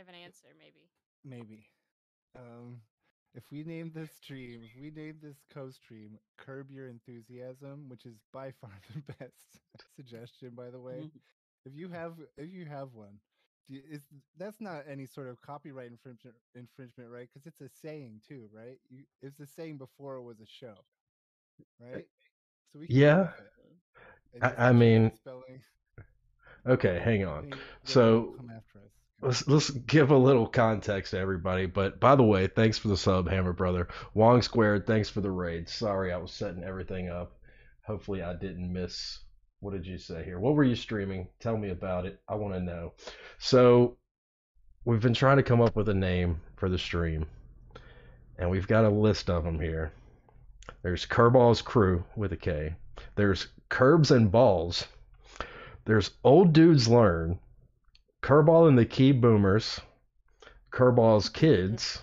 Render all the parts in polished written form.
have an answer, maybe. Maybe. If we name this stream, if we name this co-stream Curb Your Enthusiasm, which is by far the best suggestion, by the way. If you have one, that's not any sort of copyright infringement, right? Because it's a saying too, right? It's a saying before it was a show, right? So we can go with it. And I mean, spelling. Okay, hang on. So come after us. let's give a little context to everybody. But by the way, thanks for the sub, Hammer Brother. Wong Squared, thanks for the raid. Sorry, I was setting everything up. Hopefully, I didn't miss. What did you say here? What were you streaming? Tell me about it. I want to know. So we've been trying to come up with a name for the stream, and we've got a list of them here. There's Kirball's Crew with a K. There's Curbs and Balls. There's Old Dudes Learn, Kirball and the Key Boomers, Kirball's Kids,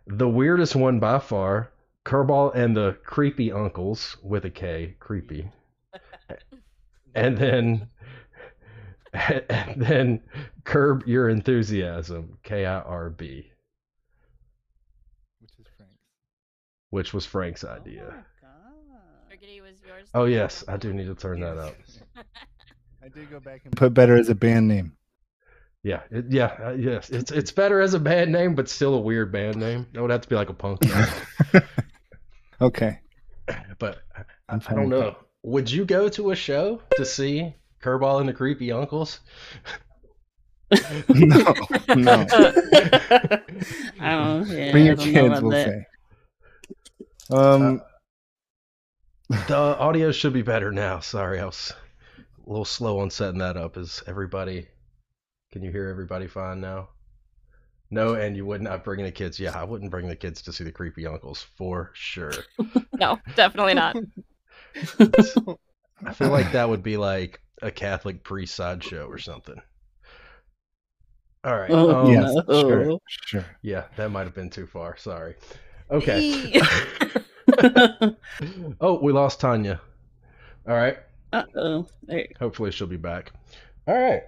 the weirdest one by far, Kirball and the Creepy Uncles with a K, creepy, and then Curb Your Enthusiasm, KIRB, which was Frank's idea. Triggidy was yours. Oh yes, I do need to turn that up. I did go back and put better as a band name. Yeah, yes. It's better as a band name, but still a weird band name. It would have to be like a punk name. Okay. But I don't know. Would you go to a show to see Kirball and the Creepy Uncles? No. I don't. Yeah, Bring your I don't know kids, about we'll that. say. The audio should be better now. Sorry, I was a little slow on setting that up. Is everybody? Can you hear everybody fine now? No, and you would not bring the kids. Yeah, I wouldn't bring the kids to see the Creepy Uncles for sure. No, definitely not. I feel like that would be like a Catholic priest sideshow or something. All right. Oh, yes, no. sure. Yeah, that might have been too far. Sorry. Okay. Oh, we lost Tanya. All right. Uh-oh. There. Hopefully she'll be back. All right.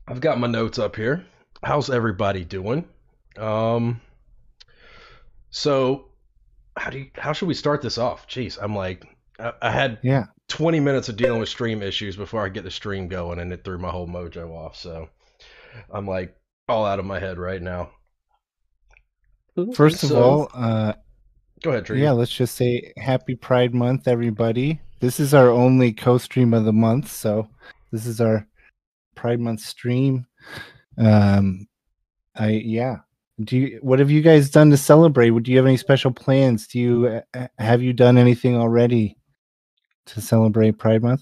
I've got my notes up here. How's everybody doing? So how should we start this off? Jeez, I'm like, I had 20 minutes of dealing with stream issues before I get the stream going, and it threw my whole mojo off. So I'm like all out of my head right now. First of all, go ahead, Triggy. Yeah, let's just say Happy Pride Month, everybody. This is our only co-stream of the month, so this is our Pride Month stream. What have you guys done to celebrate? Do you have any special plans? Have you done anything already to celebrate Pride Month?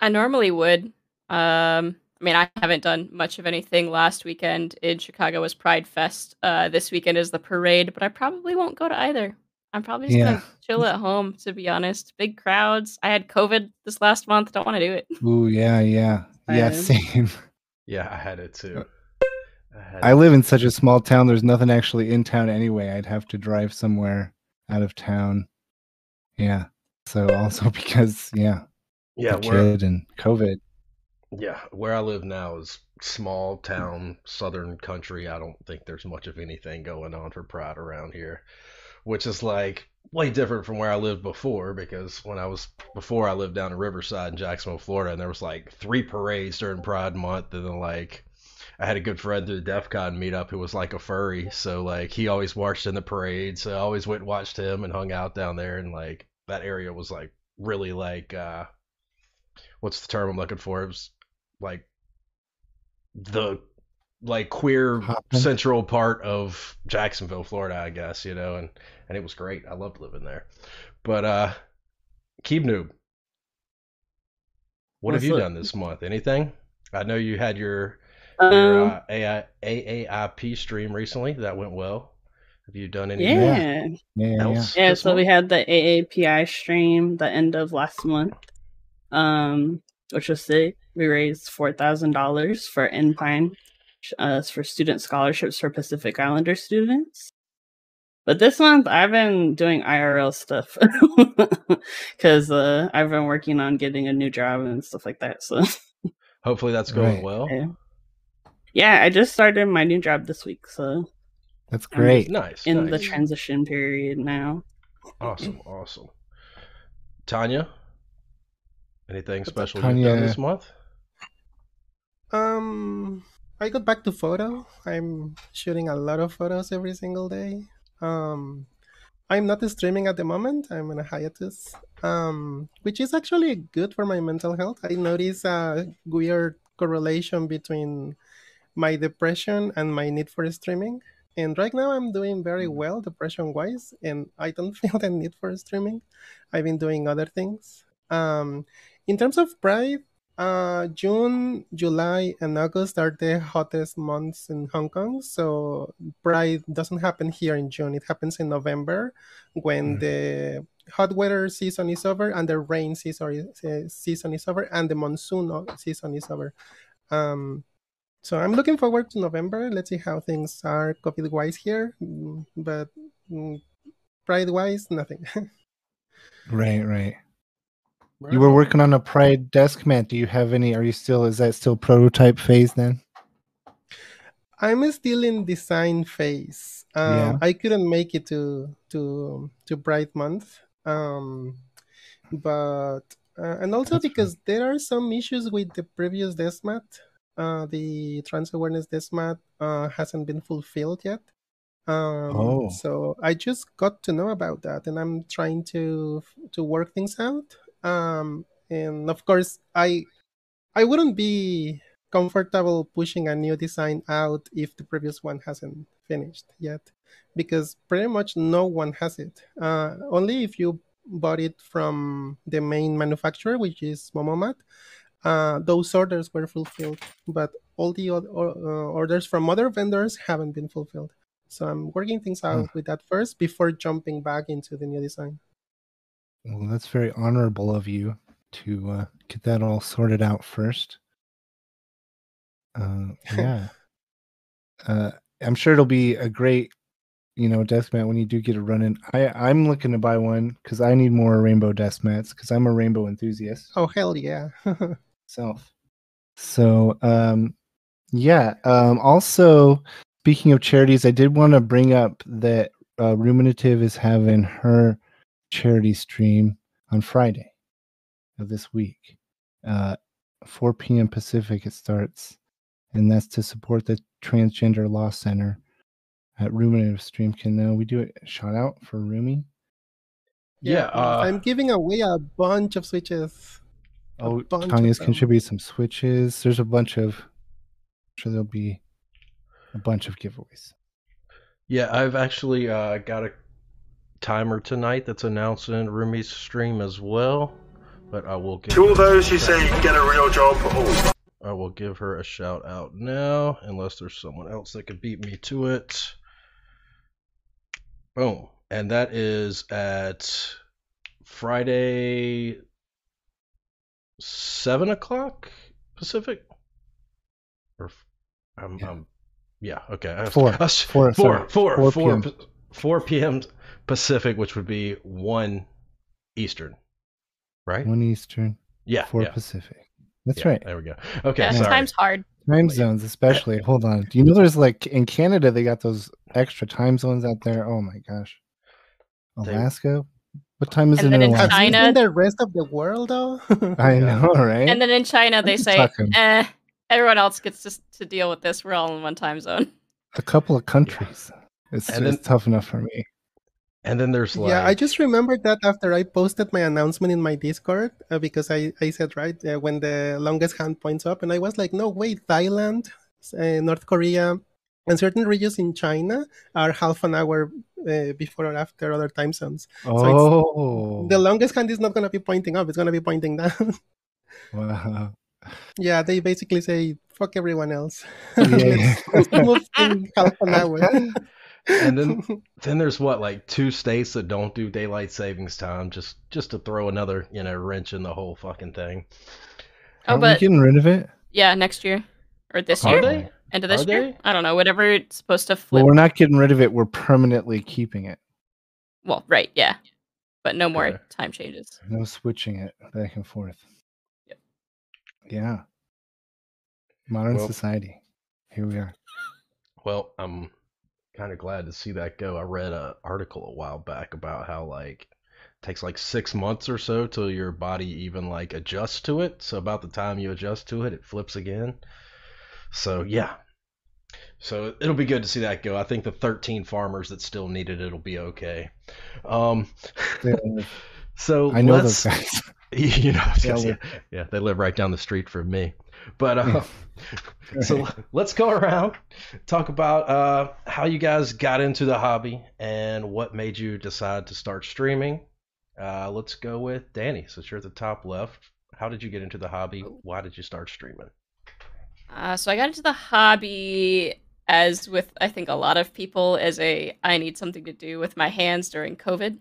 I normally would. I mean, I haven't done much of anything. Last weekend in Chicago was Pride Fest. This weekend is the parade, but I probably won't go to either. I'm probably just gonna chill at home, to be honest. Big crowds. I had COVID this last month. Don't want to do it. Ooh, yeah, same. Yeah, I had it too. I live in such a small town. There's nothing actually in town anyway. I'd have to drive somewhere out of town. Yeah. So also because the kid and COVID. Yeah, where I live now is small town, southern country. I don't think there's much of anything going on for Pride around here, which is like way different from where I lived before, because before I lived down in Riverside in Jacksonville, Florida, and there was like 3 parades during Pride Month, and then like I had a good friend through the DEF CON meetup who was like a furry, so like he always marched in the parade, so I always went and watched him and hung out down there, and like that area was like really like what's the term I'm looking for? It was like the queer central part of Jacksonville, Florida, I guess, and it was great. I loved living there. But Keebnewb, what have you done this month? Anything? I know you had your AAIP stream recently. That went well. Have you done anything else? Yeah, so we had the AAPI stream the end of last month, which was sick. We raised $4,000 for Enpine, for student scholarships for Pacific Islander students. But this month, I've been doing IRL stuff because I've been working on getting a new job and stuff like that. So, Hopefully that's going well. Yeah, I just started my new job this week, so that's great. Nice. In the transition period now. Awesome. Tanya, anything special you've done this month? I got back to photo. I'm shooting a lot of photos every single day. I'm not streaming at the moment. I'm on a hiatus, which is actually good for my mental health. I notice a weird correlation between my depression and my need for streaming. And right now I'm doing very well depression-wise, and I don't feel the need for streaming. I've been doing other things. In terms of Pride, June, July, and August are the hottest months in Hong Kong. So Pride doesn't happen here in June. It happens in November when the hot weather season is over and the rain season is over and the monsoon season is over. So I'm looking forward to November. Let's see how things are COVID-wise here. But Pride-wise, nothing. Right. You were working on a Pride desk mat. Do you have any? Is that still prototype phase then? I'm still in design phase. I couldn't make it to Pride month. But and also because there are some issues with the previous desk mat. The trans awareness desk mat hasn't been fulfilled yet. So I just got to know about that, and I'm trying to work things out. And of course, I wouldn't be comfortable pushing a new design out if the previous one hasn't finished yet, because pretty much no one has it. Only if you bought it from the main manufacturer, which is Momomat. Those orders were fulfilled, but all the orders from other vendors haven't been fulfilled. So I'm working things out with that first before jumping back into the new design. Well, that's very honorable of you to get that all sorted out first. Yeah. I'm sure it'll be a great, desk mat when you do get it running. I'm looking to buy one because I need more rainbow desk mats because I'm a rainbow enthusiast. Oh, hell yeah. Self. So, yeah. Also, speaking of charities, I did want to bring up that Ruminative is having her charity stream on Friday of this week. 4 p.m. Pacific it starts, and that's to support the Transgender Law Center at Ruminative Stream. Can we do a shout out for Rumi? Yeah, I'm giving away a bunch of switches. Tanya's contributed some switches. There's a bunch of. I'm sure there'll be a bunch of giveaways. Yeah, I've actually got a timer tonight that's announcing Rumi's stream as well. But I will give to all those who say get a real job. I will give her a shout out now, unless there's someone else that could beat me to it. Boom. And that is at Friday 7 o'clock Pacific? Or yeah, okay. 4 p.m. Pacific, which would be 1 Eastern. Right? 1 Eastern. Yeah. 4 Pacific. That's right. There we go. Okay, yeah, sorry. Time's hard. Time zones, especially. Hold on. Do you know there's in Canada, they got those extra time zones out there? Oh my gosh. Alaska? What time is it in Alaska? Have you seen the rest of the world, though? I know, right? And then in China, they say, everyone else gets to deal with this. We're all in one time zone. A couple of countries. It's tough enough for me. And then there's yeah, I just remembered that after I posted my announcement in my Discord, because I said, when the longest hand points up, and I was like, no, wait, Thailand, North Korea, and certain regions in China are half an hour before or after other time zones. So the longest hand is not going to be pointing up, it's going to be pointing down. Wow. Yeah, they basically say, fuck everyone else. Let's move in half an hour. And then there's 2 states that don't do daylight savings time, just to throw another wrench in the whole fucking thing. Are we getting rid of it? Yeah, next year or this year. End of this year. I don't know. Whatever it's supposed to flip. Well, we're not getting rid of it. We're permanently keeping it. Well, right, yeah, but no more time changes. No switching it back and forth. Yep. Yeah. Modern Well- society. Here we are. Well, I'm kind of glad to see that go. I read an article a while back about how like it takes like 6 months or so till your body even like adjusts to it. So about the time you adjust to it, it flips again. So yeah. So it'll be good to see that go. I think the 13 farmers that still need it, it'll be okay. Um, Yeah. so I know let's, those guys. you know, those Yeah, guys, yeah, they live right down the street from me. But so let's go around, talk about how you guys got into the hobby and what made you decide to start streaming. Let's go with Danny, since you're at the top left. How did you get into the hobby? Why did you start streaming? So I got into the hobby, as with I think a lot of people, as I need something to do with my hands during COVID.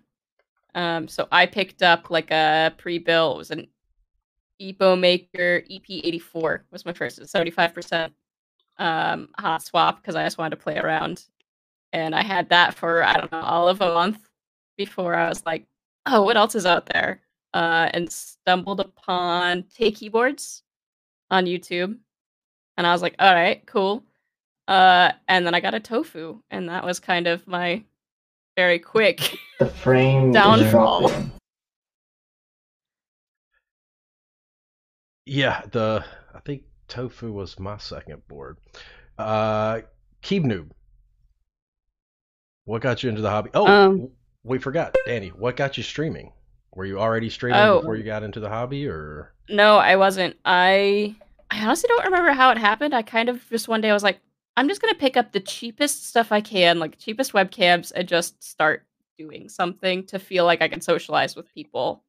So I picked up like a pre-built, it was an EPO Maker EP84 was my first. It was 75% hot swap because I just wanted to play around. And I had that for, I don't know, all of a month before I was like, oh, what else is out there? And stumbled upon Tay Keyboards on YouTube. And I was like, all right, cool. And then I got a Tofu, and that was kind of my very quick The frame downfall. is dropping. Yeah, I think Tofu was my second board. Keebnewb, what got you into the hobby? Oh, we forgot, Danny. What got you streaming? Were you already streaming before you got into the hobby, or? No, I wasn't. I honestly don't remember how it happened. I kind of just one day I was like, I'm just gonna pick up the cheapest stuff I can, like cheapest webcams, and just start doing something to feel like I can socialize with people.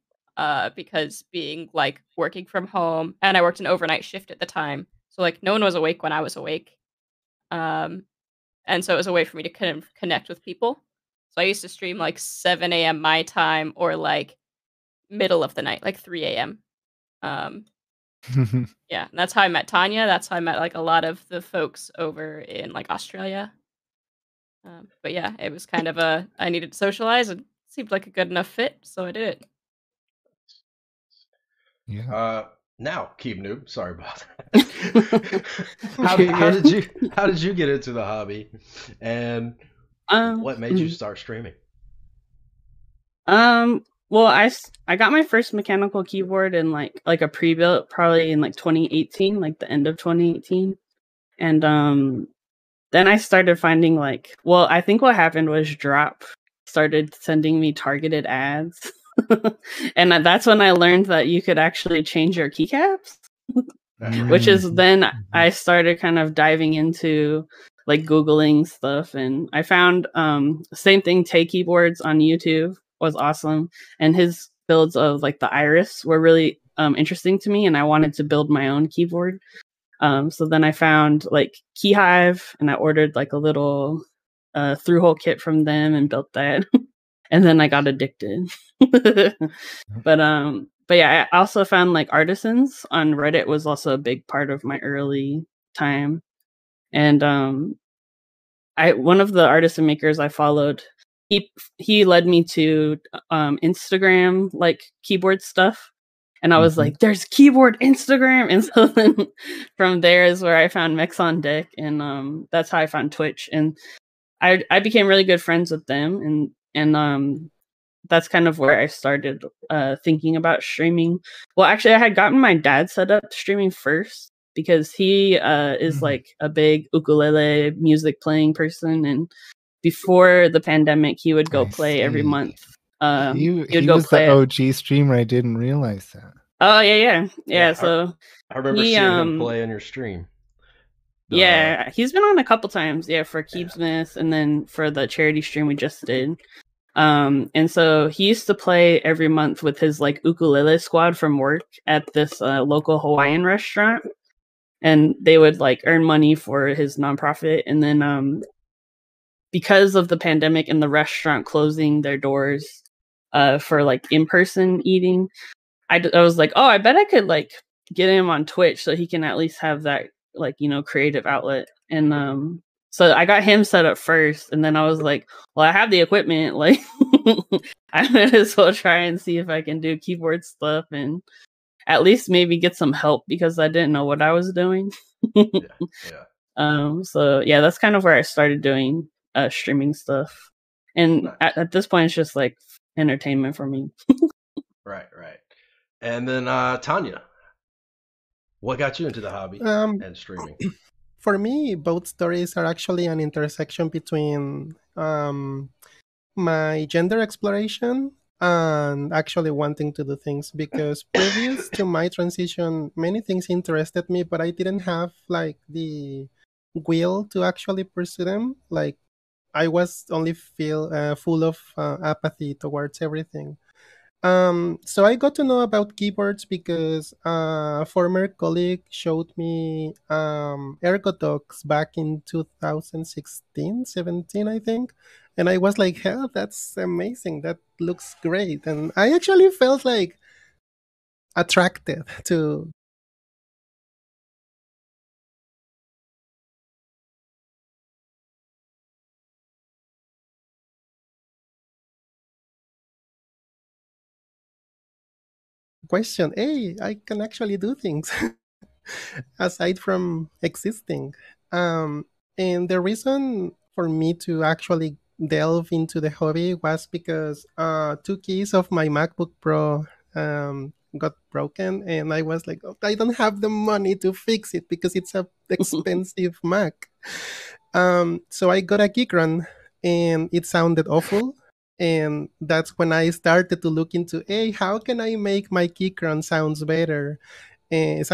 Because being like working from home, and I worked an overnight shift at the time, so like no one was awake when I was awake. And so it was a way for me to kind of connect with people. So I used to stream like 7 a.m. my time, or like middle of the night, like 3 a.m. Yeah, and that's how I met Tanya. That's how I met like a lot of the folks over in like Australia. But yeah, it was kind of I needed to socialize, and it seemed like a good enough fit, so I did it. Yeah. Now, Keebnewb, sorry about that. how did you get into the hobby, and what made you start streaming? Well, I got my first mechanical keyboard in like a pre-built, probably in like 2018, like the end of 2018, and then I started finding like, well, I think what happened was Drop started sending me targeted ads. And that's when I learned that you could actually change your keycaps, which is then I started kind of diving into like Googling stuff, and I found same thing, Tay Keyboards on YouTube was awesome, and his builds of like the Iris were really interesting to me, and I wanted to build my own keyboard. So then I found like Keyhive, and I ordered like a little through-hole kit from them and built that. And then I got addicted. But yeah, I also found like artisans on Reddit was also a big part of my early time. And one of the artisan makers I followed, he led me to Instagram like keyboard stuff. And I was like, there's keyboard Instagram. And so then from there is where I found Mex on Deck, and that's how I found Twitch. And I became really good friends with them, and that's kind of where I started thinking about streaming. Well, actually, I had gotten my dad set up streaming first because he is like a big ukulele music playing person, and before the pandemic, he would go play every month. He was the OG streamer. I didn't realize that. Oh yeah. So I remember seeing him play on your stream. Yeah, he's been on a couple times. Yeah, for Keebsmith, and then for the charity stream we just did. And so he used to play every month with his like ukulele squad from work at this local Hawaiian restaurant, and they would like earn money for his nonprofit. And then because of the pandemic and the restaurant closing their doors for like in-person eating, I was like, oh, I bet I could like get him on Twitch so he can at least have that like, you know, creative outlet. And so I got him set up first, and then I was like, well, I have the equipment, like I might as well try and see if I can do keyboard stuff. And at least maybe get some help because I didn't know what I was doing. Yeah. So yeah, that's kind of where I started doing streaming stuff. And Nice. at this point, it's just like entertainment for me. Right. And then Tanya, what got you into the hobby and streaming? For me, both stories are actually an intersection between my gender exploration and actually wanting to do things, because previous to my transition, many things interested me, but I didn't have like the will to actually pursue them. Like I was only full of apathy towards everything. So I got to know about keyboards because a former colleague showed me Ergodox back in 2016, 17, I think. And I was like, hell, that's amazing. That looks great. And I actually felt like attracted to question, hey, I can actually do things aside from existing. And the reason for me to actually delve into the hobby was because two keys of my MacBook Pro got broken, and I was like, oh, I don't have the money to fix it because it's a expensive Mac. So I got a Keychron, and it sounded awful. And that's when I started to look into, hey, how can I make my Keychron sound better? And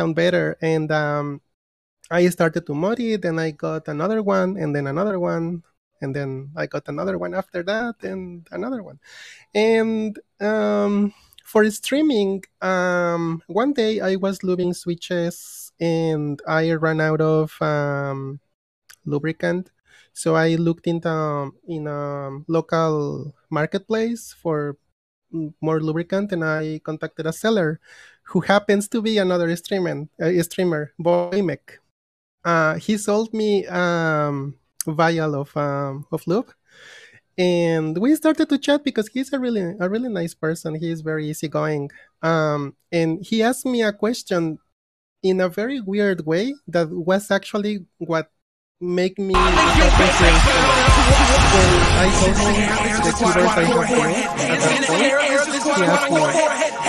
I started to mod it, and I got another one, and then another one, and then I got another one after that, and another one. And for streaming, one day I was looping switches, and I ran out of lubricant. So I looked in a local marketplace for more lubricant, and I contacted a seller who happens to be another streamer, Boymek. He sold me vial of lube, and we started to chat because he's a really nice person. He's very easygoing, and he asked me a question in a very weird way that was actually what make me appreciate when I told him the keyboards I have built at that point. He asked me,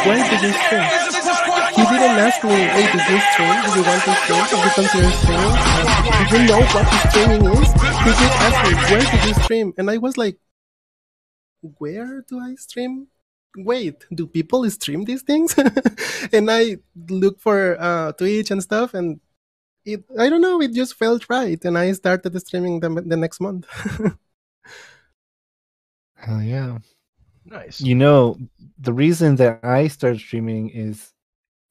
where did you stream? He didn't ask me, hey, did you stream? Do you want to stream? Did you consider streaming? Did you know what streaming is? He did ask me, where did you stream? And I was like, where do I stream? Wait, do people stream these things? And I look for Twitch and stuff, and I don't know, it just felt right, and I started streaming the next month. Hell yeah. Nice. You know, the reason that I started streaming is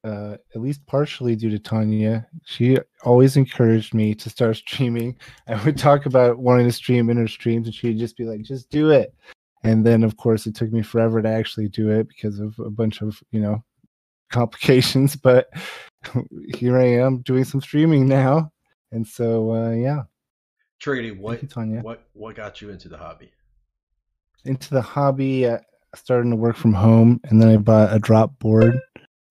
at least partially due to Tanya. She always encouraged me to start streaming. I would talk about wanting to stream in her streams, and she'd just be like, just do it. And then, of course, it took me forever to actually do it because of a bunch of, complications. But here I am doing some streaming now. And so, yeah. Triggidy, Thank you, Tanya. what got you into the hobby? Into the hobby, I started to work from home, and then I bought a drop board,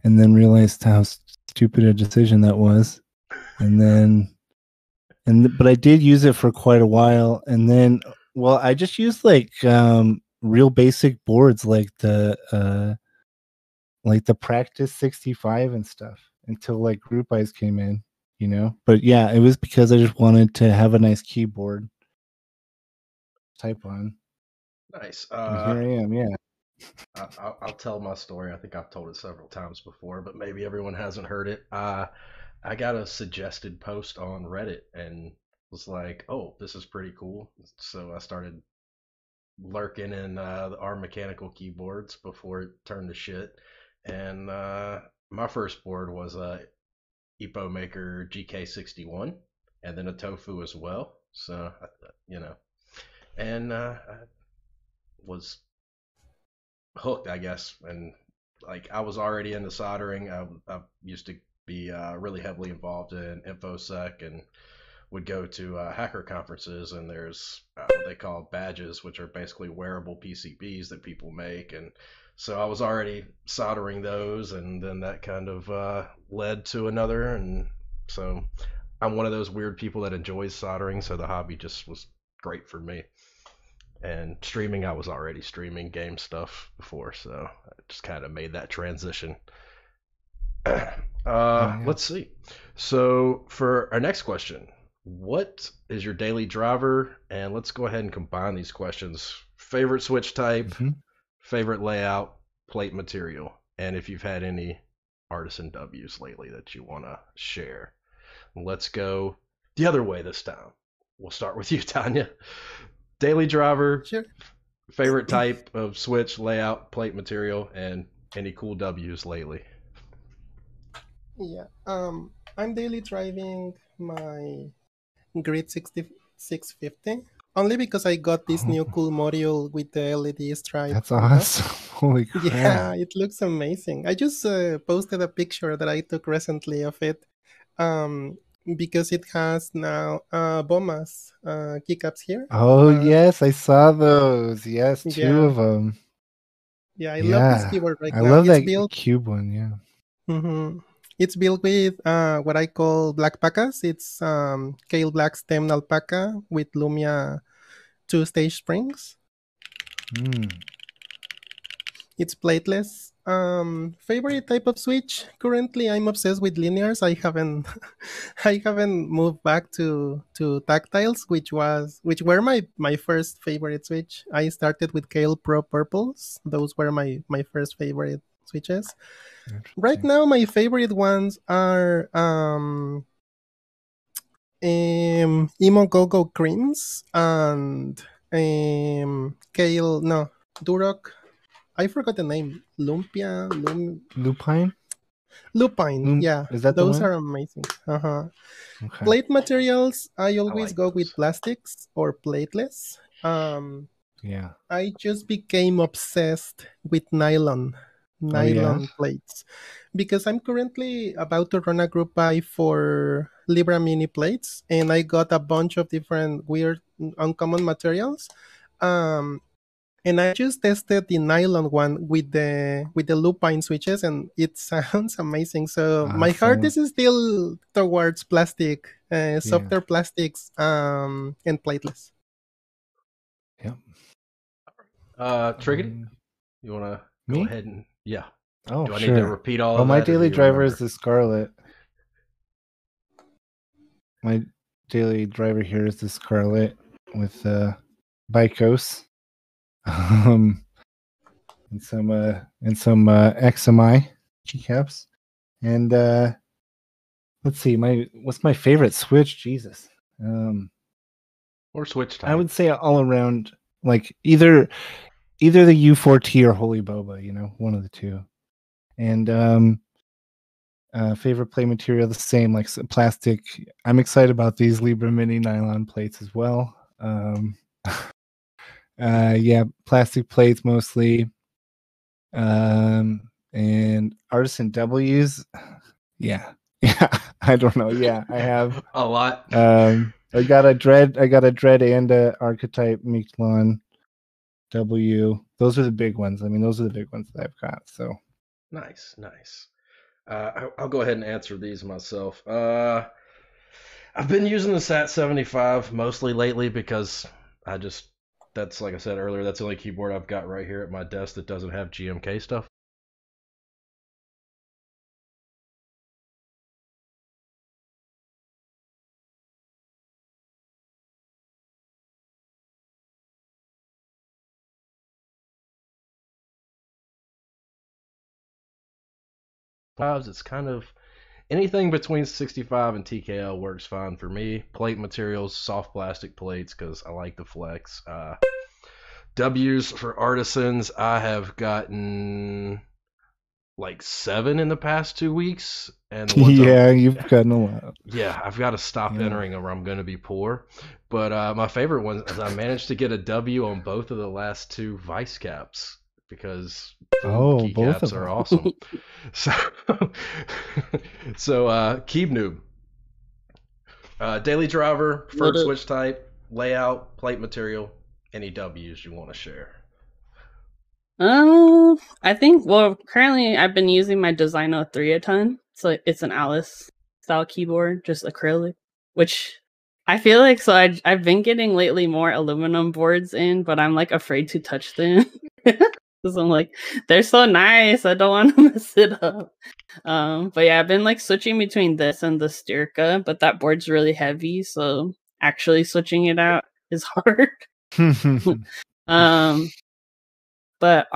and then realized how stupid a decision that was. But I did use it for quite a while, and then, well, I just used like real basic boards like the Practice 65 and stuff until like Group Eyes came in, But yeah, it was because I just wanted to have a nice keyboard type on. Nice. And here I am, yeah. I'll tell my story. I think I've told it several times before, but maybe everyone hasn't heard it. I got a suggested post on Reddit and was like, oh, this is pretty cool. So I started lurking in our mechanical keyboards before it turned to shit. And my first board was a Epo Maker GK61 and then a Tofu as well. So, and I was hooked, I guess. And like I was already into soldering. I used to be really heavily involved in InfoSec and would go to hacker conferences, and there's what they call badges, which are basically wearable PCBs that people make. And So I was already soldering those, and then that kind of led to another. And so I'm one of those weird people that enjoys soldering, so the hobby just was great for me. And streaming, I was already streaming game stuff before, so I just kind of made that transition. Let's see. So for our next question, what is your daily driver? And let's go ahead and combine these questions. Favorite Switch type, favorite layout, plate material, and if you've had any artisan W's lately that you want to share. Let's go the other way this time. We'll start with you, Tanya. Daily driver, Sure. favorite type of Switch, layout, plate material, and any cool W's lately. Yeah. I'm daily driving my Grid 6650 only because I got this new cool module with the LED stripe. That's awesome. Holy crap. Yeah, it looks amazing. I just posted a picture that I took recently of it because it has now bombas keycaps here. Oh, yes, I saw those. Yes, two of them. Yeah, I love this keyboard right now. I love that cube one, yeah. Mm-hmm. It's built with what I call black pacas. It's Kale Black stem alpaca with Lumia 2-stage springs. It's plateless. Favorite type of Switch? Currently, I'm obsessed with linears. I haven't moved back to tactiles, which were my first favorite Switch. I started with Kale Pro Purples. Those were my first favorite Switches. Right now, my favorite ones are Emo Go-Go Creams and Duroc. I forgot the name. Lupine? Lupine, yeah. Is that those the one? are amazing. Okay. Plate materials, I always go with plastics or plateless. Yeah. I just became obsessed with nylon plates because I'm currently about to run a group buy for Libra mini plates, and I got a bunch of different weird uncommon materials. And I just tested the nylon one with the lupine switches, and it sounds amazing. So my heart is still towards plastic, softer plastics, and plateless. Yep. Triggidy, you want to go ahead and Oh, do I sure. need to repeat all of that? My daily driver is the Scarlet. My daily driver here is the Scarlet with Bicos. And some XMI keycaps. And let's see, what's my favorite Switch? Jesus. Or Switch type. I would say all around, like either the U4T or Holy Boba, one of the two. And favorite plate material, the same, like plastic. I'm excited about these Libra Mini nylon plates as well. Plastic plates mostly. And artisan W's. Yeah. I don't know. Yeah, I have a lot. I got a dread and a archetype Michelin W. Those are the big ones. I mean, those are the big ones that I've got. So nice. I'll go ahead and answer these myself. I've been using the SAT75 mostly lately because that's, like I said earlier, that's the only keyboard I've got right here at my desk that doesn't have GMK stuff. It's kind of anything between 65 and TKL works fine for me. Plate materials, soft plastic plates, because I like the flex. W's for artisans, I have gotten like 7 in the past 2 weeks. And you've gotten a lot. Yeah, I've got to stop entering or I'm going to be poor. But my favorite one is I managed to get a W on both of the last 2 vice caps. Because keycaps are awesome. So Keebnewb. Daily driver, preferred Switch type, layout, plate material, any W's you want to share. I think, well, currently I've been using my Designo 3 a ton. So it's an Alice style keyboard, just acrylic, which I feel like, so I've been getting lately more aluminum boards in, but I'm like afraid to touch them. Because I'm like, they're so nice. I don't want to mess it up. But yeah, I've been like switching between this and the Styrka, but that board's really heavy. So actually switching it out is hard. But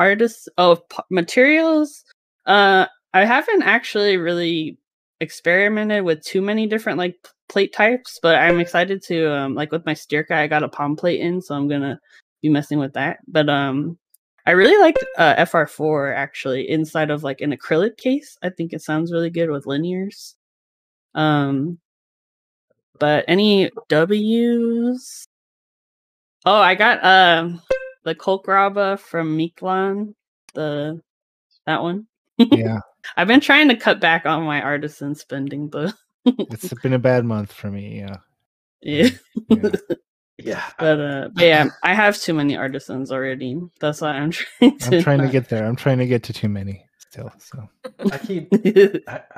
materials, I haven't actually really experimented with too many different like plate types, but I'm excited to like with my Styrka, I got a palm plate in, so I'm gonna be messing with that. But I really liked FR4 actually inside of like an acrylic case. I think it sounds really good with linears. But any W's? Oh, I got the Kolkraba from Miklan, that one. Yeah. I've been trying to cut back on my artisan spending, but It's been a bad month for me. Yeah. yeah. Yeah. But yeah, I have too many artisans already. That's why I'm trying to. I'm trying to get there. I'm trying to get to too many still. So I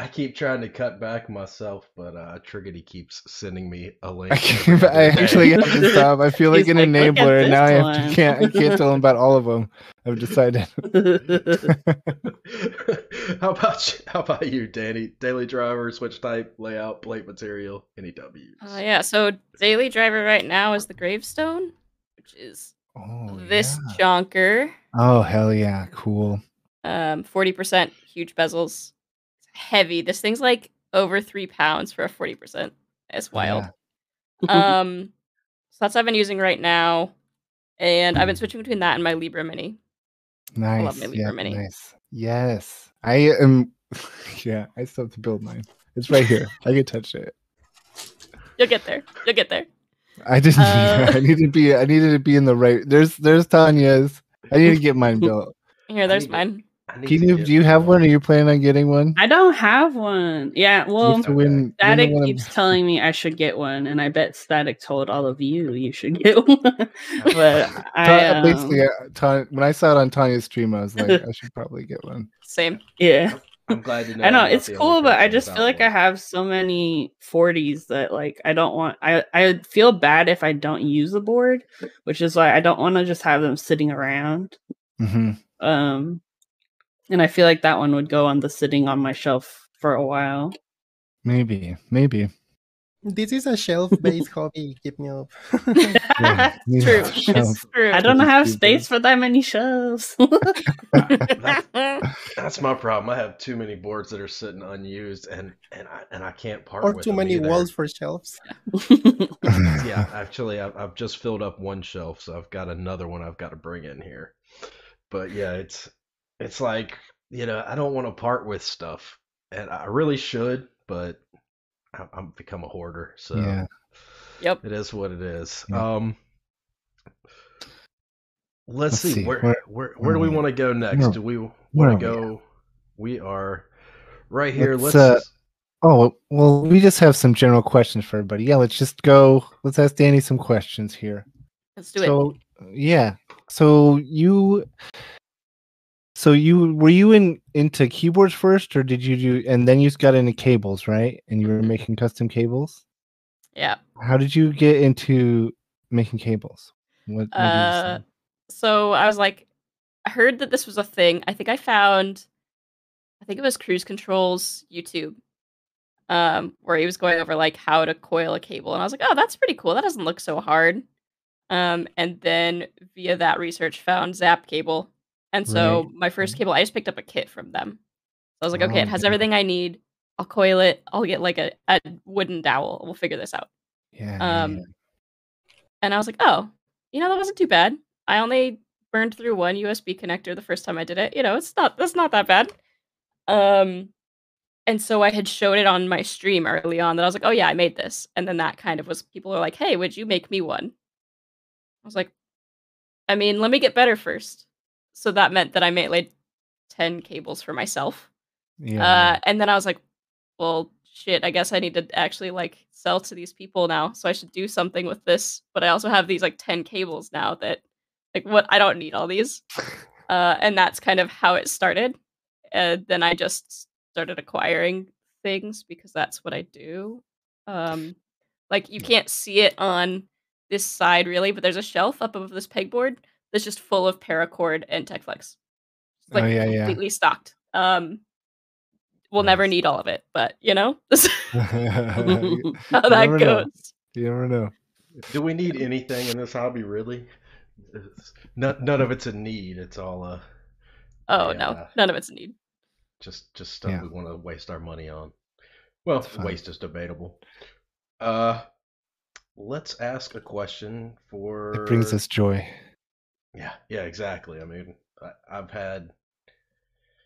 keep trying to cut back myself, but Triggidy keeps sending me a link. I actually have to stop. I feel like He's an like, "Look at enabler, and this now I one." can't tell him about all of them. I've decided. How about you, Danny? Daily driver, switch type, layout, plate material, any W's? Yeah, so daily driver right now is the Gravestone, which is this chonker. Oh, hell yeah. Cool. 40% huge bezels. It's heavy. This thing's like over 3 pounds for a 40%. It's wild. So that's what I've been using right now. And I've been switching between that and my Libra Mini. Nice. I love my Libra Mini. Nice. Yes. I am. Yeah, I still have to build mine. It's right here. I can touch it. You'll get there. You'll get there. I didn't. I needed to be in the right. There's Tanya's. I need to get mine built. Here, there's mine. Keebnewb, do you have one? Are you planning on getting one? I don't have one. Yeah, well, Static win keeps telling me I should get one, and I bet Static told all of you should get one. But basically, when I saw it on Tanya's stream, I was like, I should probably get one. Same. Yeah. I'm glad to know. I know it's cool, but I just feel like I have so many 40s that like I don't want. I feel bad if I don't use a board, which is why I don't want to just have them sitting around. And I feel like that one would go on the sitting on my shelf for a while. Maybe. This is a shelf-based hobby, Keebnewb. Yeah, it's true. I don't have space for that many shelves. That's my problem. I have too many boards that are sitting unused, and I can't part with them. Or too many walls for shelves. Yeah, actually, I've just filled up one shelf, so I've got another one I've got to bring in here. But yeah, it's like, I don't want to part with stuff, and I really should, but I've become a hoarder, so yeah. Yep. It is what it is. Yeah. Let's see. Where do we want to go next? Do we want to go? We are right here. Oh, well, we just have some general questions for everybody. Yeah, let's just go. Let's ask Danny some questions here. Let's do it. Yeah. So were you into keyboards first, or did you do, and then you got into cables, right? And you were making custom cables? Yeah. How did you get into making cables? What so I was like, I heard that this was a thing. I think it was Cruise Control's YouTube, where he was going over like how to coil a cable, and I was like, oh, that's pretty cool. That doesn't look so hard. And then via that research found Zap Cable. And so my first cable, I just picked up a kit from them. So I was like, okay, it has everything I need. I'll coil it. I'll get like a wooden dowel. We'll figure this out. Yeah. And I was like, oh, that wasn't too bad. I only burned through one USB connector the first time I did it. That's not that bad. And so I had showed it on my stream early on that I was like, oh yeah, I made this. And then that kind of was, people were like, hey, would you make me one? I was like, I mean, let me get better first. So that meant that I made like 10 cables for myself. Yeah. And then I was like, well, shit, I guess I need to actually like sell to these people now. So I should do something with this. But I also have these like 10 cables now that like I don't need all these. And that's kind of how it started. Then I just started acquiring things because that's what I do. Like you can't see it on this side really, but there's a shelf up above this pegboard that's just full of paracord and Techflex. It's like completely stocked. We'll never need all of it, but you know how that goes. You never know. Do we need anything in this hobby, really? None of it's a need. It's all no, none of it's a need. Just stuff we want to waste our money on. Well, waste is debatable. Let's ask a question for. It brings us joy. Yeah, exactly. I mean, I've had.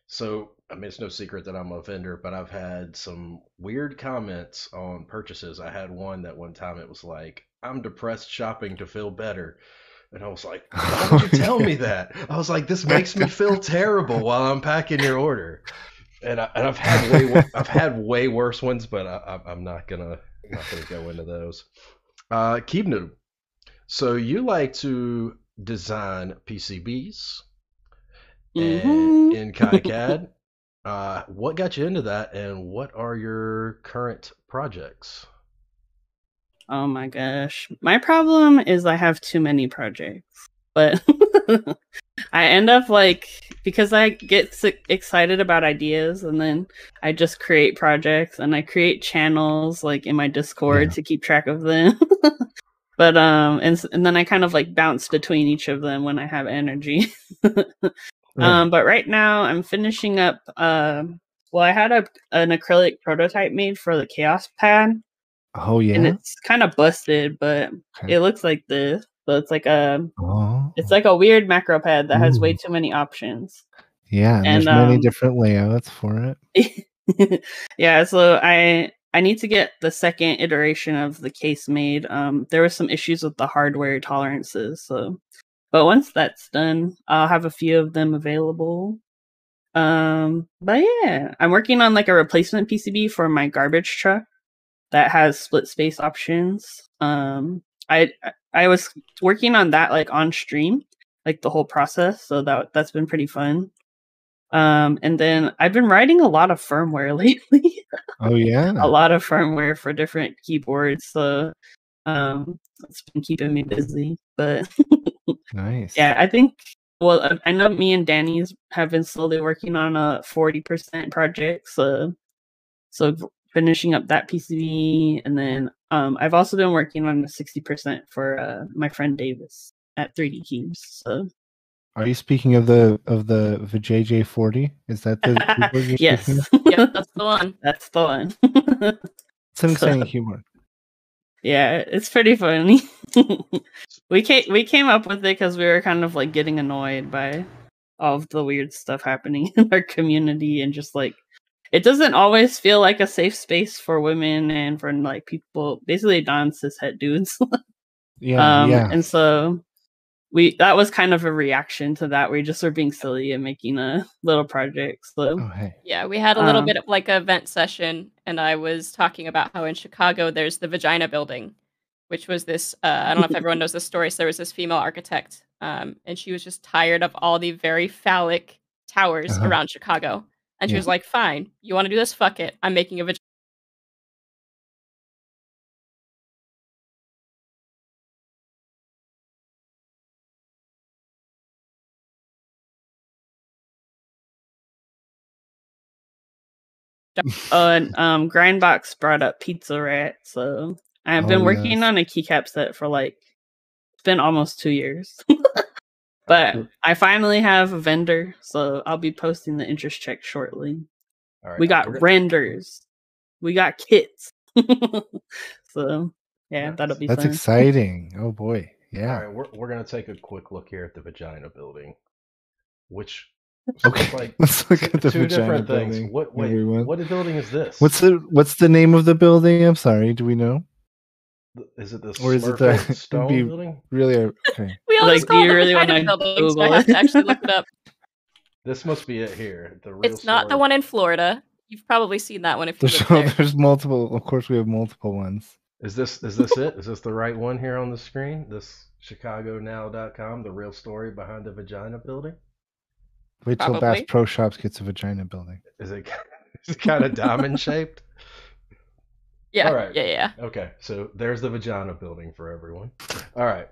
So, I mean, it's no secret that I'm a vendor, but I've had some weird comments on purchases. I had one that one time it was like, I'm depressed shopping to feel better. And I was like, why would you tell me that? I was like, this makes me feel terrible while I'm packing your order. And I've had way worse ones, but I'm not gonna go into those. Keebnewb, so you like to design PCBs and in KiCad. What got you into that, and what are your current projects? Oh my gosh. My problem is I have too many projects. But I end up because I get excited about ideas and then I just create projects and I create channels in my Discord to keep track of them. But and then I kind of bounce between each of them when I have energy. But right now I'm finishing up I had an acrylic prototype made for the Chaos pad. Oh yeah. And it's kind of busted, but it looks like this. So it's it's like a weird macro pad that has way too many options. Yeah, and there's many different layouts for it. Yeah, so I need to get the second iteration of the case made. There were some issues with the hardware tolerances, but once that's done, I'll have a few of them available. But yeah, I'm working on a replacement PCB for my garbage truck that has split space options. I was working on that on stream, the whole process, so that's been pretty fun. And then I've been writing a lot of firmware lately. Oh yeah. A lot of firmware for different keyboards, so it's been keeping me busy. But nice. Yeah, I think I know me and Danny's have been slowly working on a 40% project, so finishing up that PCB, and then I've also been working on the 60% for my friend Davis at 3D Cubes. So, are you speaking of the JJ40? Is that the keyboard you're yes? speaking of? Yeah, that's the one. That's the one. It's an exciting humor. Yeah, it's pretty funny. we came up with it because we were kind of getting annoyed by all of the weird stuff happening in our community, and just it doesn't always feel like a safe space for women and for people, basically non-cishet dudes. Yeah. And so that was kind of a reaction to that. We just were being silly and making a little project. So yeah, we had a little bit of a vent session, and I was talking about how in Chicago there's the Vagina Building, which was this. I don't know if everyone knows this story. So there was this female architect, and she was just tired of all the very phallic towers around Chicago. And she was like, fine, you want to do this? Fuck it. I'm making a vagina. And Grindbox brought up Pizza Rat. So I've been working on a keycap set for it's been almost 2 years. But I finally have a vendor, so I'll be posting the interest check shortly. All right, we got renders. We got kits. So yeah, that'll be fun. That's exciting. Oh boy. Yeah. All right, we're gonna take a quick look here at the Vagina Building, which let's look at the two Vagina different Building. things. What building is this? What's the name of the building? I'm sorry, do we know? Is it the or is it the stone building? Really okay. We all just call it the Vagina Building, so I have to actually look it up. This must be it here. It's not the one in Florida. You've probably seen that one if you live there. There's multiple. Of course, we have multiple ones. Is this it? Is this the right one here on the screen? This ChicagoNow.com, the real story behind the Vagina Building? Wait till Bass Probably. Pro Shops gets a vagina building. Is it kind of diamond shaped? Yeah. All right. Yeah. Okay, so there's the vagina building for everyone. All right.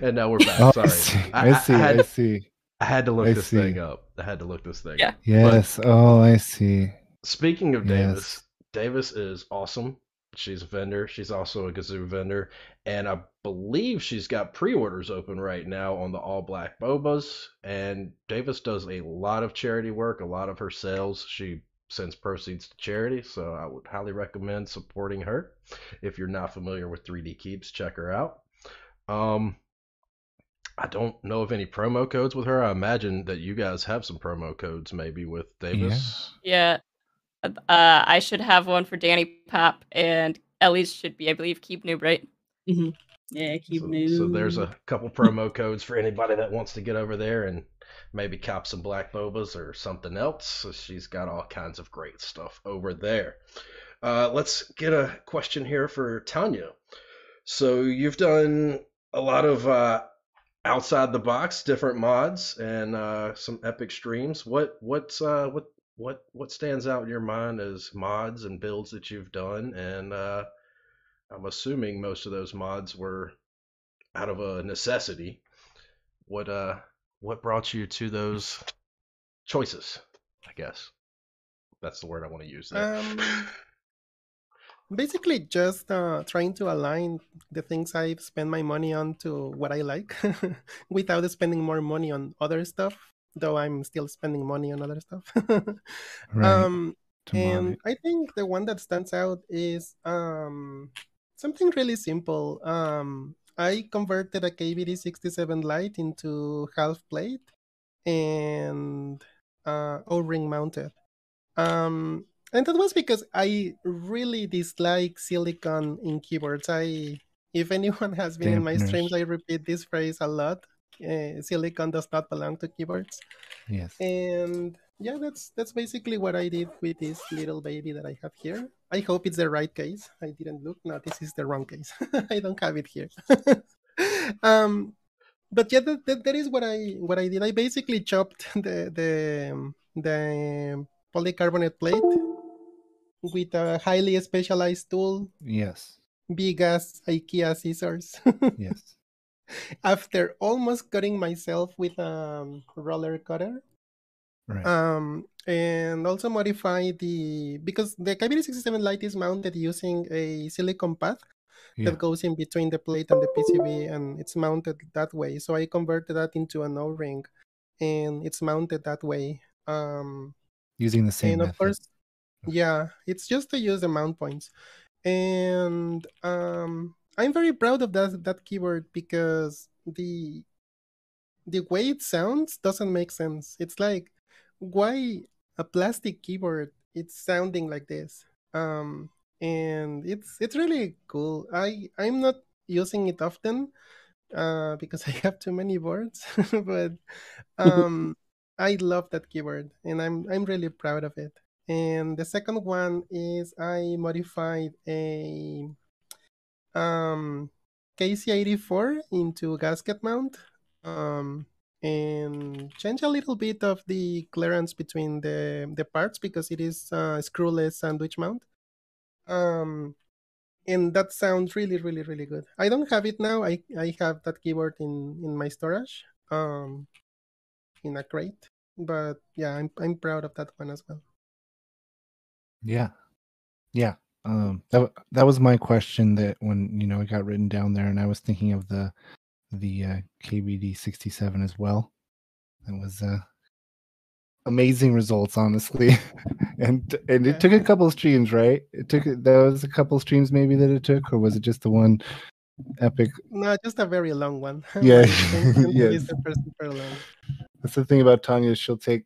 And now we're back. Oh, Sorry. I see. I had to look I this see. thing up. Yeah. Yes. Oh, I see. Speaking of Yes. Davis is awesome. She's a vendor. She's also a Gazoo vendor. And I believe she's got pre-orders open right now on the all black bobas. And Davis does a lot of charity work. A lot of her sales, she sends proceeds to charity. So I would highly recommend supporting her. If you're not familiar with 3D Keeps, check her out. I don't know of any promo codes with her. I imagine that you guys have some promo codes maybe with Davis. Yeah. I should have one for Danipop, and Ellie's should be, I believe, Keebnewb, right? Mm-hmm. Yeah, Keebnewb. So there's a couple promo codes for anybody that wants to get over there and maybe cop some black bobas or something else. So she's got all kinds of great stuff over there. Let's get a question here for Tanya. So you've done a lot of outside the box, different mods, and some epic streams. What stands out in your mind as mods and builds that you've done? And I'm assuming most of those mods were out of a necessity. What brought you to those choices? I guess that's the word I want to use there. Basically, just trying to align the things I spend my money on to what I like, without spending more money on other stuff. Though I'm still spending money on other stuff. Right. And I think the one that stands out is something really simple. I converted a KBD67 Lite into half plate and O-ring mounted. And that was because I really dislike silicone in keyboards. If anyone has been in my streams, I repeat this phrase a lot. Silicone does not belong to keyboards. Yes. And yeah, that's basically what I did with this little baby that I have here. I hope it's the right case. I didn't look. No, this is the wrong case. I don't have it here. But yeah, that is what I did. I basically chopped the polycarbonate plate with a highly specialized tool. Yes. Big as IKEA scissors. Yes. After almost cutting myself with a roller cutter. Right. And also modify because the KBD67 Lite is mounted using a silicone pad that goes in between the plate and the PCB, and it's mounted that way. So I converted that into an O-ring, and it's mounted that way. Using the same method. Of course, yeah, it's just to use the mount points. And I'm very proud of that keyboard because the way it sounds doesn't make sense. It's like, why a plastic keyboard it's sounding like this? And it's really cool. I'm not using it often because I have too many boards, but I love that keyboard and I'm really proud of it. And the second one is I modified a KC84 into gasket mount. And change a little bit of the clearance between the parts because it is a screwless sandwich mount. And that sounds really, really, really good. I don't have it now. I have that keyboard in my storage, in a crate. But yeah, I'm proud of that one as well. Yeah. That was my question. That when it got written down there, and I was thinking of the KBD67 as well. That was amazing results, honestly. and it took a couple of streams, right? There was a couple of streams maybe that it took, or was it just the one epic? No, just a very long one. Yeah. Yes. Super long. That's the thing about Tanya. She'll take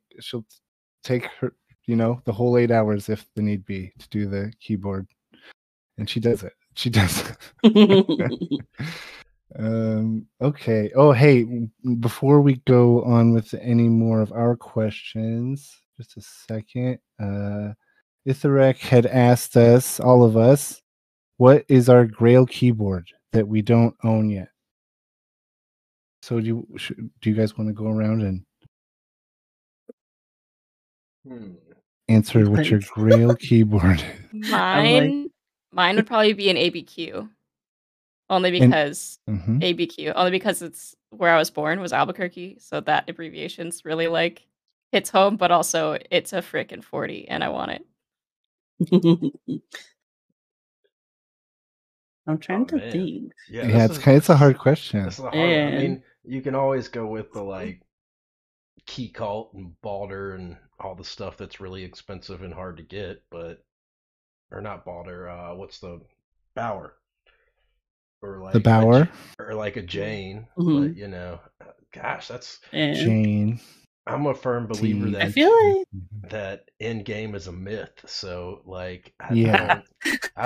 her, the whole 8 hours if the need be to do the keyboard, and she does it. Okay. Oh, hey, before we go on with any more of our questions, just a second. Itharek had asked us, all of us, what is our Grail keyboard that we don't own yet? So do you guys want to go around and Answer what your Grail keyboard is. Mine would probably be an ABQ. Only because ABQ. Only because it's where I was born was Albuquerque, so that abbreviation's really like hits home, but also it's a frickin' 40 and I want it. I'm trying to think. Yeah, it's a hard question. It's a hard one. I mean, you can always go with the like Key Cult and Balder and all the stuff that's really expensive and hard to get, but or not Balder, what's the Bauer? Or like the Bauer? Or like a Jane, but you know, gosh, that's Jane. I'm a firm believer that I feel like that end game is a myth. So like, I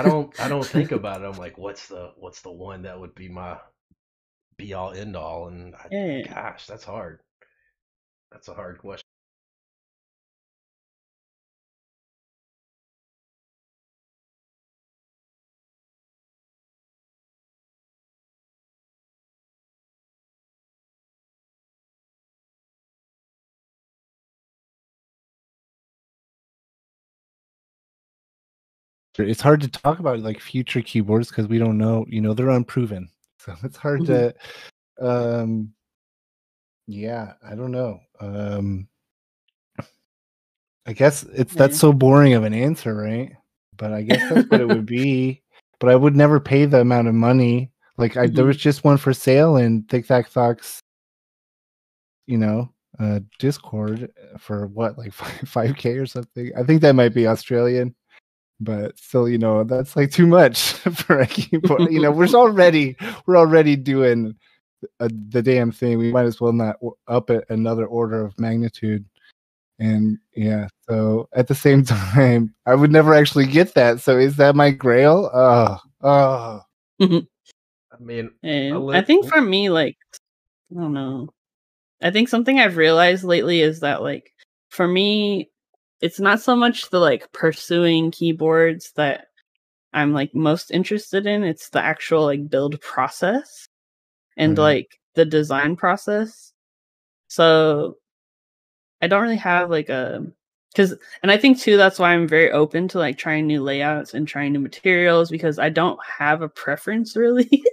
don't think about it. I'm like, what's the one that would be my be all end all? And gosh, that's hard. That's a hard question. It's hard to talk about like future keyboards because we don't know, they're unproven. So it's hard to yeah, I don't know. I guess that's so boring of an answer, right? But I guess that's what it would be. But I would never pay the amount of money. Like there was just one for sale in Tic Tac Talk's, Discord for what, like 5K or something. I think that might be Australian. But still, that's like too much for a keyboard. We're already doing the damn thing. We might as well not up it another order of magnitude. And yeah, so at the same time, I would never actually get that. So is that my Grail? I mean, I think for me, like, I don't know. I think something I've realized lately is that, like, for me, it's not so much the like pursuing keyboards that I'm like most interested in. It's the actual like build process and like the design process. So I don't really have like and I think too, that's why I'm very open to like trying new layouts and trying new materials, because I don't have a preference really.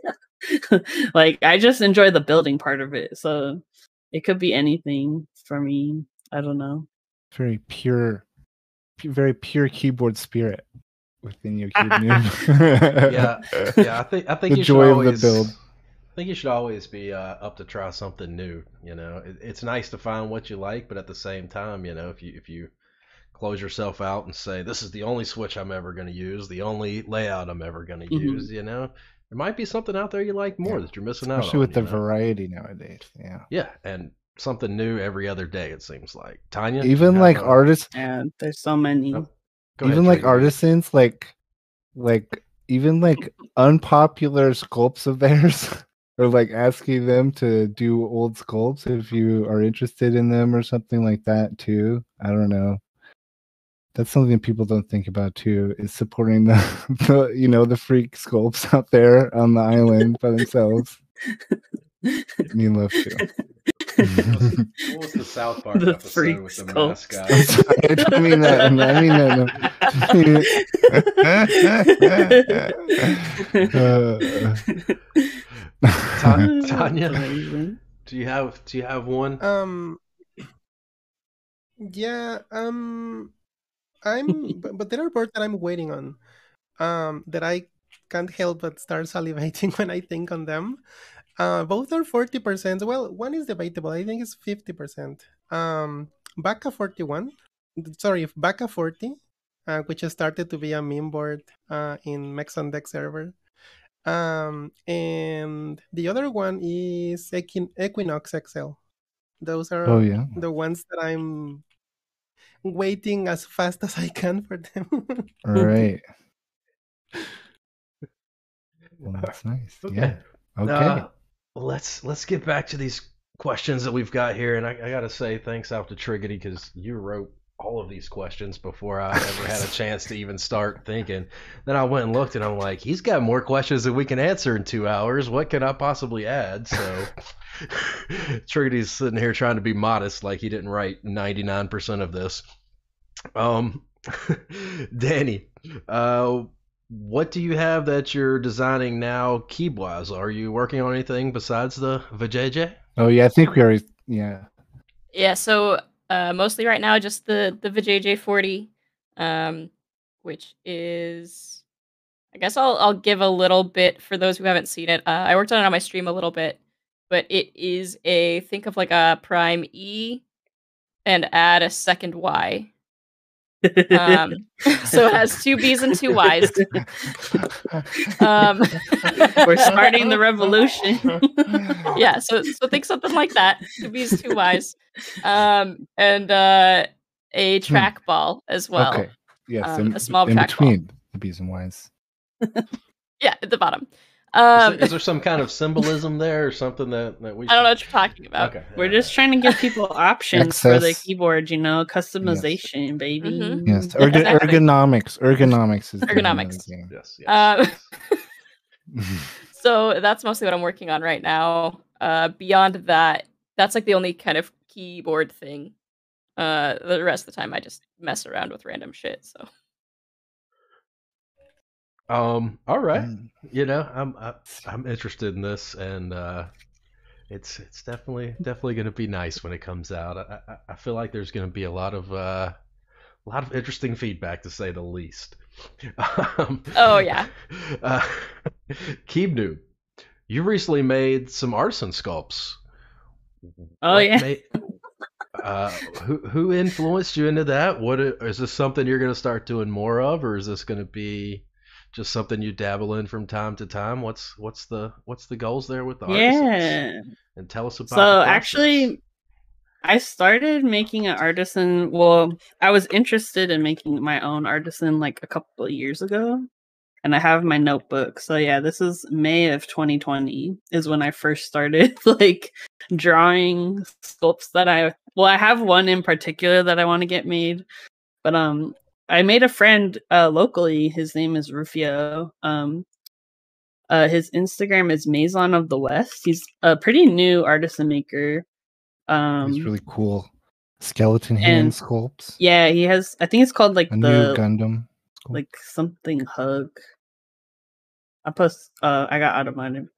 Like I just enjoy the building part of it. So it could be anything for me. I don't know. Very pure keyboard spirit within your Keebnewb. yeah. I think the you joy should always, of the build. I think you should always be up to try something new. It's nice to find what you like, but at the same time, if you close yourself out and say this is the only switch I'm ever going to use, the only layout I'm ever going to use, there might be something out there you like more that you're missing out on. Especially with the variety nowadays. Yeah, and something new every other day, it seems like. Tanya? Even like artists. Yeah, there's so many. Even like artisans, like even like unpopular sculpts of theirs, or like asking them to do old sculpts if you are interested in them or something like that too. I don't know. That's something people don't think about too, is supporting the freak sculpts out there on the island by themselves. Me love too. What was the South Park episode with the mascot? I don't mean that. I mean that. Tanya, do you have one? Yeah. But there are boards that I'm waiting on. That I can't help but start salivating when I think on them. Both are 40%. Well, one is debatable. I think it's 50%. Baka 41. Sorry, Baka 40, which has started to be a meme board in Mex on Deck server. And the other one is Equinox XL. Those are the ones that I'm waiting as fast as I can for them. All right. Well, that's nice. Okay. Yeah. Okay. Let's get back to these questions that we've got here, and I gotta say thanks out to Triggidy, because you wrote all of these questions before I ever had a chance to even start thinking. Then I went and looked, and I'm like, he's got more questions than we can answer in 2 hours. What can I possibly add? So Triggidy's sitting here trying to be modest, like he didn't write 99% of this. Danny, what do you have that you're designing now, Keebwise? Are you working on anything besides the VJJ? Oh yeah, I think we already. Yeah. Yeah, so mostly right now just the VJJ40, which is, I guess I'll give a little bit for those who haven't seen it. I worked on it on my stream a little bit, but it is think of like a prime E and add a second Y. So it has 2 B's and 2 Y's. We're starting the revolution. Yeah, so think something like that. 2 B's, 2 Y's. And a trackball as well. Okay. Yes, a small in trackball. between the B's and Y's. Yeah, at the bottom. Is there some kind of symbolism there or something that we I don't know what you're talking about. Okay. We're just trying to give people options for the Access. keyboard, customization, baby. Mhm. Yes, Exactly. ergonomics. Ergonomics is the name of the Ergonomics. game. Yes. So that's mostly what I'm working on right now. Beyond that, that's like the only kind of keyboard thing. The rest of the time I just mess around with random shit, so. All right. You know, I'm interested in this, and it's definitely going to be nice when it comes out. I feel like there's going to be a lot of interesting feedback, to say the least. Oh yeah. Keebnewb, you recently made some artisan sculpts. Oh yeah. Who influenced you into that? What is this something you're going to start doing more of, or is this going to be just something you dabble in from time to time? What's the goals there with the artisans? Yeah. And tell us about. So the process. actually, I started making an artisan. Well, I was interested in making my own artisan like a couple of years ago, and I have my notebook. So yeah, this is May of 2020 is when I first started like drawing sculpts that I have one in particular that I want to get made, but I made a friend locally. His name is Rufio. His Instagram is Maison of the West. He's a pretty new artisan maker. He's really cool. Skeleton hand sculpts. Yeah, he has. I think it's called like new Gundam. Sculpt. Like something hug. I post. I got out of mine.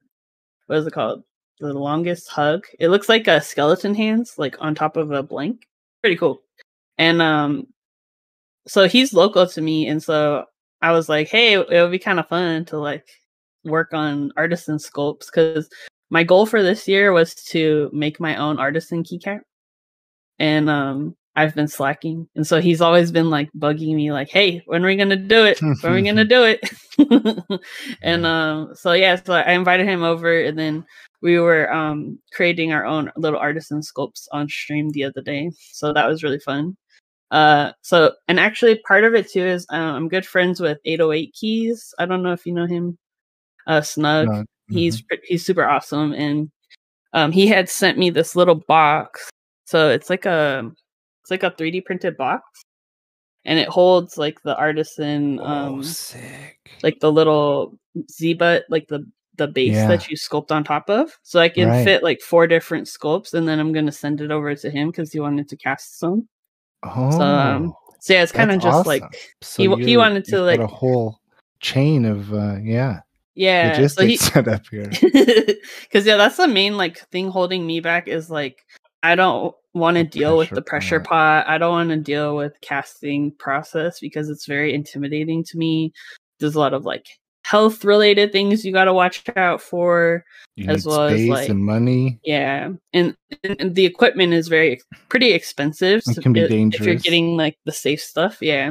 What is it called? The longest hug. It looks like a skeleton hands, like on top of a blank. Pretty cool. And so he's local to me, and so I was like, hey, it would be kind of fun to like work on artisan sculpts, because my goal for this year was to make my own artisan keycap, and I've been slacking, and so he's always been like bugging me like, hey, when are we gonna do it? When are we gonna do it? And so I invited him over, and then we were creating our own little artisan sculpts on stream the other day, so that was really fun. And actually part of it too is I'm good friends with 808 Keys. I don't know if you know him. Snug. He's super awesome, and he had sent me this little box. So it's like a 3D printed box, and it holds like the artisan sick. Like the little Z-butt, like the base that you sculpt on top of. So I can fit like 4 different sculpts, and then I'm gonna send it over to him because he wanted to cast some. Oh, so yeah, it's kind of just awesome. Like so he wanted to like a whole chain of logistics set up here. Because that's the main like thing holding me back is like I don't want to deal with the pressure pot. I don't want to deal with casting process because it's very intimidating to me. There's a lot of like health related things you got to watch out for, as well as like and money. Yeah, and the equipment is pretty expensive. It can be dangerous if you're getting like the safe stuff. Yeah,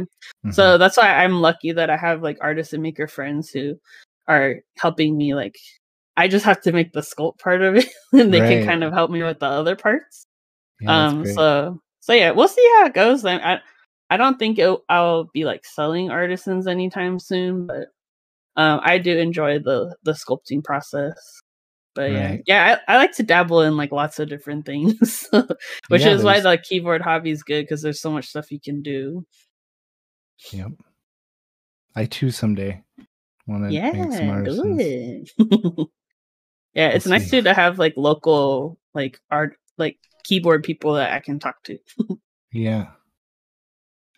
so that's why I'm lucky that I have like artisan maker friends who are helping me. Like, I just have to make the sculpt part of it, and they can kind of help me with the other parts. Yeah, so yeah, we'll see how it goes. I don't think I'll be like selling artisans anytime soon, but I do enjoy the sculpting process. But I like to dabble in like lots of different things, which is why the keyboard hobby is good, because there's so much stuff you can do. Yep. I too someday want to make some artisans. Yeah, it's nice too to have like local like art, like keyboard people that I can talk to. Yeah.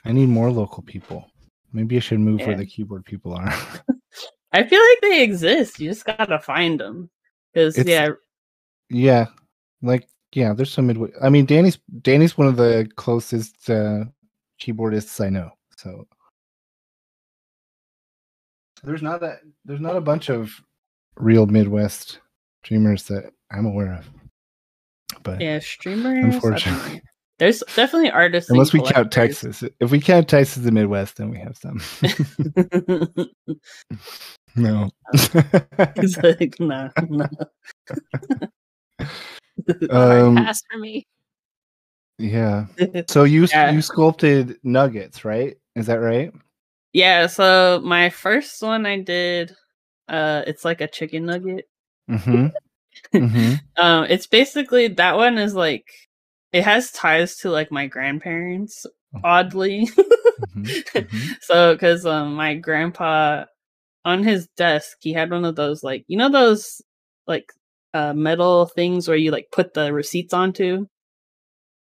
I need more local people. Maybe I should move where Yeah. the keyboard people are. I feel like they exist. You just gotta find them. Because yeah, like there's some midway. I mean, Danny's one of the closest keyboardists I know. So there's not a bunch of real Midwest streamers that I'm aware of. But streamers. unfortunately, there's definitely artists. Unless we count Texas. If we count Texas the Midwest, then we have some. No. He's like, no. Hard pass for me. Yeah. So you sculpted nuggets, right? Is that right? Yeah. So my first one I did, it's like a chicken nugget. Mm-hmm. Mm-hmm. It's basically, that one is like, it has ties to like my grandparents, oddly. Mm-hmm. So because my grandpa, on his desk, he had one of those, like, you know, those like metal things where you like put the receipts onto,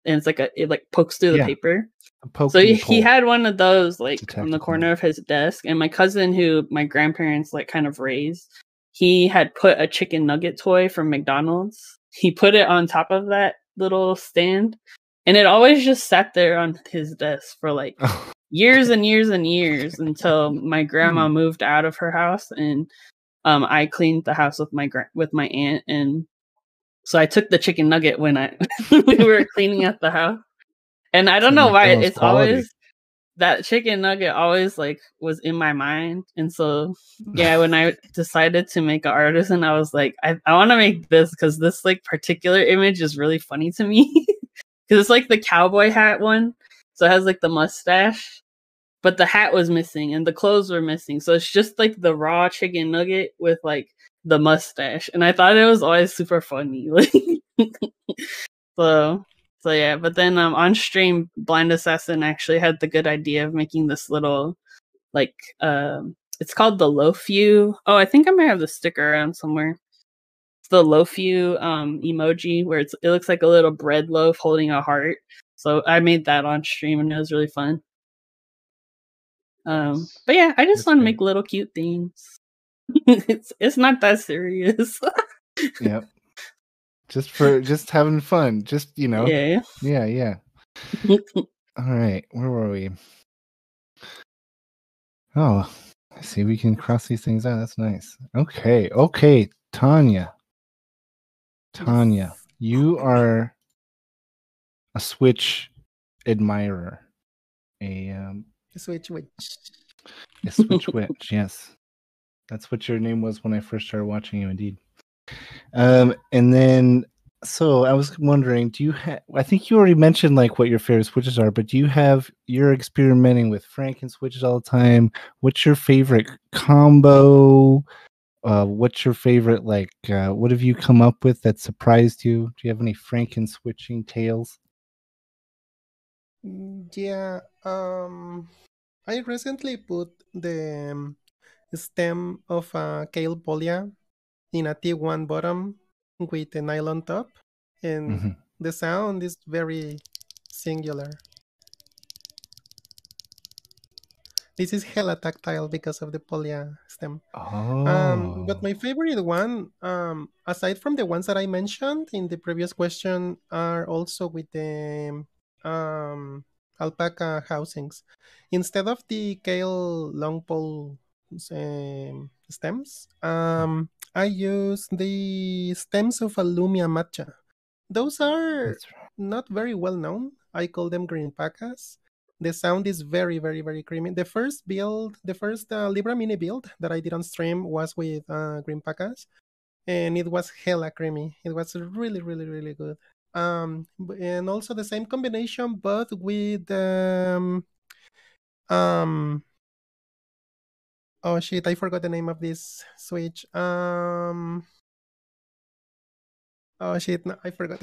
and it's like it like pokes through the paper. So he had one of those like on the corner of his desk, and my cousin, who my grandparents like kind of raised, he had put a chicken nugget toy from McDonald's. He put it on top of that little stand, and it always just sat there on his desk for like years and years and years until my grandma moved out of her house, and I cleaned the house with my aunt, and so I took the chicken nugget when we were cleaning up the house. And I don't know why it's always, that chicken nugget always like was in my mind. And so, when I decided to make an artisan, I was like, I want to make this because this like particular image is really funny to me. Because it's like the cowboy hat one. So it has like the mustache, but the hat was missing and the clothes were missing. So it's just like the raw chicken nugget with like the mustache. And I thought it was always super funny. So yeah, but then on stream, Blind Assassin actually had the good idea of making this little, like, it's called the loaf you. Oh, I think I might have the sticker around somewhere. It's the loaf you emoji, where it looks like a little bread loaf holding a heart. So I made that on stream, and it was really fun. But yeah, I just want to make little cute things. It's not that serious. Yep. Just having fun. Just, you know. Yeah. Yeah. All right. Where were we? Oh, I see. We can cross these things out. That's nice. Okay. Tanya, you are a Switch admirer. A Switch witch. A Switch witch. Yes, that's what your name was when I first started watching you. Indeed. And then, so I was wondering, do you have? I think you already mentioned like what your favorite switches are, but you're experimenting with Franken switches all the time. What's your favorite combo? What's your favorite, like, what have you come up with that surprised you? Do you have any Franken switching tales? Yeah, I recently put the stem of a Kale Polia in a T1 bottom with a nylon top, and the sound is very singular. This is hella tactile because of the Polia stem. But my favorite one, aside from the ones that I mentioned in the previous question, are also with the alpaca housings. Instead of the Kale long pole stems, I use the stems of a Lumia matcha. Those are not very well known. I call them green pacas. The sound is very, very, very creamy. The first Libra Mini build that I did on stream was with green pacas, and it was hella creamy. It was really, really, really good. And also the same combination, but with oh shit, I forgot the name of this switch. Oh shit, no, I forgot.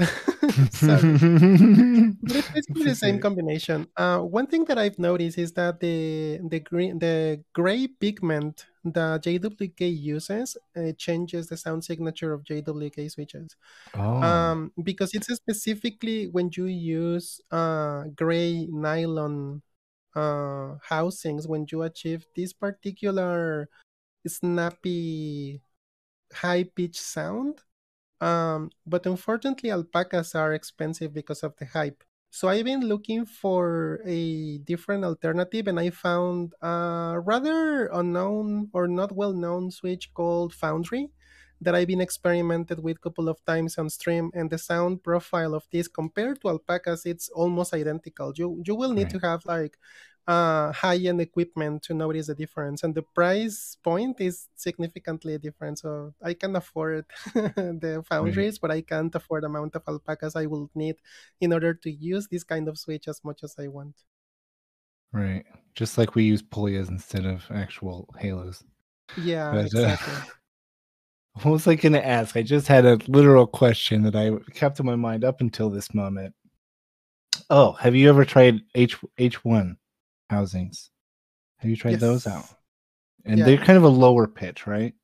Sorry. But it's basically the same combination. One thing that I've noticed is that the gray pigment that JWK uses changes the sound signature of JWK switches. Because it's specifically when you use gray nylon housings when you achieve this particular snappy high pitch sound. But unfortunately, alpacas are expensive because of the hype. So I've been looking for a different alternative, and I found a rather unknown or not well-known switch called Foundry that I've been experimented with a couple of times on stream, and the sound profile of this compared to alpacas, it's almost identical. You will need to have like high-end equipment to notice the difference, and the price point is significantly different. So I can afford the foundries, but I can't afford the amount of alpacas I will need in order to use this kind of switch as much as I want. Right. Just like we use Polias instead of actual halos. Yeah, But, exactly. what was I going to ask? I just had a literal question that I kept in my mind up until this moment. Oh, have you ever tried H1 housings? Have you tried those out? And Yeah. they're kind of a lower pitch, right?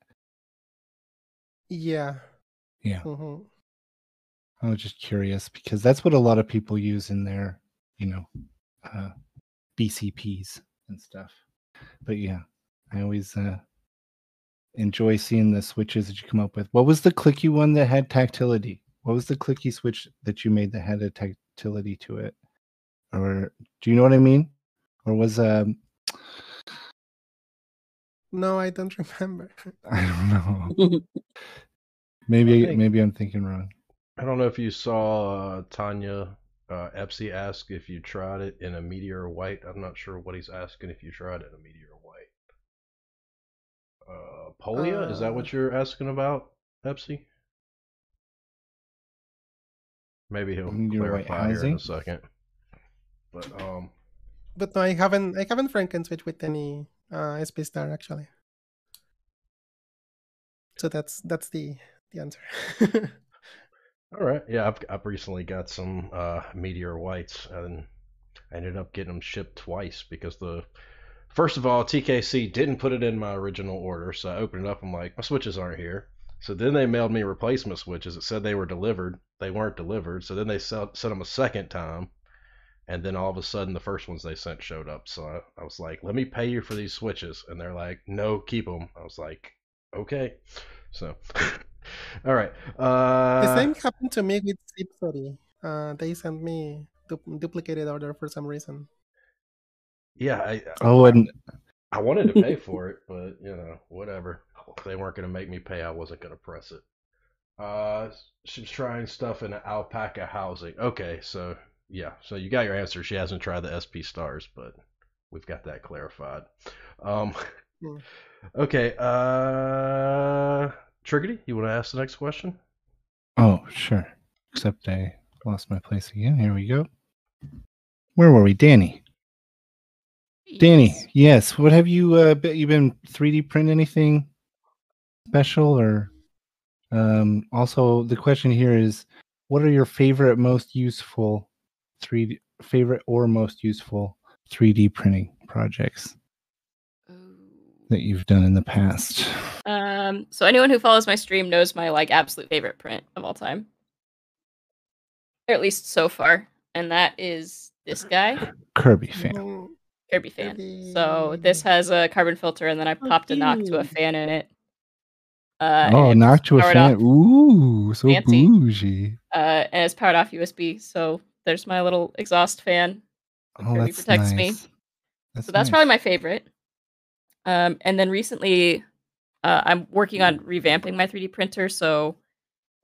Yeah. Yeah. Mm-hmm. I was just curious because that's what a lot of people use in their, BCPs and stuff. But yeah, I always enjoy seeing the switches that you come up with. What was the clicky one that had tactility? What was the clicky switch that you made that had a tactility to it? Or do you know what I mean? Or was No, I don't remember. I don't know. Maybe I'm thinking wrong. I don't know if you saw Tanya Epsy ask if you tried it in a meteor white. I'm not sure what he's asking if you tried it in a meteor white. Polia, is that what you're asking about, Epsy? Maybe he'll clarify here in a second. But no, I haven't Franken-switched with any SP Star actually. So that's the answer. All right, yeah, I've recently got some meteor whites, and I ended up getting them shipped twice because first of all, TKC didn't put it in my original order, so I opened it up. I'm like, my switches aren't here. So then they mailed me replacement switches. It said they were delivered. They weren't delivered. So then they sent them a second time, and then all of a sudden the first ones they sent showed up. So I was like, let me pay you for these switches, and they're like, no, keep them. I was like, okay. So, all right. The same happened to me with Zipsody. They sent me duplicated order for some reason. Yeah, I wanted to pay for it, but whatever. If they weren't going to make me pay, I wasn't going to press it. She's trying stuff in an alpaca housing. Okay, so yeah, so you got your answer. She hasn't tried the SP stars, but we've got that clarified. Okay, Triggidy, you want to ask the next question? Oh, sure. Except I lost my place again. Here we go. Where were we? Danny. Danny, yes. What have you been 3D print anything special or also the question here is what are your most useful 3D printing projects that you've done in the past? So anyone who follows my stream knows my absolute favorite print of all time. Or at least so far. And that is this guy. Kirby fan. Kirby fan. So this has a carbon filter, and then I popped a knock to a fan in it. Knock to a fan. Ooh, so fancy. Bougie. And it's powered off USB. So there's my little exhaust fan. Kirby protects me. So that's probably my favorite. And then recently, I'm working on revamping my 3D printer. So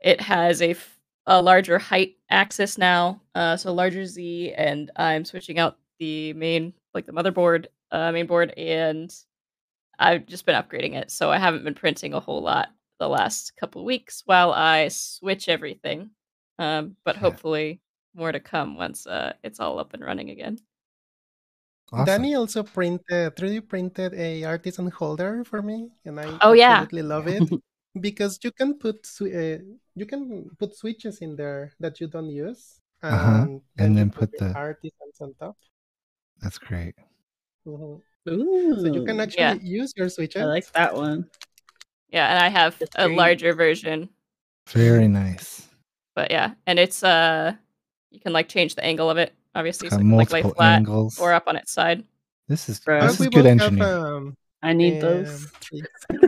it has a larger height axis now. So larger Z, and I'm switching out the main, the motherboard, main board, and I've just been upgrading it. So I haven't been printing a whole lot the last couple of weeks while I switch everything. But hopefully more to come once it's all up and running again. Awesome. Danny also 3D printed a artisan holder for me, and I absolutely love it because you can put switches in there that you don't use, and then put the artisans on top. That's great. Ooh, so you can actually use your switches. I like that one. Yeah, and I have a larger version. Very nice. But yeah, and it's you can change the angle of it, obviously, so it can multiple lay flat angles. or up on its side. This is Bruh. this we is good both have engineering. I need those. trees. I'll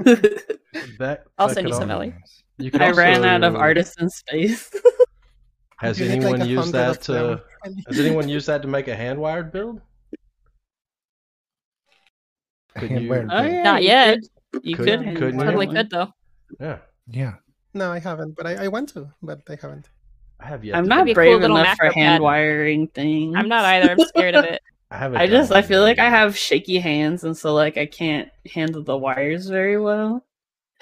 That send you could some, al- Ellie. You could I ran out of also- artisan space. Has You need like anyone used 100 that of them. to? Has anyone used that to make a hand wired build? Could you? Hand-wired Oh build. yeah, Not you yet. You Could- could couldn't you? Totally one. could though. Yeah, Yeah. No, I haven't, but I want to, but I haven't. I have yet. I'm to not do be a that. cool brave little enough for macro hand pad. wiring things. I'm not either. I'm scared of it. I haven't. I done one feel like yet. I have shaky hands, and so like I can't handle the wires very well,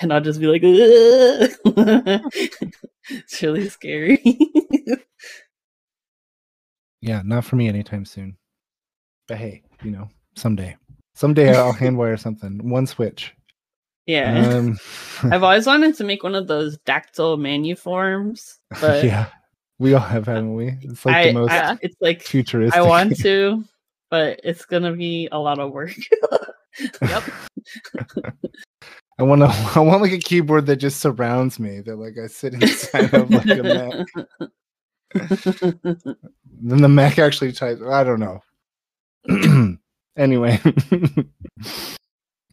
and I'll just be like, "Ugh." It's really scary. Yeah, not for me anytime soon. But hey, someday. Someday I'll hand wire something. One switch. Yeah, I've always wanted to make one of those dactyl manuforms, but yeah. We all have, haven't we? It's like the most it's like futuristic. I want to, but it's gonna be a lot of work. Yep. I want like a keyboard that just surrounds me. That like I sit inside of like a Mac. Then the Mac actually types. I don't know. Anyway,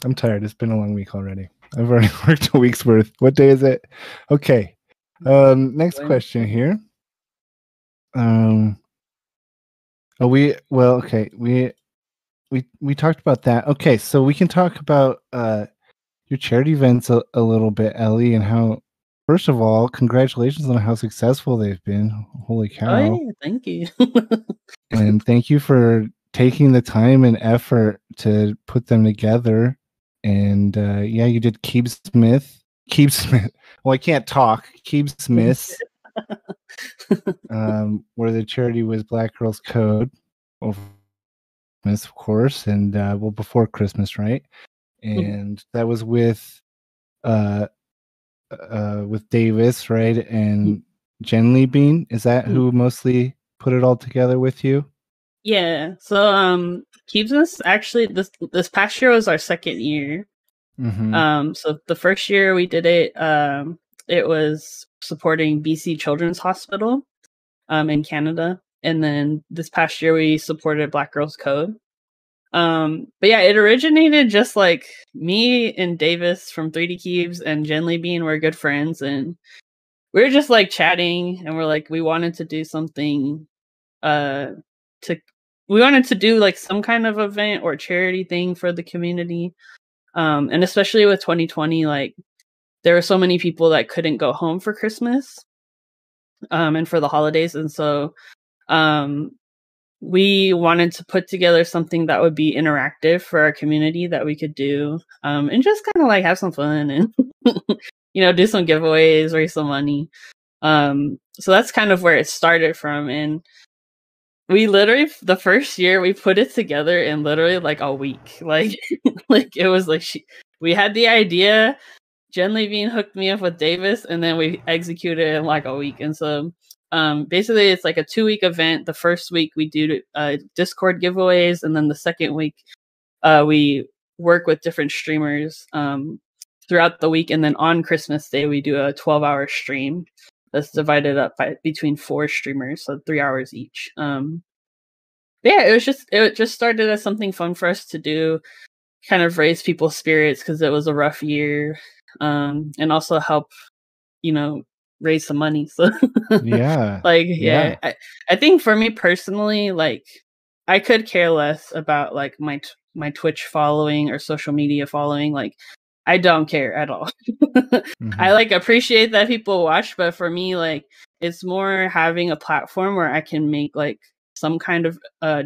I'm tired. It's been a long week already. I've already worked a week's worth. What day is it? Okay. Next question here. We talked about that. Okay, so we can talk about your charity events a little bit, Ellie, and how. First of all, congratulations on how successful they've been. Holy cow! Oh yeah, thank you. And thank you for taking the time and effort to put them together. And yeah, you did Keeb Smith. Well, I can't talk. Keeb Smith. Where the charity was Black Girls Code over Christmas, of course, and well, before Christmas, right? And that was with Davis, right? And Jenly Bean. Is that who mostly put it all together with you? Yeah. So Keebnewb actually this past year was our second year. Mm-hmm. So the first year we did it, it was supporting BC Children's Hospital in Canada. And then this past year we supported Black Girls Code. But yeah, it originated just like me and Davis from 3D Keebs and Jenly Bean were good friends, and we were just like chatting, and we're like, we wanted to do something we wanted to do like some kind of event or charity thing for the community. And especially with 2020, like there were so many people that couldn't go home for Christmas and for the holidays. And so we wanted to put together something that would be interactive for our community that we could do and just kind of like have some fun and, do some giveaways, raise some money. So that's kind of where it started from. And we literally, the first year, we put it together in literally like a week. Like, like it was like we had the idea. Jen Levine hooked me up with Davis, and then we executed it in like a week. And so, basically, it's like a 2-week event. The first week we do Discord giveaways, and then the second week, we work with different streamers throughout the week. And then on Christmas Day, we do a 12-hour stream that's divided up between 4 streamers, so 3 hours each. Yeah, it just started as something fun for us to do, kind of raise people's spirits because it was a rough year, and also help, raise some money. So Yeah, like yeah. I think for me personally, like I could care less about like my Twitch following or social media following. Like I don't care at all. I like appreciate that people watch, but for me, like it's more having a platform where I can make like some kind of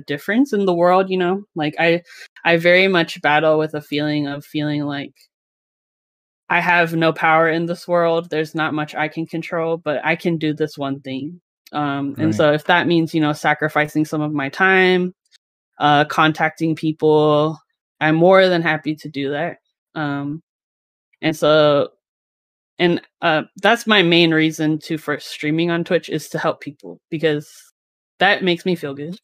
difference in the world, like I very much battle with a feeling like I have no power in this world. There's not much I can control, but I can do this one thing. And so if that means, sacrificing some of my time, contacting people, I'm more than happy to do that. And so, and that's my main reason for streaming on Twitch is to help people, because that makes me feel good.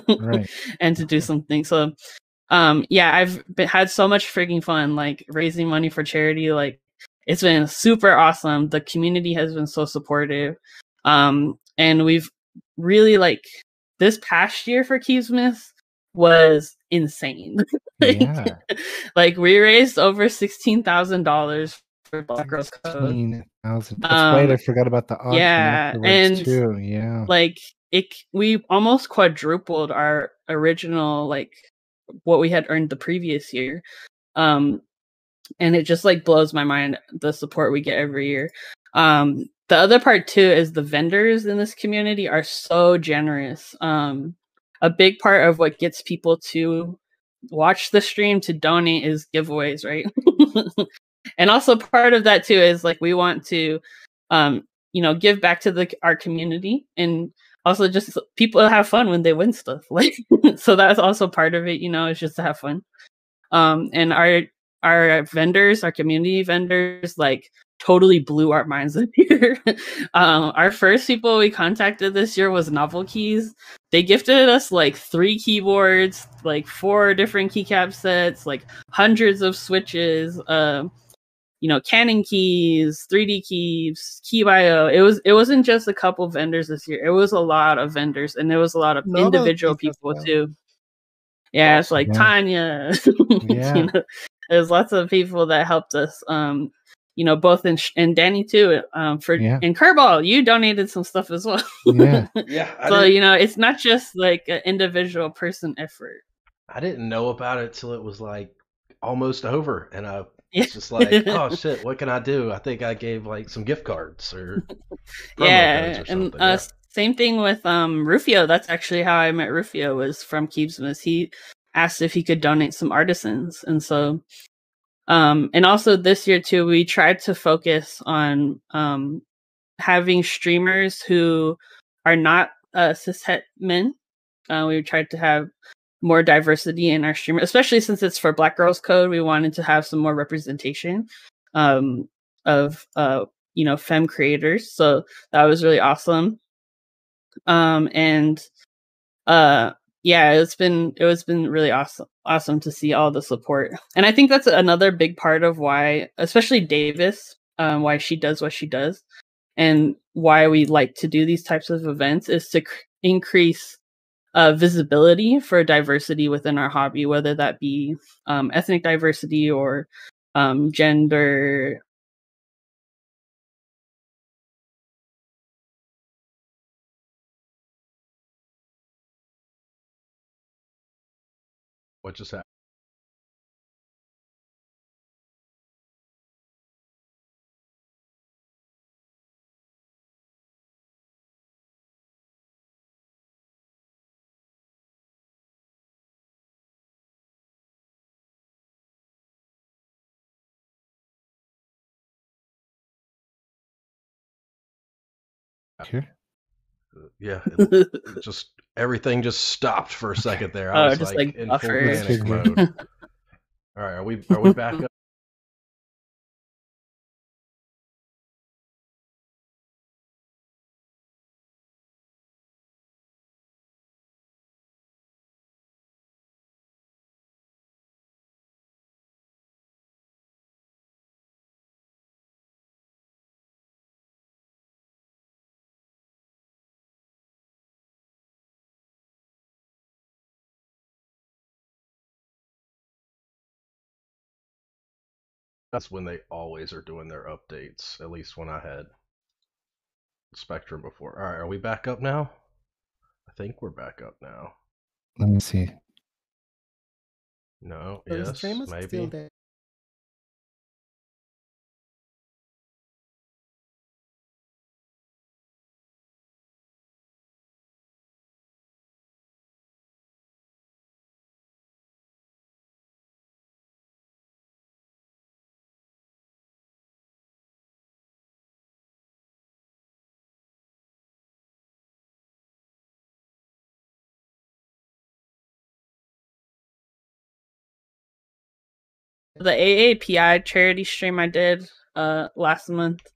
Right. And to do something. So, yeah, I've had so much freaking fun, like raising money for charity. Like it's been super awesome. The community has been so supportive. And we've really like this past year for Keebnewb, was insane. Yeah. Like we raised over $16,000 for Black Girls Code. 16,000. That's right. I forgot about the auction afterwards too. Yeah. Like we almost quadrupled our original, like what we had earned the previous year. And it just like blows my mind the support we get every year. The other part too is the vendors in this community are so generous. A big part of what gets people to watch the stream to donate is giveaways, right? And also part of that too is like we want to give back to our community, and also just people have fun when they win stuff. Like so that's also part of it, it's just to have fun. And our vendors, our community vendors, like totally blew our minds this year. Our first people we contacted this year was Novel Keys. They gifted us like 3 keyboards, like 4 different keycap sets, like hundreds of switches, Canon keys, 3D keys, Keybio. It wasn't just a couple vendors this year. It was a lot of vendors, and there was a lot of individual people too. Yeah, it's like Tanya. Yeah. There's lots of people that helped us. Both and Danny too. And Kirball, you donated some stuff as well. Yeah. Yeah. So it's not just like an individual person effort. I didn't know about it till it was like almost over, and I was just like, oh shit, what can I do? I think I gave like some gift cards or promo codes or something. And same thing with Rufio. That's actually how I met Rufio, was from Keebnewb. He asked if he could donate some artisans, and so and also this year too, we tried to focus on having streamers who are not cishet men. We tried to have more diversity in our streamer, especially since it's for Black Girls Code. We wanted to have some more representation of femme creators. So that was really awesome. It's been really awesome to see all the support. And I think that's another big part of why, especially Davis, why she does what she does, and why we like to do these types of events, is to increase visibility for diversity within our hobby, whether that be ethnic diversity or gender. What just happened? Here? Yeah, just everything just stopped for a second there. I was like in full panic mode. All right, are we back up? That's when they always are doing their updates, at least when I had Spectrum before. All right, are we back up now? I think we're back up now. Let me see. No, The yes, stream is maybe. still there. The AAPI charity stream I did last month,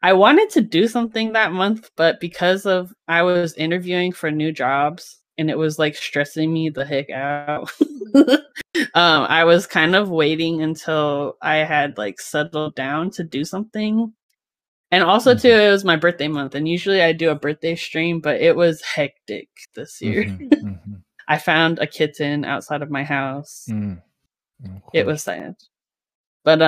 I wanted to do something that month, but because of I was interviewing for new jobs and it was like stressing me the heck out, I was kind of waiting until I had like settled down to do something. And also too, it was my birthday month, and usually I do a birthday stream, but it was hectic this year. I found a kitten outside of my house. It was sad. But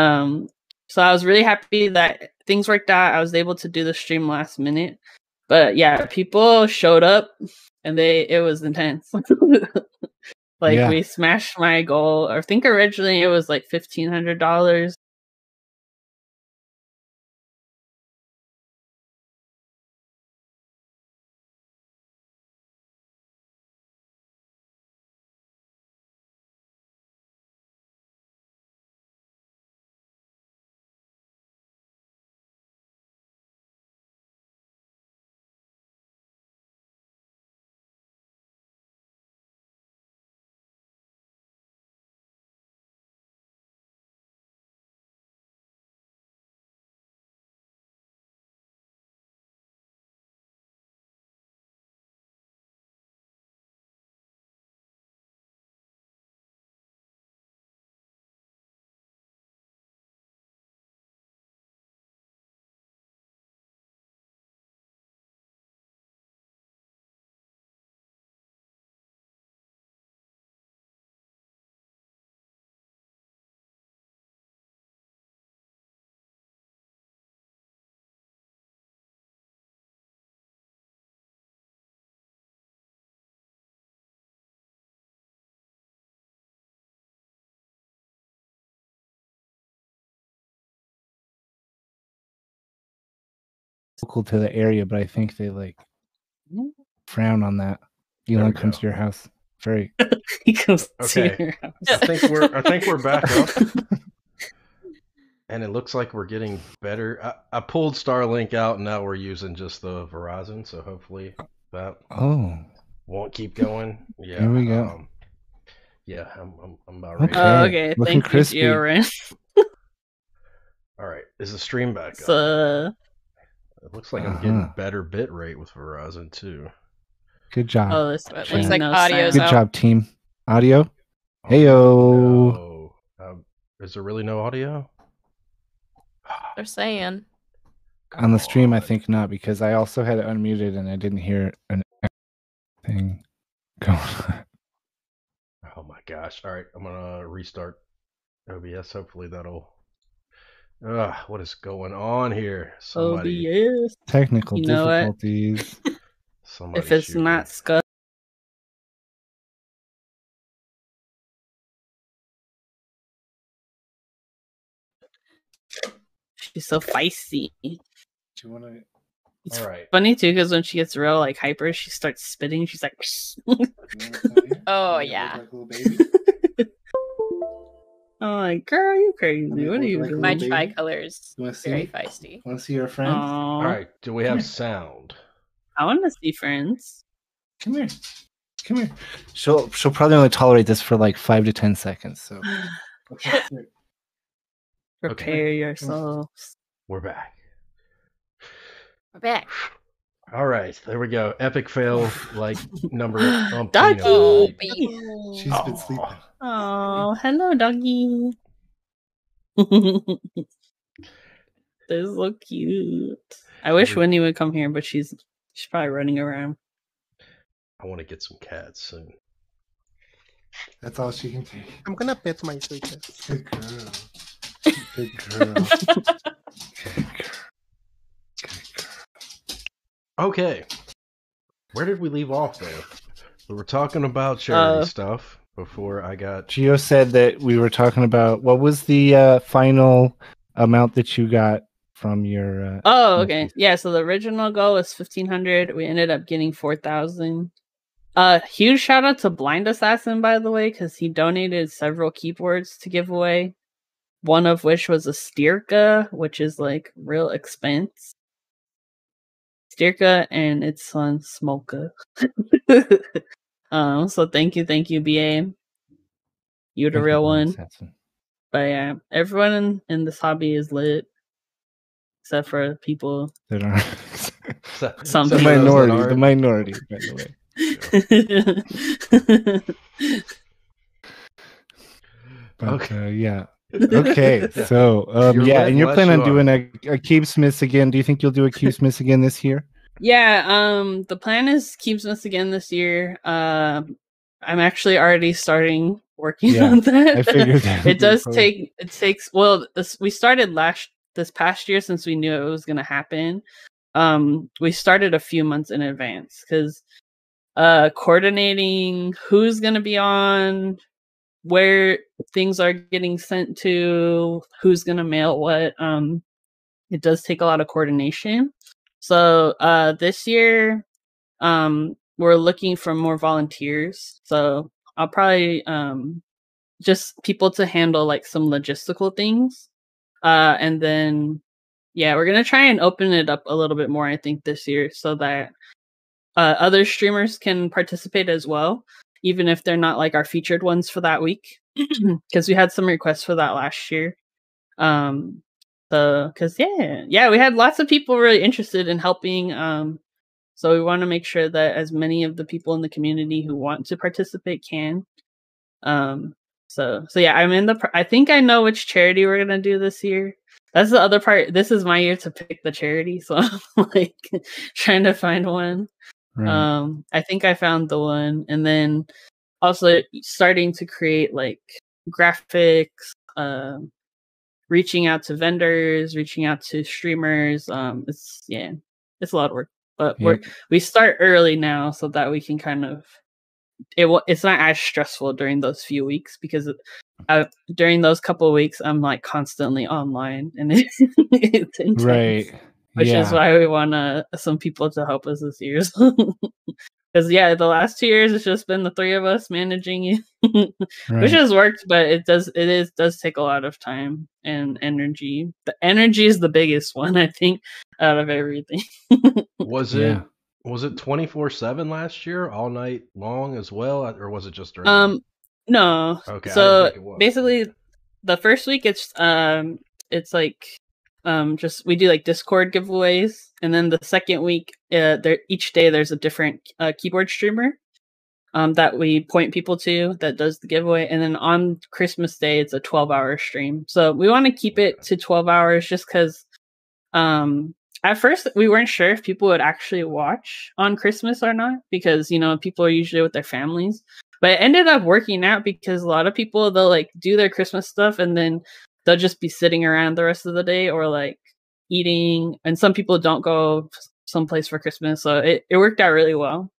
so I was really happy that things worked out. I was able to do the stream last minute. But yeah, people showed up and it was intense. Like we smashed my goal. I think originally it was like $1,500. Local to the area, but I think they like frown on that. Elon comes to your house. Very. He comes to your house. I think we're back up. And it looks like we're getting better. I pulled Starlink out, and now we're using just the Verizon. So hopefully that won't keep going. Yeah, here we go. Yeah, I'm about ready. Okay. Looking Thank crispy. you, Tanjarinne. All right, is the stream back up? It looks like I'm getting better bit rate with Verizon too. Good job. Oh, this looks like audio's Good out. job, team. Audio. Heyo. No. Is there really no audio? They're saying. On the stream, I think not, because I also had it unmuted and I didn't hear anything going on. Oh my gosh. All right, I'm going to restart OBS. Hopefully that'll... what is going on here? OBS. Technical difficulties. If it's not Scott. She's so feisty. Do you want to... It's funny too, because when she gets real like hyper, she starts spitting. She's like, oh yeah. I'm like, girl, you crazy. What are you doing? My tricolor's very feisty. Want to see your friends? All right, do we have sound? I want to see friends. Come here. Come here. She'll probably only tolerate this for like 5 to 10 seconds. So prepare yourselves. We're back. We're back. All right, there we go. Epic fail, like number. Doggy. She's been sleeping. Oh, hello, doggy. They're so cute. I wish Winnie would come here, but she's probably running around. I want to get some cats soon. That's all she can take. I'm gonna pet my sweetie. Good girl. Good girl. Good girl. Good girl. Okay. Where did we leave off there? We were talking about charity stuff before I got... Gio said that we were talking about... What was the final amount that you got from your... okay. Yeah, so the original goal was 1,500. We ended up getting 4,000. Huge shout out to Blind Assassin, by the way, because he donated several keyboards to give away. One of which was a Styrka, which is like real expense. Styrka and its son Smolka. So thank you, BA. You're the real one. But yeah, everyone in this hobby is lit. Except for people that aren't. Some the minority, by the way. But yeah. Okay, so and you're planning on doing a Keebsmiths again. Do you think you'll do a Keebsmiths again this year? Yeah, the plan is Keebsmiths again this year. I I'm actually already starting working Yeah, on that. I figured that It does probably- takes we started this past year since we knew it was gonna happen. We started a few months in advance because coordinating who's gonna be on, where things are getting sent to, who's gonna mail what. It does take a lot of coordination. So this year, we're looking for more volunteers. So I'll probably just people to handle like some logistical things. And then yeah, we're gonna try and open it up a little bit more, I think, this year so that other streamers can participate as well, even if they're not like our featured ones for that week. Because we had some requests for that last year. So because yeah, we had lots of people really interested in helping. So we want to make sure that as many of the people in the community who want to participate can. So yeah, I think I know which charity we're gonna do this year. That's the other part. This is my year to pick the charity, so I'm like trying to find one. Right. I think I found the one, and then also starting to create like graphics, reaching out to vendors, reaching out to streamers. It's a lot of work, but Yep. we start early now so that we can kind of it's not as stressful during those few weeks because during those couple of weeks I'm like constantly online and it's intense. Right. Which is why we want some people to help us this year. Because the last 2 years it's just been the three of us managing it, which has worked, but it does take a lot of time and energy. The energy is the biggest one, I think, out of everything. Was it 24/7 last year, all night long as well, or was it just during? No. Okay, I So didn't think it was. basically, the first week it's like just we do like Discord giveaways, and then the second week each day there's a different keyboard streamer that we point people to that does the giveaway, and then on Christmas Day it's a 12-hour stream. So we want to keep it to 12 hours just because at first we weren't sure if people would actually watch on Christmas or not, because people are usually with their families, but it ended up working out because a lot of people, they'll like do their Christmas stuff and then they'll just be sitting around the rest of the day or like eating, and some people don't go someplace for Christmas, so it worked out really well.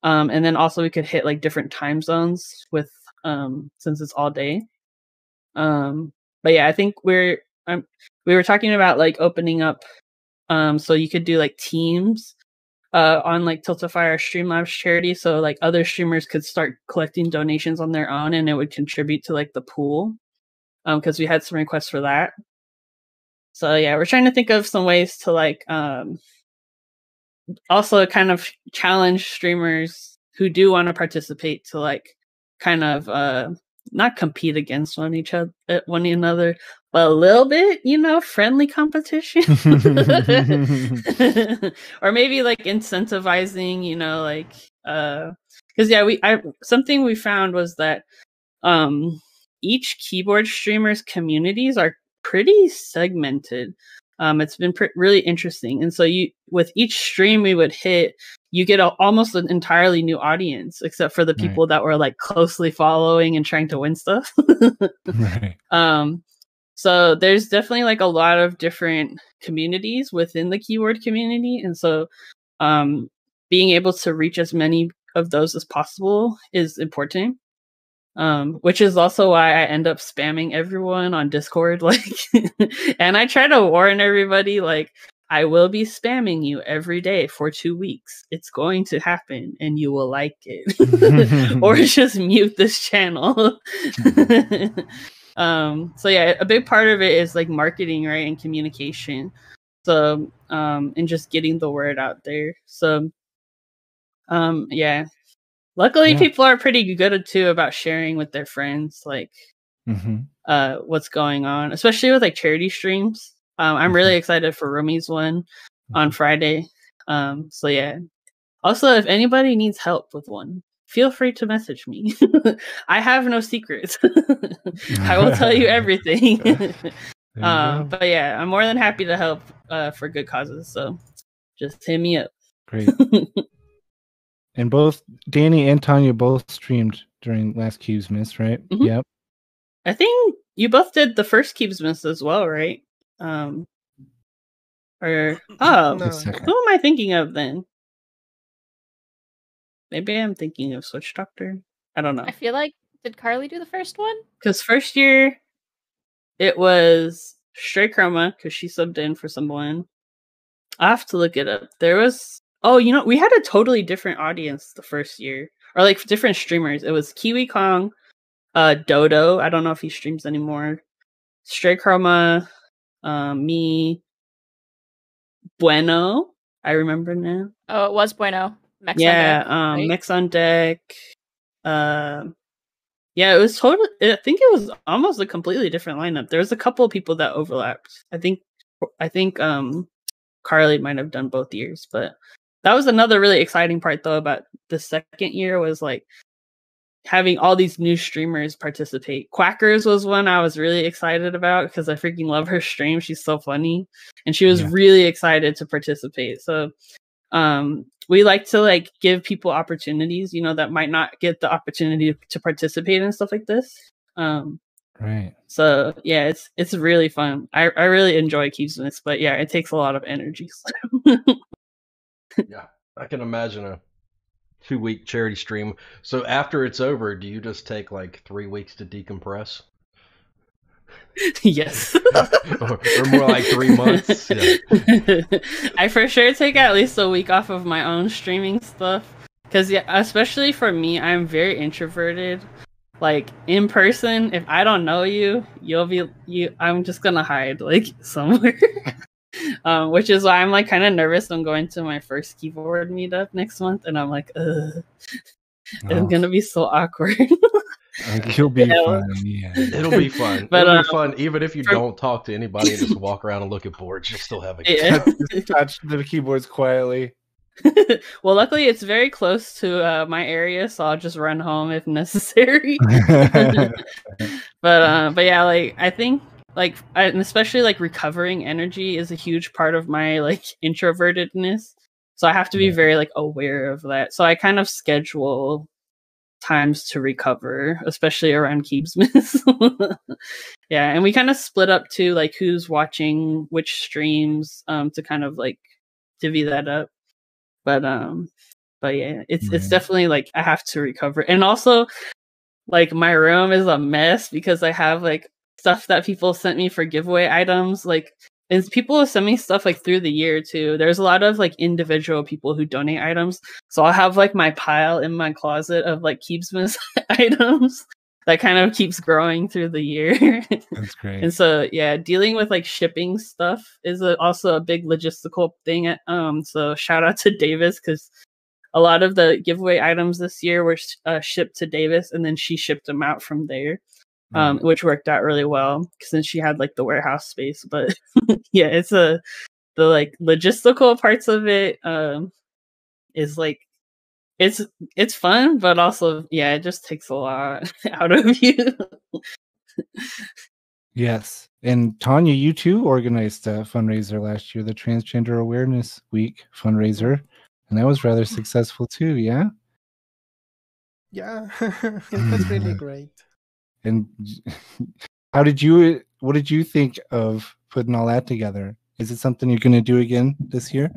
And then also we could hit like different time zones with since it's all day. But yeah, I think we were talking about like opening up so you could do like teams on like Tiltify or Streamlabs charity, so like other streamers could start collecting donations on their own and it would contribute to like the pool, because we had some requests for that. So yeah, we're trying to think of some ways to like also kind of challenge streamers who do want to participate to like kind of not compete against one another, but a little bit, friendly competition. Or maybe like incentivizing, like because something we found was that each keyboard streamer's communities are pretty segmented. It's been really interesting, and so with each stream we would hit, you get almost an entirely new audience, except for the people that were like closely following and trying to win stuff. Right. So there's definitely like a lot of different communities within the keyboard community, and so being able to reach as many of those as possible is important. Which is also why I end up spamming everyone on Discord, like, and I try to warn everybody, like, I will be spamming you every day for 2 weeks. It's going to happen, and you will like it, or just mute this channel. So yeah, a big part of it is like marketing, right, and communication. So, and just getting the word out there. So, yeah. Luckily, people are pretty good too about sharing with their friends, like what's going on, especially with like charity streams. I'm really excited for Rumi's one on Friday. So yeah. Also, if anybody needs help with one, feel free to message me. I have no secrets. I will tell you everything. But yeah, I'm more than happy to help for good causes. So just hit me up. Great. And both Danny and Tanya both streamed during last Keebsmas, right? Mhm. Yep. I think you both did the first Keebsmas as well, right? Or No. who am I thinking of then? Maybe I'm thinking of Switch Doctor. I don't know. I feel like, did Carly do the first one? Because first year it was Stray Chroma because she subbed in for someone. I have to look it up. There was we had a totally different audience the first year, or like different streamers. It was Kiwi Kong, Dodo. I don't know if he streams anymore. Stray Chroma, me, Bueno. I remember now. Oh, it was Bueno. Mex on Yeah, Deck, right? Mix on Deck. Yeah, it was totally. I think it was almost a completely different lineup. There was a couple of people that overlapped. I think Carly might have done both years, but that was another really exciting part though about the second year was like having all these new streamers participate. Quackers was one I was really excited about because I freaking love her stream. She's so funny, and she was really excited to participate. So we like to like give people opportunities, that might not get the opportunity to participate in stuff like this. Right. So yeah, it's really fun. I really enjoy Keebsmas, but yeah, it takes a lot of energy. Yeah, I can imagine a 2-week charity stream. So after it's over, do you just take like 3 weeks to decompress? Yes. or more like 3 months? Yeah. I for sure take at least a week off of my own streaming stuff. Because especially for me, I'm very introverted. Like in person, if I don't know you, I'm just gonna hide like somewhere. Which is why I'm like kind of nervous. I'm going to my first keyboard meetup next month, and I'm like, it's gonna be so awkward. It'll be fun. Yeah. It'll be fun. But, it'll be fun, even if you don't talk to anybody and just walk around and look at boards. You'll still have a Just touch the keyboards quietly. Well, luckily it's very close to my area, so I'll just run home if necessary. But yeah, like I think and especially like recovering energy is a huge part of my like introvertedness. So I have to be very like aware of that. So I kind of schedule times to recover, especially around Keebsmas. Yeah, and we kind of split up to like who's watching which streams to kind of like divvy that up. But yeah, it's definitely like I have to recover. And also like my room is a mess because I have like stuff that people sent me for giveaway items, like, and people send me stuff like through the year too. There's a lot of like individual people who donate items, so I'll have like my pile in my closet of like Keebsmas items that kind of keeps growing through the year. That's great. And so yeah, dealing with like shipping stuff is also a big logistical thing. So shout out to Davis because a lot of the giveaway items this year were shipped to Davis, and then she shipped them out from there, which worked out really well since she had like the warehouse space. But yeah, it's the like logistical parts of it is like it's fun, but also yeah, it just takes a lot out of you. Yes. And Tanya, you too organized a fundraiser last year, the Transgender Awareness Week fundraiser. And that was rather successful too, yeah? Yeah, it was really great. And what did you think of putting all that together? Is it something you're going to do again this year?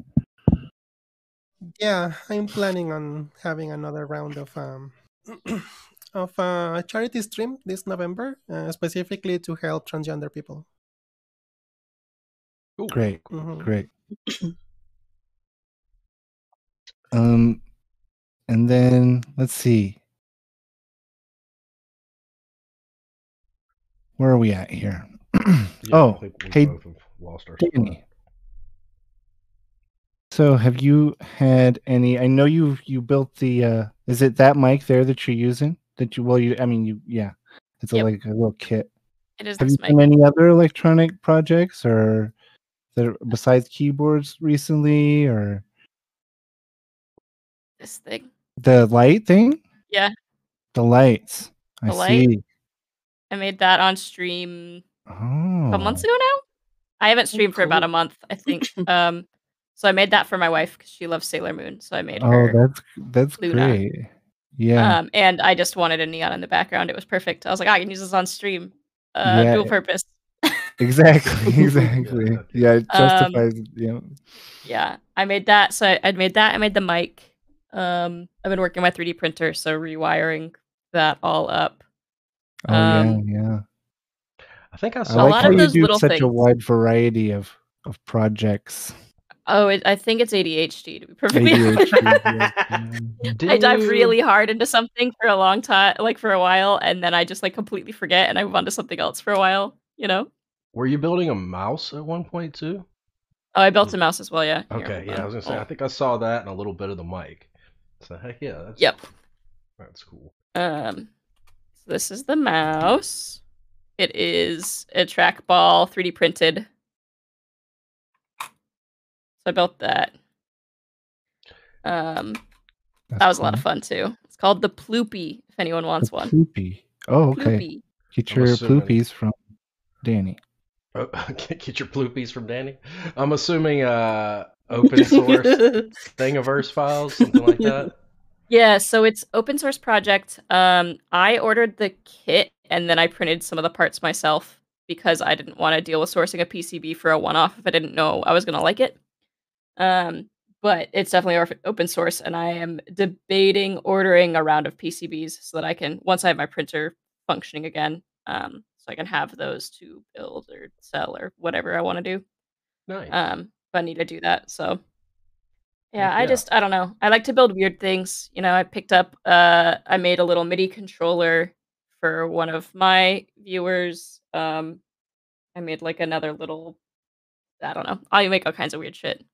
Yeah, I'm planning on having another round of a charity stream this November, specifically to help transgender people. Ooh. Great, great. And then let's see. Where are we at here? Hey, Danny. So have you had any? I know you built the. Is it that mic there that you're using? It's a like a little kit. It is. Have this you done mic. any other electronic projects or besides keyboards recently, or This thing? the light thing? Yeah. The lights. The I light. see. I made that on stream a couple months Oh. ago now. I haven't streamed for about a month, I think. So I made that for my wife because she loves Sailor Moon. So I made her. That's Luna. great. Yeah. And I just wanted a neon in the background. It was perfect. I was like, I can use this on stream. Yeah. Dual purpose. Exactly. Exactly. Yeah. It justifies. Yeah, I made that. So I made that. I made the mic. I've been working on my 3D printer, so rewiring that all up. Oh yeah. I think I I saw like lot how of you those do little such a things. wide variety of projects. Oh, I think it's ADHD, to be perfectly honest. I dive really hard into something for a long time, like for a while, and then I just like completely forget and I move on to something else for a while, you know? Were you building a mouse at one point too? Oh, I built a mouse as well, yeah. Here, Okay, hold yeah, on. I was gonna say I think I saw that and a little bit of the mic. So heck yeah, Yep. that's cool. So this is the mouse. It is a trackball 3D printed. So I built that. That was a lot of fun too. It's called the Ploopy, if anyone wants one. Ploopy. Oh, okay. Ploopy. Get your ploopies from Danny. Oh, get your ploopies from Danny. I'm assuming open source Thingiverse files, something like that. Yeah, so it's open source project. I ordered the kit and then I printed some of the parts myself because I didn't want to deal with sourcing a PCB for a one-off if I didn't know I was gonna like it. But it's definitely open source, and I am debating ordering a round of PCBs so that I can, once I have my printer functioning again, so I can have those to build or sell or whatever I want to do. Nice. But I need to do that. So yeah, I don't know. I like to build weird things. You know, I picked up, I made a little MIDI controller for one of my viewers. I made like another little, I don't know. I make all kinds of weird shit.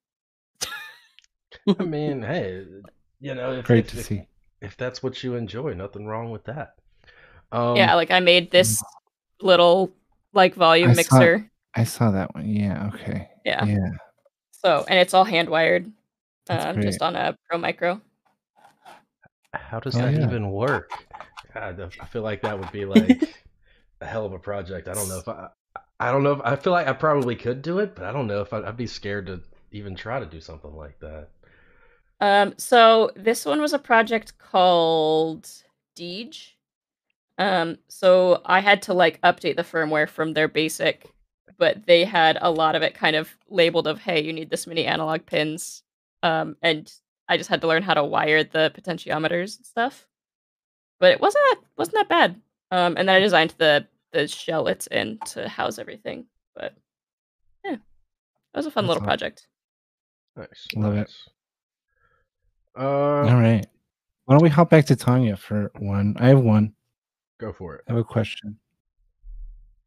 I mean, hey, you know, if that's what you enjoy, nothing wrong with that. Yeah, like I made this little like volume mixer. I saw that one. Yeah. Okay. Yeah. Yeah. So, and it's all hand wired, great. just on a Pro Micro. How does that even work? God, I feel like that would be like a hell of a project. I don't know if I feel like I probably could do it, but I don't know if I'd be scared to even try to do something like that. So this one was a project called Deej. So I had to like update the firmware from their basic, but they had a lot of it kind of labeled of, hey, you need this many analog pins. And I just had to learn how to wire the potentiometers and stuff. But it wasn't that bad. And then I designed the shell it's in to house everything. But yeah, it was a fun little project. Nice. Love it. All right. Why don't we hop back to Tanya for one? I have one. Go for it. I have a question.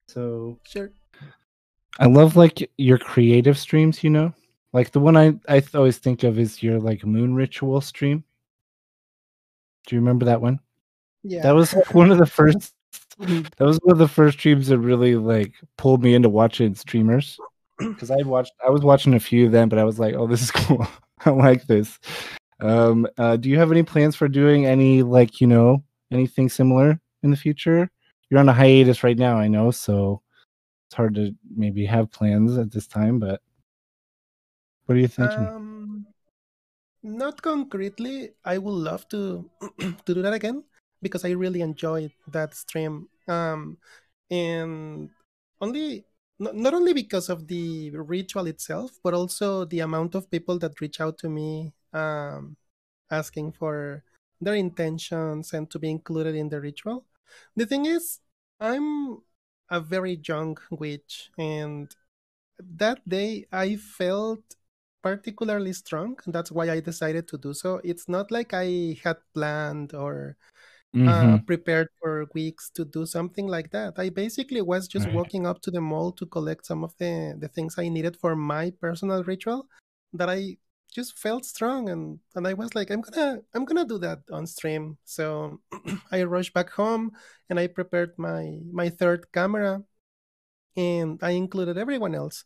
So sure. I love like your creative streams, you know? Like the one I always think of is your like moon ritual stream. Do you remember that one? Yeah. That was one of the first streams that really like pulled me into watching streamers. Because I was watching a few of them, but I was like, oh, this is cool. I like this. Do you have any plans for doing any like, you know, anything similar in the future? You're on a hiatus right now, I know, so it's hard to maybe have plans at this time, but what are you thinking? Not concretely. I would love to to do that again because I really enjoyed that stream. And only not only because of the ritual itself, but also the amount of people that reach out to me asking for their intentions and to be included in the ritual. The thing is, I'm a very young witch, and that day I felt particularly strong, and that's why I decided to do so. It's not like I had planned or prepared for weeks to do something like that. I basically was just walking up to the mall to collect some of the things I needed for my personal ritual, that I just felt strong, and I was like, I'm gonna do that on stream. So I rushed back home and I prepared my third camera, and I included everyone else.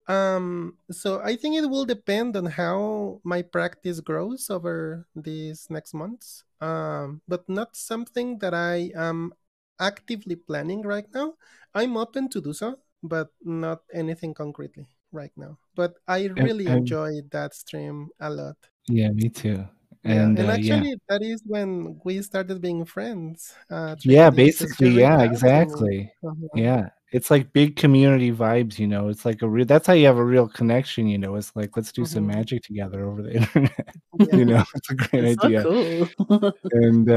So I think it will depend on how my practice grows over these next months. But not something that I am actively planning right now. I'm open to do so, but not anything concretely right now. But I really enjoyed that stream a lot. Yeah, me too. And actually, that is when we started being friends. Yeah, Triggidy, because basically, you reached yeah, out to me. exactly. Yeah, it's like big community vibes, you know. It's like that's how you have a real connection, you know. It's like, let's do some magic together over the internet. You know, it's a great It's idea. so cool. And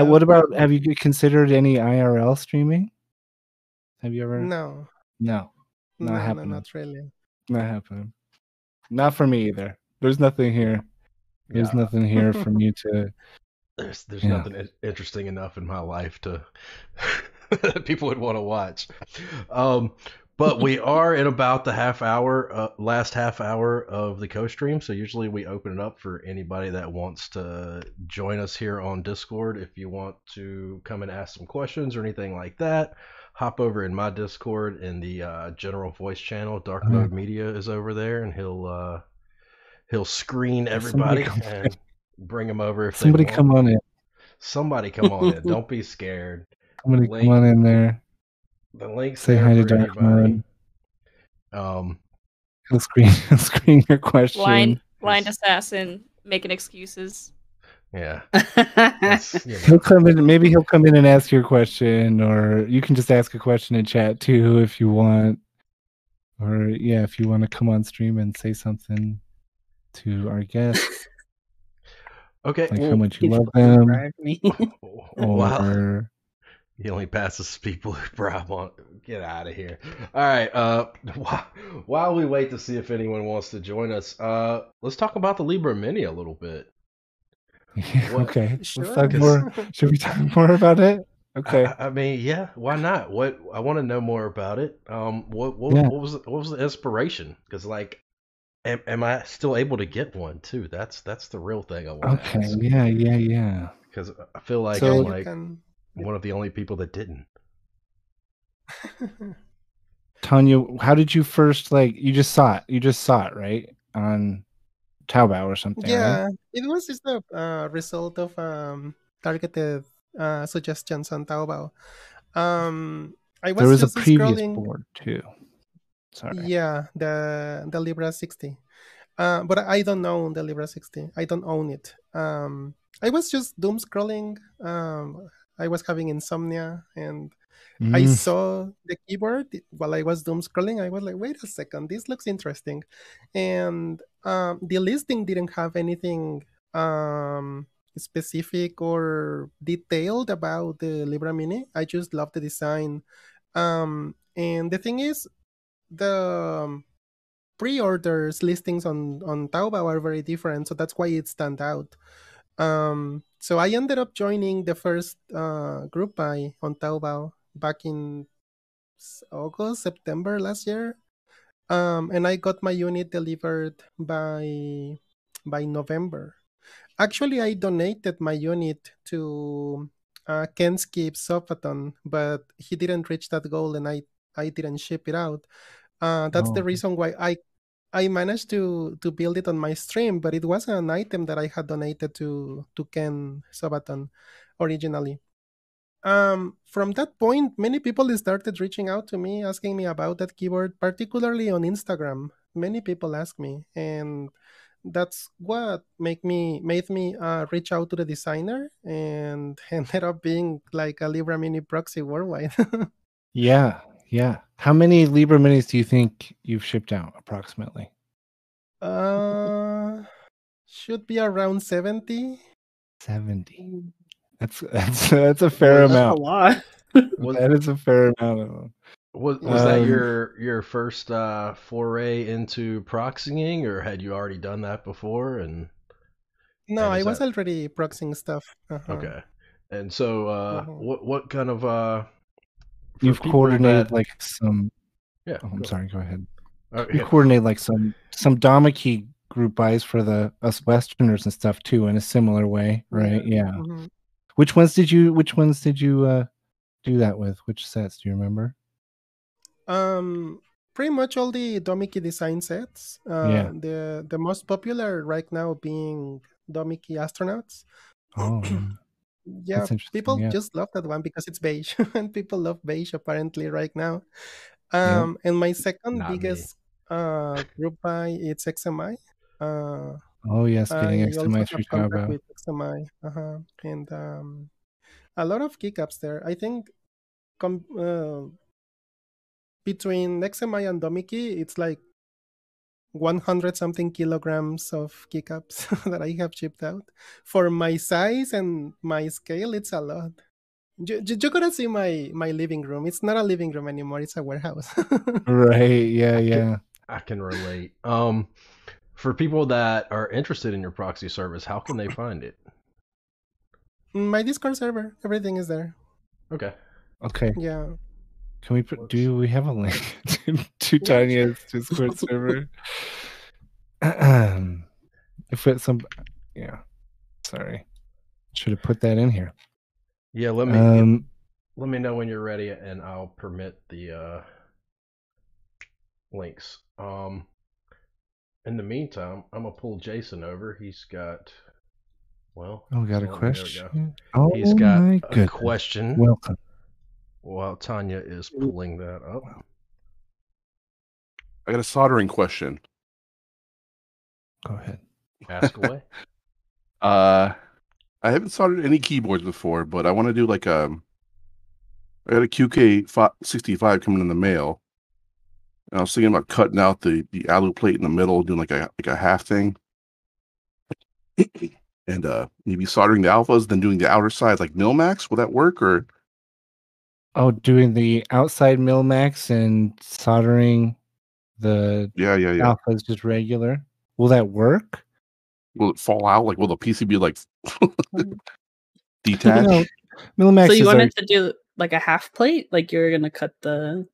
what about, have you considered any IRL streaming? Have you ever? No, not happening. not really. Not happening. Not for me either. There's nothing here. There's nothing here for me to. There's nothing interesting enough in my life to people would want to watch. But we are in about the last half hour of the co-stream. So usually we open it up for anybody that wants to join us here on Discord. If you want to come and ask some questions or anything like that, hop over in my Discord in the general voice channel. Dark Mode Media is over there, and he'll screen everybody and bring them over if somebody they want. Come on in. Somebody come on in. Don't be scared. Somebody come on in there. The link's Say there hi to for Dark anybody. Mode. He'll screen your question. Blind assassin making excuses. Yeah. He'll come in. Maybe he'll come in and ask your question, or you can just ask a question in chat too if you want. Or if you want to come on stream and say something to our guests. Okay. Like how much you love them. Or he only passes people who bribe on. Get out of here. All right. While we wait to see if anyone wants to join us, let's talk about the Libra Mini a little bit. Okay. Sure. Let's talk more. Should we talk more about it? Okay. I mean, yeah. Why not? What I want to know more about it. What was the inspiration? Because like, am I still able to get one too? That's the real thing I want to ask. Yeah. Because I feel like I'm like one of the only people that didn't. Tanya, how did you first you just saw it? You just saw it, right? On Taobao or something, right? It was just a result of targeted suggestions on Taobao. There was a previous board too. Sorry. Yeah, the Libra 60. But I don't own the Libra 60. I don't own it. I was just doom scrolling. I was having insomnia, and I saw the keyboard while I was doom scrolling. I was like, wait a second, this looks interesting. And the listing didn't have anything specific or detailed about the Libra Mini. I just love the design. And the thing is, the pre-orders listings on Taobao are very different, so that's why it stands out. So I ended up joining the first group buy on Taobao back in August, September last year. And I got my unit delivered by November. Actually, I donated my unit to Ken's Keep Sofathon, but he didn't reach that goal, and I didn't ship it out. That's the reason why I managed to build it on my stream, but it was an item that I had donated to Ken Sofathon originally. From that point, many people started reaching out to me, asking me about that keyboard, particularly on Instagram. Many people ask me, and that's what made me reach out to the designer, and ended up being like a Libra Mini proxy worldwide. Yeah. How many Libra Minis do you think you've shipped out approximately? Should be around 70. 70. That's a fair amount. That's a lot. That is a fair amount. Was that your first foray into proxying, or had you already done that before? No, I was already proxying stuff. Okay, and so what kind of you've coordinated like some? Yeah, I'm sorry. Go ahead. Okay. You coordinate like some Domikey group buys for us Westerners and stuff too, in a similar way, right? Yeah. Mm-hmm. Which ones did you do that with? Which sets do you remember? Pretty much all the Domikey design sets. The most popular right now being Domikey Astronauts. Oh. Yeah, people just love that one because it's beige, and people love beige apparently right now. And my second biggest group buy, it's XMI. Oh yes, getting I also XMI through have contact Java. with XMI, and a lot of keycaps there. I think between XMI and Domiki, it's like 100 something kilograms of keycaps that I have shipped out. For my size and my scale, it's a lot. You gotta see my living room. It's not a living room anymore. It's a warehouse. Right. Yeah. I can relate. For people that are interested in your proxy service, how can they find it? My Discord server, everything is there. Okay. Yeah. Can we put? Do we have a link to Tanya's Discord server? If it's some, yeah. Sorry, should have put that in here. Yeah, let me know when you're ready, and I'll permit the links. In the meantime, I'm gonna pull Jason over. He's got, well, we got a there we question. go. He's got my a goodness. question. Welcome. While Tanya is pulling that up, I got a soldering question. Go ahead. Ask away. I haven't soldered any keyboards before, but I want to do like I got a QK65 coming in the mail. And I was thinking about cutting out the alu plate in the middle, doing like a half thing. And maybe soldering the alphas, then doing the outer side like Mil-Max. Will that work, or? Oh, doing the outside Mil-Max and soldering the alphas just regular. Will that work? Will it fall out? Like, will the PCB like detach? No, Mil-Max. So you wanted to do like a half plate? Like you're gonna cut the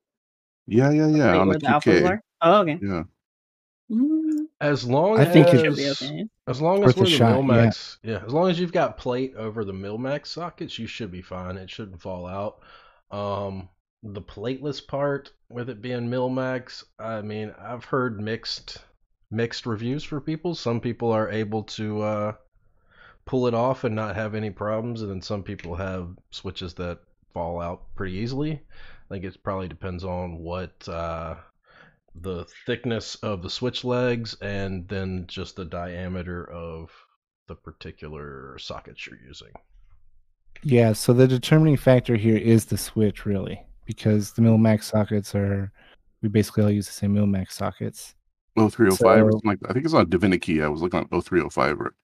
yeah on the QK. Oh, okay. Yeah. As long I think as it should be okay. As long as we're the shot, Mil-Max, as long as you've got plate over the Mil-Max sockets, you should be fine. It shouldn't fall out. The plateless part, with it being Mil-Max, I mean, I've heard mixed reviews for people. Some people are able to pull it off and not have any problems, and then some people have switches that fall out pretty easily. I think it probably depends on what the thickness of the switch legs and then just the diameter of the particular sockets you're using. Yeah, so the determining factor here is the switch, really, because the Mil-Max sockets we basically all use the same Mil-Max sockets. 0305 or something like that. I think it's on Divinity. I was looking at 0305 or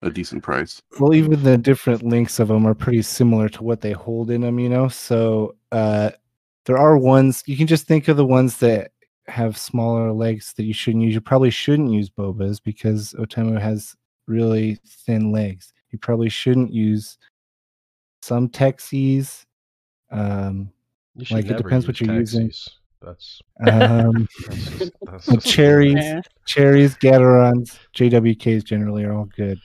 a decent price. Well, even the different lengths of them are pretty similar to what they hold in them, so there are ones, you can just think of the ones that have smaller legs that you shouldn't use. You probably shouldn't use Bobas because Otemu has really thin legs. You probably shouldn't use some Texies. You should like never it depends use what you're Texies. using. That's cherries, Gatorons, JWKs generally are all good.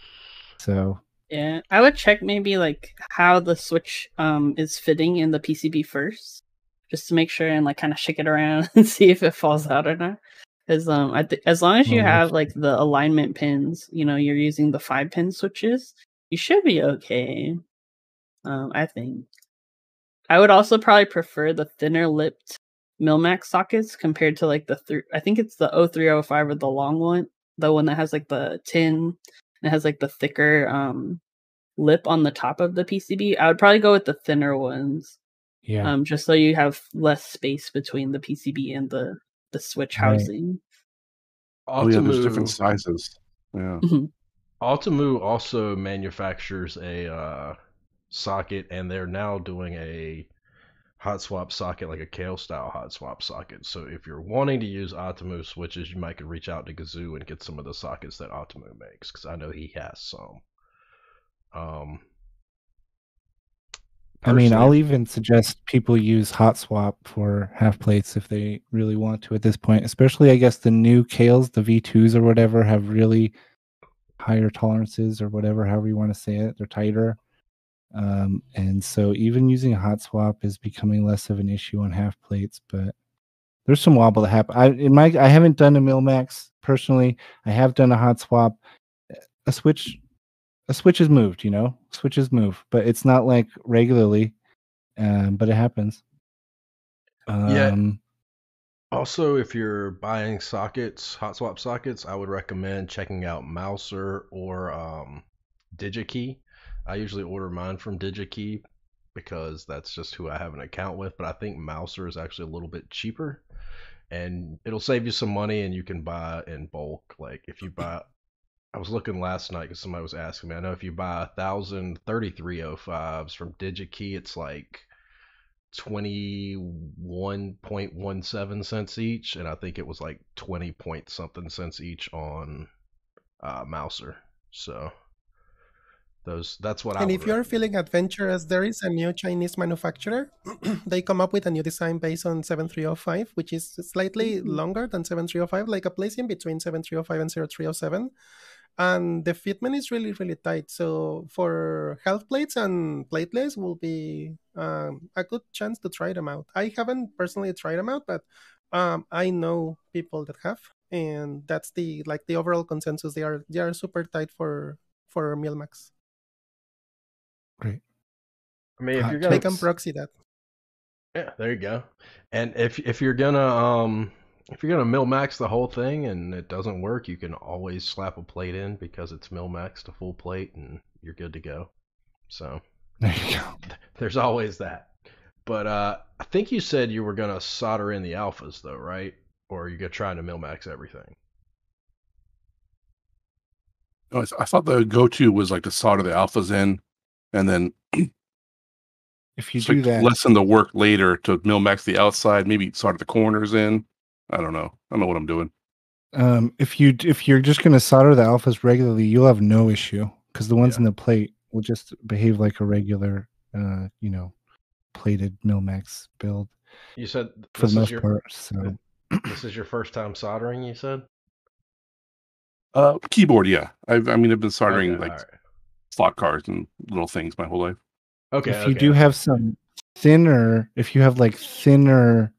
So yeah, I would check maybe like how the switch is fitting in the PCB first, just to make sure and like kind of shake it around and see if it falls out or not. Because as long as you have like the alignment pins, you're using the 5-pin switches, you should be okay. I think. I would also probably prefer the thinner lipped Mil-Max sockets compared to like I think it's the 0305 or the long one, the one that has like the tin. It has like the thicker lip on the top of the PCB. I would probably go with the thinner ones. Yeah. Just so you have less space between the PCB and the switch housing. Oh yeah, there's different sizes. Yeah. Otemu also manufactures a socket, and they're now doing a hot swap socket, like a Kale style hot swap socket. So if you're wanting to use Otemu switches, you might could reach out to Gazoo and get some of the sockets that Otemu makes, because I know he has some. I mean, I'll even suggest people use hot swap for half plates if they really want to at this point. Especially, I guess, the new Kales, the V2s or whatever, have really higher tolerances or whatever, however you want to say it. They're tighter. And so even using a hot swap is becoming less of an issue on half plates, but there's some wobble that happen. I haven't done a Mil-Max personally. I have done a hot swap. A switch is moved, switches move, but it's not like regularly, but it happens. Also, if you're buying sockets, hot swap sockets, I would recommend checking out Mouser or DigiKey. I usually order mine from DigiKey because that's just who I have an account with, but I think Mouser is actually a little bit cheaper and it'll save you some money and you can buy in bulk. Like if you buy, I was looking last night because somebody was asking me. I know if you buy 1,033.05s from DigiKey, it's like 21.17 cents each, and I think it was like 20 point something cents each on Mouser. So that's what I And would if you're recommend. feeling adventurous, there is a new Chinese manufacturer. They come up with a new design based on 7305, which is slightly longer than 7305, like a place in between 7305 and 0307. And the fitment is really, really tight. So for half plates and plateless will be a good chance to try them out. I haven't personally tried them out, but I know people that have, and that's the overall consensus. They are super tight for Milmax. Great. I mean, if you're They gonna, can proxy that. yeah, there you go. And if you're gonna mill max the whole thing and it doesn't work, you can always slap a plate in because it's mill maxed to full plate and you're good to go. So There you go. there's always that. But I think you said you were gonna solder in the alphas though, right? Or are you gonna try to mill max everything? Oh, I thought the go-to was like to solder the alphas in, and then If you it's do like that, lessen the work later to mill max the outside. Maybe solder the corners in. I don't know. I don't know what I'm doing. if you're just going to solder the alphas regularly, you'll have no issue because the ones Yeah. in the plate will just behave like a regular, plated Milmax build You said for this the is most your part. So this is your first time soldering. You said. Keyboard, yeah. I've been Okay. soldering All like right. slot cards and little things my whole life. Okay. if you Okay. do have some thinner, if you have like thinner,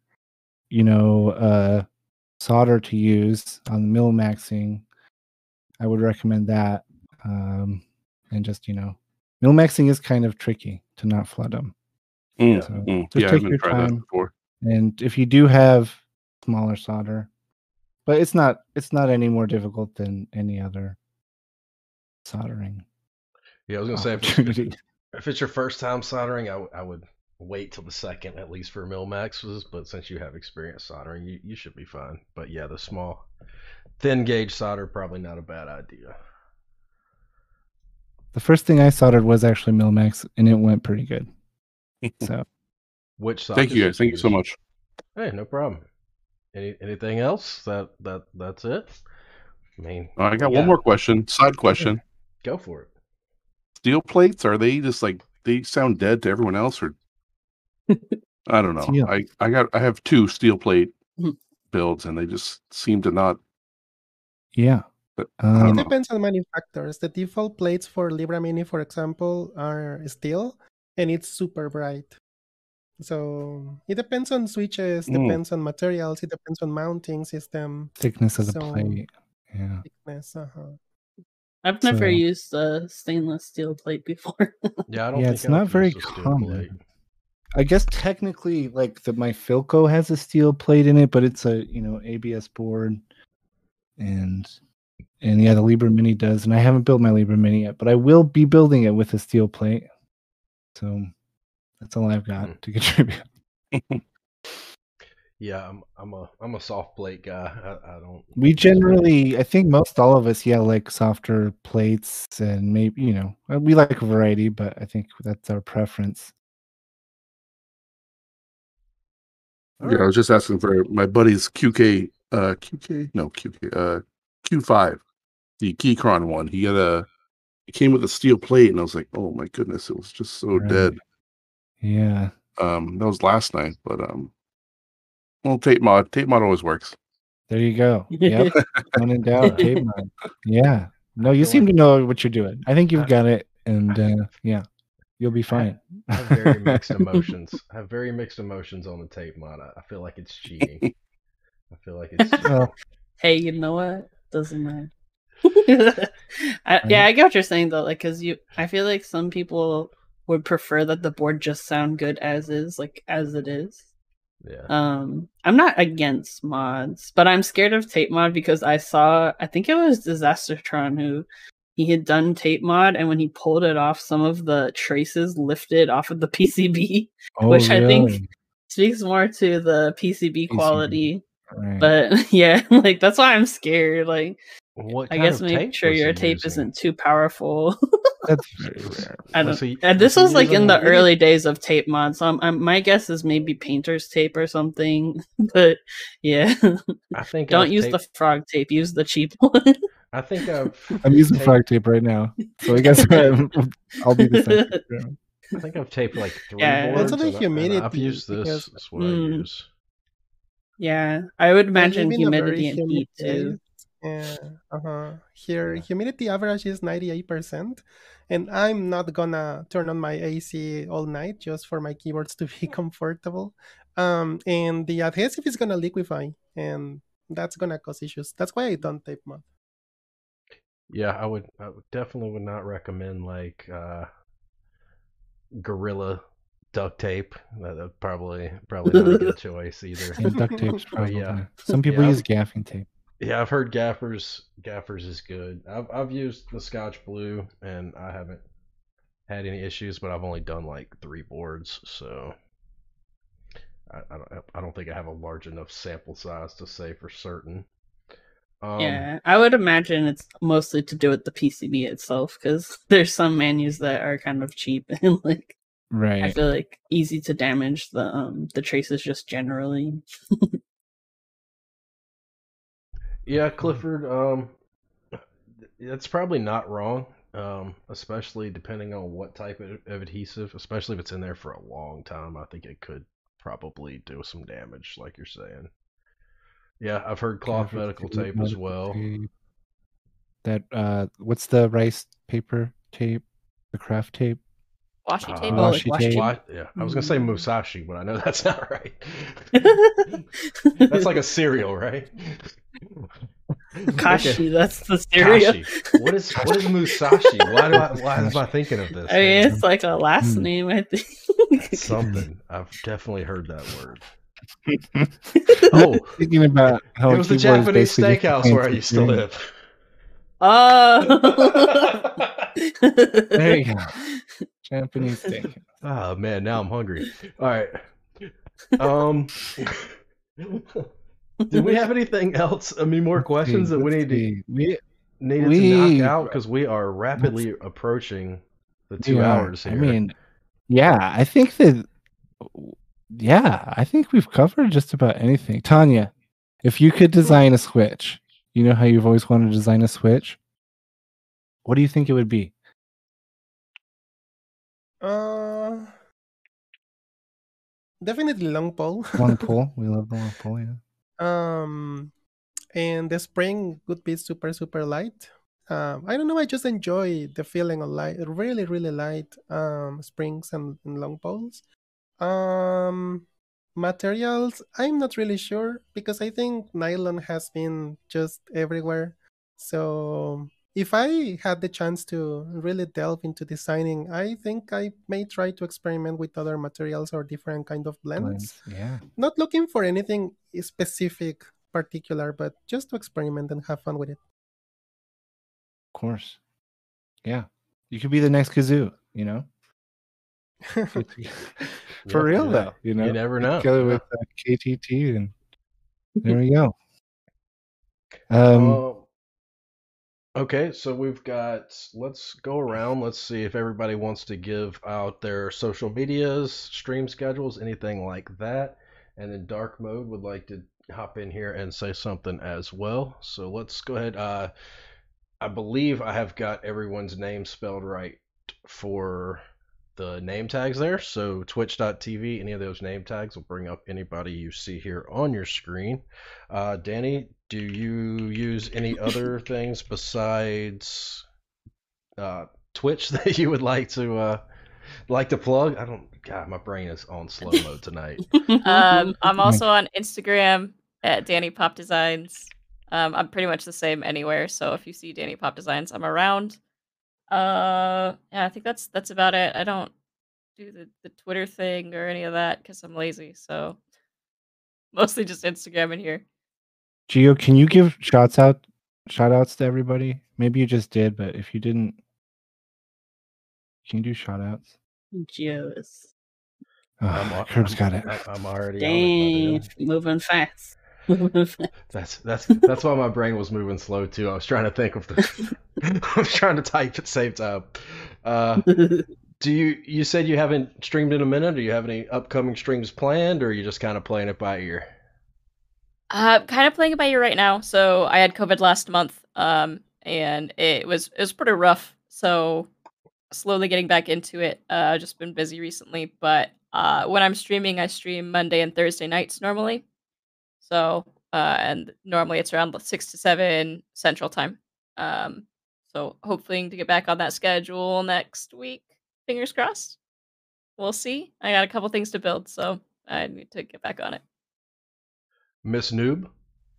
solder to use on the Milmaxing, I would recommend that. And just Milmaxing is kind of tricky to not flood them. Yeah. So just Yeah, I take haven't your tried that time. before. And if you do have smaller solder, but it's not any more difficult than any other soldering Yeah, I was gonna say opportunity. if it's your first time soldering, I would wait till the second at least for mil maxes. But since you have experience soldering, you should be fine. But yeah, the small, thin gauge solder probably not a bad idea. The first thing I soldered was actually Milmax, and it went pretty good. So Which sockets Thank you guys. did Thank you so use? much. Hey, no problem. Anything else? That's it. I mean, I got we one more question. Side question. Go for it. Steel plates, are they just like they sound dead to everyone else, or I don't know. Steel. I have two steel plate builds and they just seem to not. Yeah. I don't It know. depends on manufacturers. The default plates for Libra Mini, for example, are steel, and it's super bright. So it depends on switches, depends on materials, it depends on mounting system. Thickness of the So, plate. Yeah. thickness, I've never So- used a stainless steel plate before. Yeah, I don't Yeah, think it's I've not very used a steel common. plate. I guess technically, like my Philco has a steel plate in it, but it's a ABS board, and yeah, the Libra Mini does, and I haven't built my Libra Mini yet, but I will be building it with a steel plate. So that's all I've got to contribute. Yeah, I'm a soft plate guy. I don't. We generally, I think most all of us, like softer plates, and maybe we like a variety, but I think that's our preference. Yeah, I was just asking for my buddy's QK, Q5, the Keychron one. It came with a steel plate, and I was like, oh my goodness, it was just so dead. Yeah. That was last night, but well, tape mod always works. There you go. Yep. When in doubt, tape mod. Yeah. No, you seem like- to know what you're doing. I think you've got it, and yeah, you'll be fine. I have very mixed emotions. I have very mixed emotions on the tape mod. I feel like it's cheating. I feel like it's cheating. Well, Hey, you know what? Doesn't matter. Yeah, I get what you're saying though. Like, cause I feel like some people would prefer that the board just sound good as is, like as it is. Yeah. I'm not against mods, but I'm scared of tape mod because I think it was Disastertron who he had done tape mod, and when he pulled it off, some of the traces lifted off of the PCB, which I think speaks more to the PCB quality. Right. But yeah, like that's why I'm scared. Like, What I kind guess of make tape sure was your he tape using? isn't too powerful. That's very rare. I Was don't. he- And this was he was like in using- the early days of tape mod, so my guess is maybe painter's tape or something. But yeah, I think don't I've use the taped- frog tape. Use the cheap one. I think I'm using taped- frog tape right now, so I guess I'll be the same. I think I've taped like 3 Yeah. boards. Also the and I've humidity, used this. because- Is what I use. Yeah, I would I imagine live in a very humidity and humid heat too. place. Here, Yeah. humidity average is 98%, and I'm not gonna turn on my AC all night just for my keyboards to be comfortable. And the adhesive is gonna liquefy, and that's gonna cause issues. That's why I don't tape mod. Yeah, I would definitely would not recommend like Gorilla duct tape. That's probably not a good choice either. And duct tape's But probably. yeah. Some people Yeah, use gaffing tape. Yeah, I've heard gaffers is good. I've used the Scotch Blue and I haven't had any issues, but I've only done like 3 boards, so I don't think I have a large enough sample size to say for certain. Yeah, I would imagine it's mostly to do with the PCB itself, because there's some menus that are kind of cheap and like I Right. feel like easy to damage the traces just generally. Yeah, Clifford, that's probably not wrong. Especially depending on what type of adhesive, especially if it's in there for a long time, I think it could probably do some damage, like you're saying. Yeah, I've heard cloth medical tape as well. That what's the rice paper tape? The craft tape? Washi tape. Oh, like Washi washi tape. Yeah, I was gonna say Musashi, but I know that's not right. That's like a cereal, right? Kashi, that's the cereal. Kashi. What is Musashi? Why am I thinking of this? I mean, it's like a last name, I think. Something. I've definitely heard that word. Oh, thinking about how it was the Japanese steakhouse where I used to live. Oh, there you go. Japanese steak. Oh man, now I'm hungry. All right. Do we have anything else? I mean, more questions that we need to knock out because we are rapidly approaching the 2 hours here. I mean, yeah, I think that. Yeah, I think we've covered just about anything. Tanya, if you could design a Switch, you know how you've always wanted to design a Switch? What do you think it would be? Definitely long pole. Long pole. We love the long pole, yeah. And the spring would be super, super light. I don't know, I just enjoy the feeling of light, really, really light springs and long poles. Materials, I'm not really sure because I think nylon has been just everywhere. So if I had the chance to really delve into designing, I think I may try to experiment with other materials or different kind of blends. Yeah. Not looking for anything specific, particular, but just to experiment and have fun with it. Of course. Yeah. You could be the next Kazoo, you know? For real, though, you know? You never know. Together with KTT, and there we go. Okay, so we've got, let's go around. Let's see if everybody wants to give out their social medias, stream schedules, anything like that. And then Dark Mode would like to hop in here and say something as well. So let's go ahead. I believe I have got everyone's name spelled right for the name tags there. So twitch.tv, any of those name tags will bring up anybody you see here on your screen. Danny, do you use any other things besides Twitch that you would like to plug? God, my brain is on slow mode tonight. I'm also on Instagram at Danipopdesigns. I'm pretty much the same anywhere, so if you see Danipopdesigns, I'm around. Yeah, I think that's about it. I don't do the Twitter thing or any of that because I'm lazy. So mostly just Instagram in here. Gio, can you give shout outs to everybody? Maybe you just did, but if you didn't, can you do shout outs? Geos. Oh, Curb's got it. I'm already on Dang, it, my dude. moving fast. Moving fast. That's why my brain was moving slow too. I was trying to think of the. I was trying to type at the same time. Do you said you haven't streamed in a minute? Do you have any upcoming streams planned, or are you just kind of playing it by ear? Kind of playing it by ear right now. So I had COVID last month, and it was pretty rough. So slowly getting back into it. Just been busy recently, but when I'm streaming, I stream Monday and Thursday nights normally. So and normally it's around 6 to 7 Central Time. So hoping to get back on that schedule next week. Fingers crossed. We'll see. I got a couple things to build, so I need to get back on it. Miss Noob,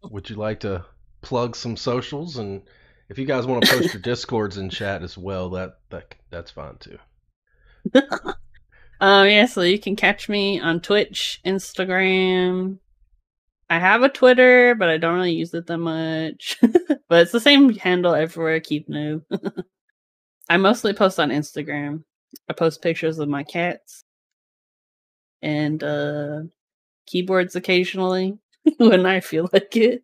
would you like to plug some socials? And if you guys want to post your Discords in chat as well, that's fine too. Yeah, so you can catch me on Twitch, Instagram. I have a Twitter, but I don't really use it that much. But it's the same handle everywhere, Keebnewb. I mostly post on Instagram. I post pictures of my cats and keyboards occasionally when I feel like it.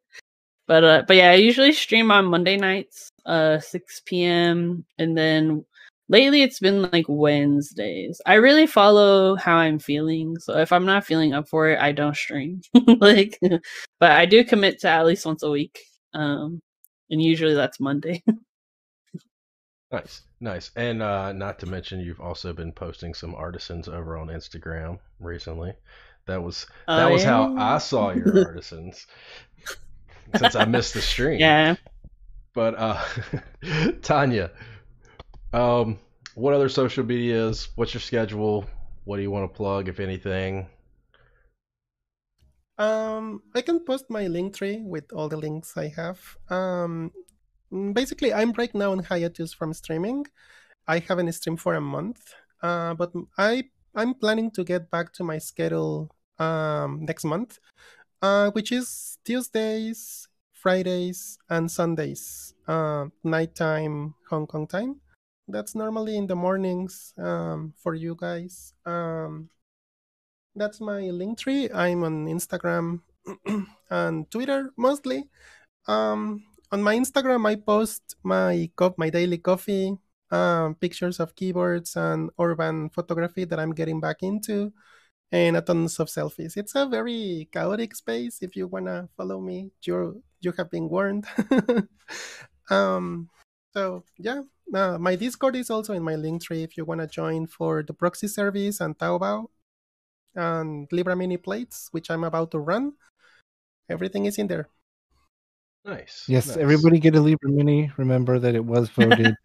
But yeah, I usually stream on Monday nights, 6 p.m. and then lately it's been like Wednesdays. I really follow how I'm feeling. So if I'm not feeling up for it, I don't stream. Like, but I do commit to at least once a week. And usually that's Monday. Nice. And not to mention, you've also been posting some artisans over on Instagram recently. That was how I saw your artisans. Since I missed the stream. Yeah. But Tanya, what other social medias? What's your schedule? What do you want to plug, if anything? I can post my link tree with all the links I have. Basically, I'm right now on hiatus from streaming. I haven't streamed for a month, but I'm planning to get back to my schedule next month, which is Tuesdays, Fridays, and Sundays, nighttime Hong Kong time. That's normally in the mornings for you guys. That's my link tree. I'm on Instagram and Twitter mostly. On my Instagram, I post my daily coffee, pictures of keyboards and urban photography that I'm getting back into, and a tons of selfies. It's a very chaotic space. If you wanna follow me, you have been warned. So yeah, my Discord is also in my link tree if you wanna join for the proxy service and Taobao and Libra mini plates, which I'm about to run. Everything is in there. Nice. Yes, nice. Everybody get a Libra Mini. Remember that it was voted.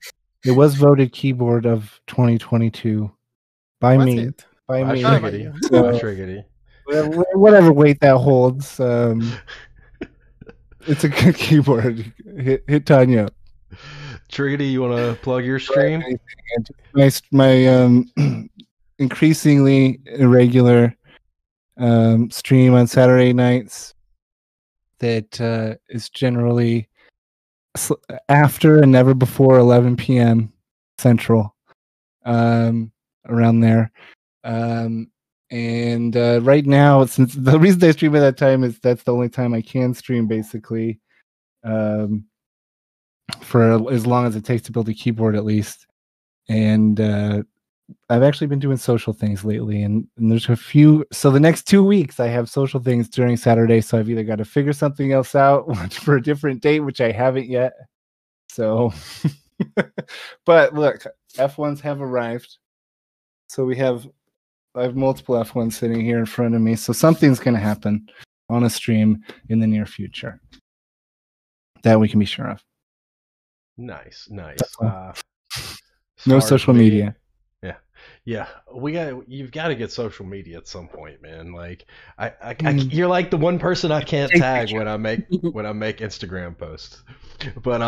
It was voted keyboard of 2022 by Was me. it? By me. Triggidy. So, By Triggidy. whatever weight that holds, it's a good keyboard. Hit Tanya. Triggidy, you want to plug your stream? My increasingly irregular stream on Saturday nights that is generally after and never before 11 p.m. Central, around there. And right now, since the reason I stream at that time is that's the only time I can stream, basically, for as long as it takes to build a keyboard, at least. And I've actually been doing social things lately, and there's a few. So the next 2 weeks, I have social things during Saturday. So I've either got to figure something else out for a different date, which I haven't yet. So, but look, F1s have arrived. So I have multiple F1s sitting here in front of me. So something's going to happen on a stream in the near future that we can be sure of. Nice. No social media. Yeah. You've got to get social media at some point, man. Like, you're like the one person I can't tag when I make Instagram posts. But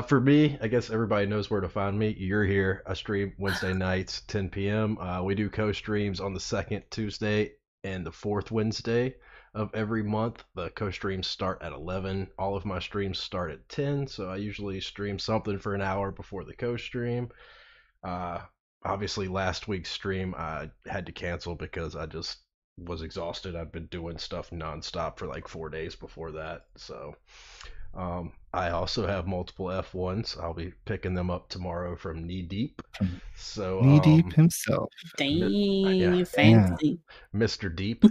for me, I guess everybody knows where to find me. You're here. I stream Wednesday nights, 10 p.m. We do co-streams on the second Tuesday and the fourth Wednesday of every month. The co-streams start at 11. All of my streams start at 10, so I usually stream something for an hour before the co-stream. Obviously, last week's stream I had to cancel because I just was exhausted. I've been doing stuff nonstop for like 4 days before that. So I also have multiple F1s. I'll be picking them up tomorrow from Knee Deep. So Knee Deep himself. Dang, fancy. Mr. Deep.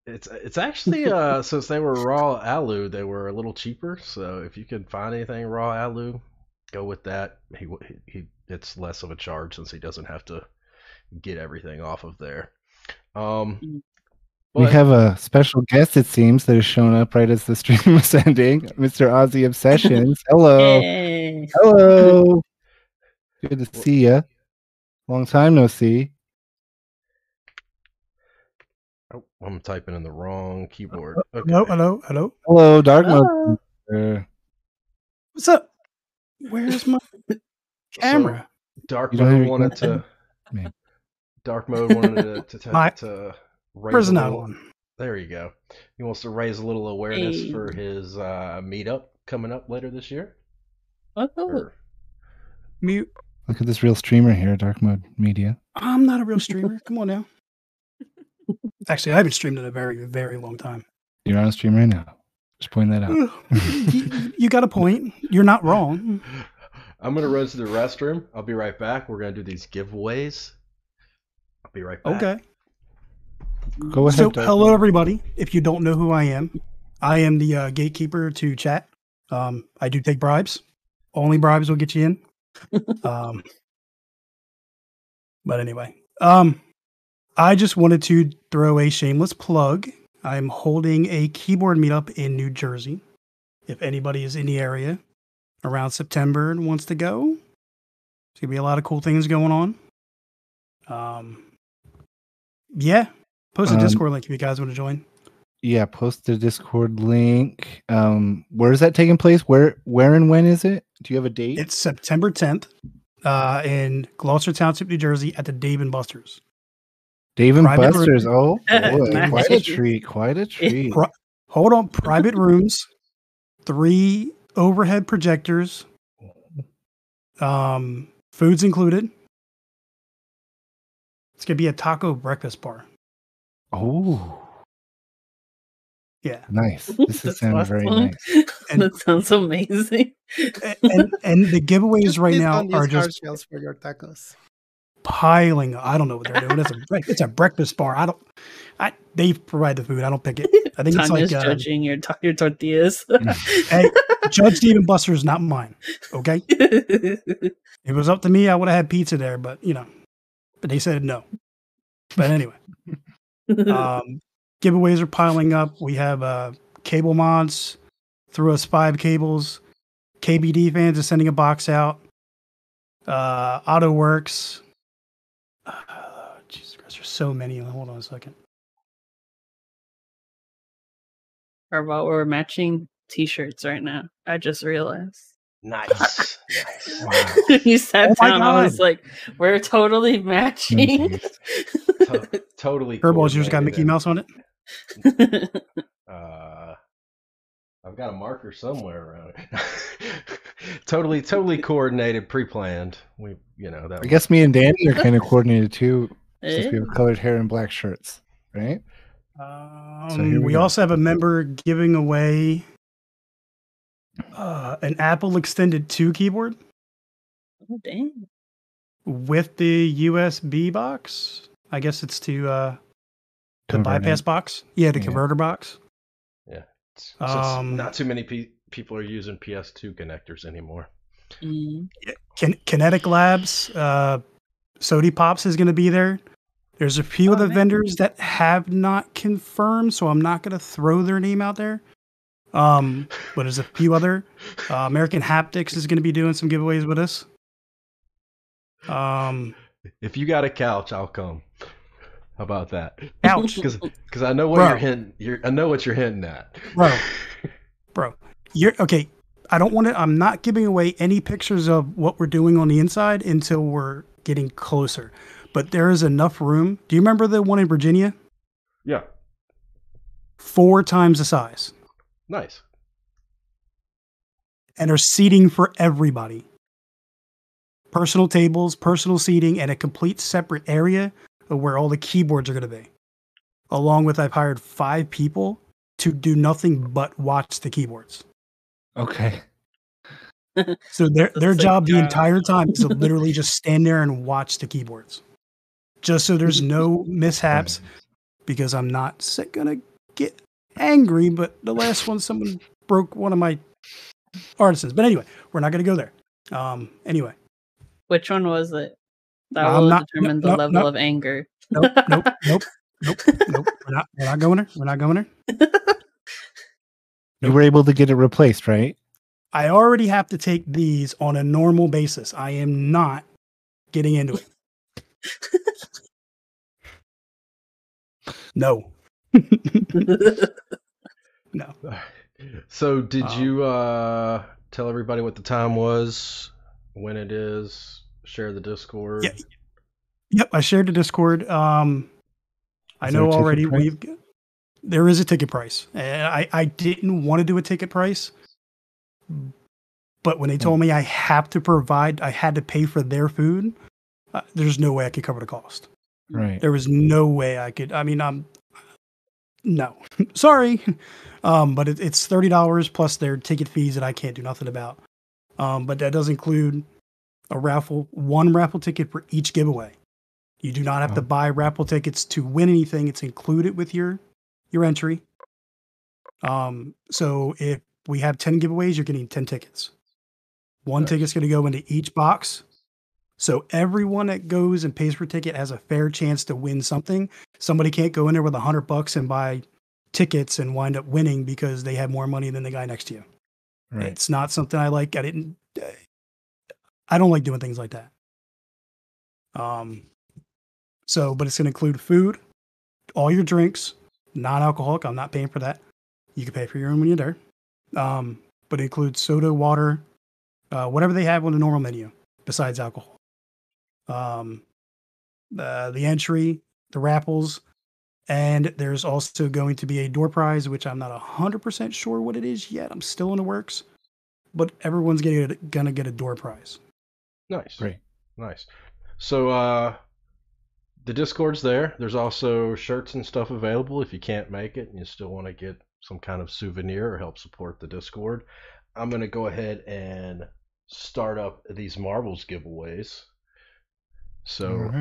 It's actually since they were raw alu, they were a little cheaper. So if you can find anything raw alu, go with that. He it's less of a charge since he doesn't have to get everything off of there. We have a special guest, it seems, that has shown up right as the stream was ending. Mr. Ozzy Obsessions. Hello. Hey. Hello. Good to see you. Long time no see. Oh, I'm typing in the wrong keyboard. Okay. Hello. Hello, Dark Mode. What's up? Where's my camera? So, Dark Mode wanted to raise Where's a that little, one? There you go. He wants to raise a little awareness for his meetup coming up later this year. Mute. Look at this real streamer here, Dark Mode Media. I'm not a real streamer. Come on now. Actually, I haven't streamed in a very, very long time. You're on stream right now. Just point that out. You got a point. You're not wrong. I'm going to run to the restroom. I'll be right back. We're going to do these giveaways. I'll be right back. Okay. Go ahead. So, hello, everybody. If you don't know who I am the gatekeeper to chat. I do take bribes. Only bribes will get you in. But anyway, I just wanted to throw a shameless plug. I'm holding a keyboard meetup in New Jersey. If anybody is in the area around September and wants to go, there's gonna be a lot of cool things going on. Yeah, post a Discord link if you guys want to join. Yeah, post the Discord link. Where is that taking place? Where and when is it? Do you have a date? It's September 10th in Gloucester Township, New Jersey at the Dave & Buster's. Dave & Private Buster's. room. Oh, boy. Nice. Quite a treat. Quite a treat. Hold on. Private rooms, 3 overhead projectors, food's included. It's going to be a taco breakfast bar. Oh. Yeah. Nice. This is sounding very nice. And that sounds amazing. And the giveaways right now are just shells for your tacos. piling. I don't know what they're doing. It's a breakfast bar. They provide the food. I don't pick it. I think Tanya's it's like judging your tortillas. Hey, Judge Dave & Buster's not mine. Okay. If it was up to me, I would have had pizza there, but they said no. But anyway, giveaways are piling up. We have cable mods through us 5 cables. KBD fans are sending a box out. AutoWorks. Jesus Christ, there's so many. Hold on a second. Or about we're matching t-shirts right now. I just realized. Nice. Wow. You sat Oh my down, I was God. like, we're totally matching. Totally. Kerball's yours got Mickey Mouse on it. I've got a marker somewhere around it. totally coordinated, pre-planned. That. I guess me and Danny are kind of coordinated too, since Eh? we have colored hair and black shirts, right? We also have a member giving away an Apple Extended 2 keyboard Oh, dang. with the USB box. I guess it's to the Converter. bypass box. Yeah, the Yeah. converter box. Yeah. Since not too many people are using PS2 connectors anymore. Mm. Kinetic Labs, Sody Pops is going to be there. There's a few of the vendors that have not confirmed, so I'm not going to throw their name out there. But there's a few other. American Haptics is going to be doing some giveaways with us. If you got a couch, I'll come. How about that? Couch, Because I know what Bro. you're hinting. I know what you're hinting at. bro. You're okay. I don't want to. I'm not giving away any pictures of what we're doing on the inside until we're getting closer. But there is enough room. Do you remember the one in Virginia? Yeah. 4 times the size. Nice. And there's seating for everybody. Personal tables, personal seating, and a complete separate area of where all the keyboards are going to be. Along with, I've hired 5 people to do nothing but watch the keyboards. Okay. So their job the entire time is to literally just stand there and watch the keyboards. Just so there's no mishaps, because I'm not going to get angry, but the last one, someone broke one of my artisans. But anyway, we're not going to go there. Anyway. Which one was it? That will determine the level of anger. Nope. We're not going there. We're not going there. You were able to get it replaced, right? I already have to take these on a normal basis. I am not getting into it. No. No. So did you tell everybody what the time was, when it is, share the Discord? Yeah. Yep, I shared the Discord. I know already there is a ticket price. I didn't want to do a ticket price, but when they told me I had to pay for their food, there's no way I could cover the cost. Right. There was no way I could. I mean, no, sorry. But it's $30 plus their ticket fees that I can't do nothing about. But that does include one raffle ticket for each giveaway. You do not have to buy raffle tickets to win anything. It's included with your entry. So if we have 10 giveaways, you're getting 10 tickets. One ticket's going to go into each box. So everyone that goes and pays for a ticket has a fair chance to win something. Somebody can't go in there with $100 and buy tickets and wind up winning because they have more money than the guy next to you. Right. It's not something I like. I don't like doing things like that. But it's going to include food, all your drinks, non-alcoholic. I'm not paying for that. You can pay for your own when you're there. But it includes soda, water, whatever they have on the normal menu besides alcohol. The entry, the raffles, and there's also going to be a door prize, which I'm not 100% sure what it is yet. I'm still in the works, but everyone's gonna get a door prize. Nice. Great. Nice. So the Discord's there. There's also shirts and stuff available if you can't make it and you still want to get some kind of souvenir or help support the Discord. I'm going to go ahead and start up these marbles giveaways. So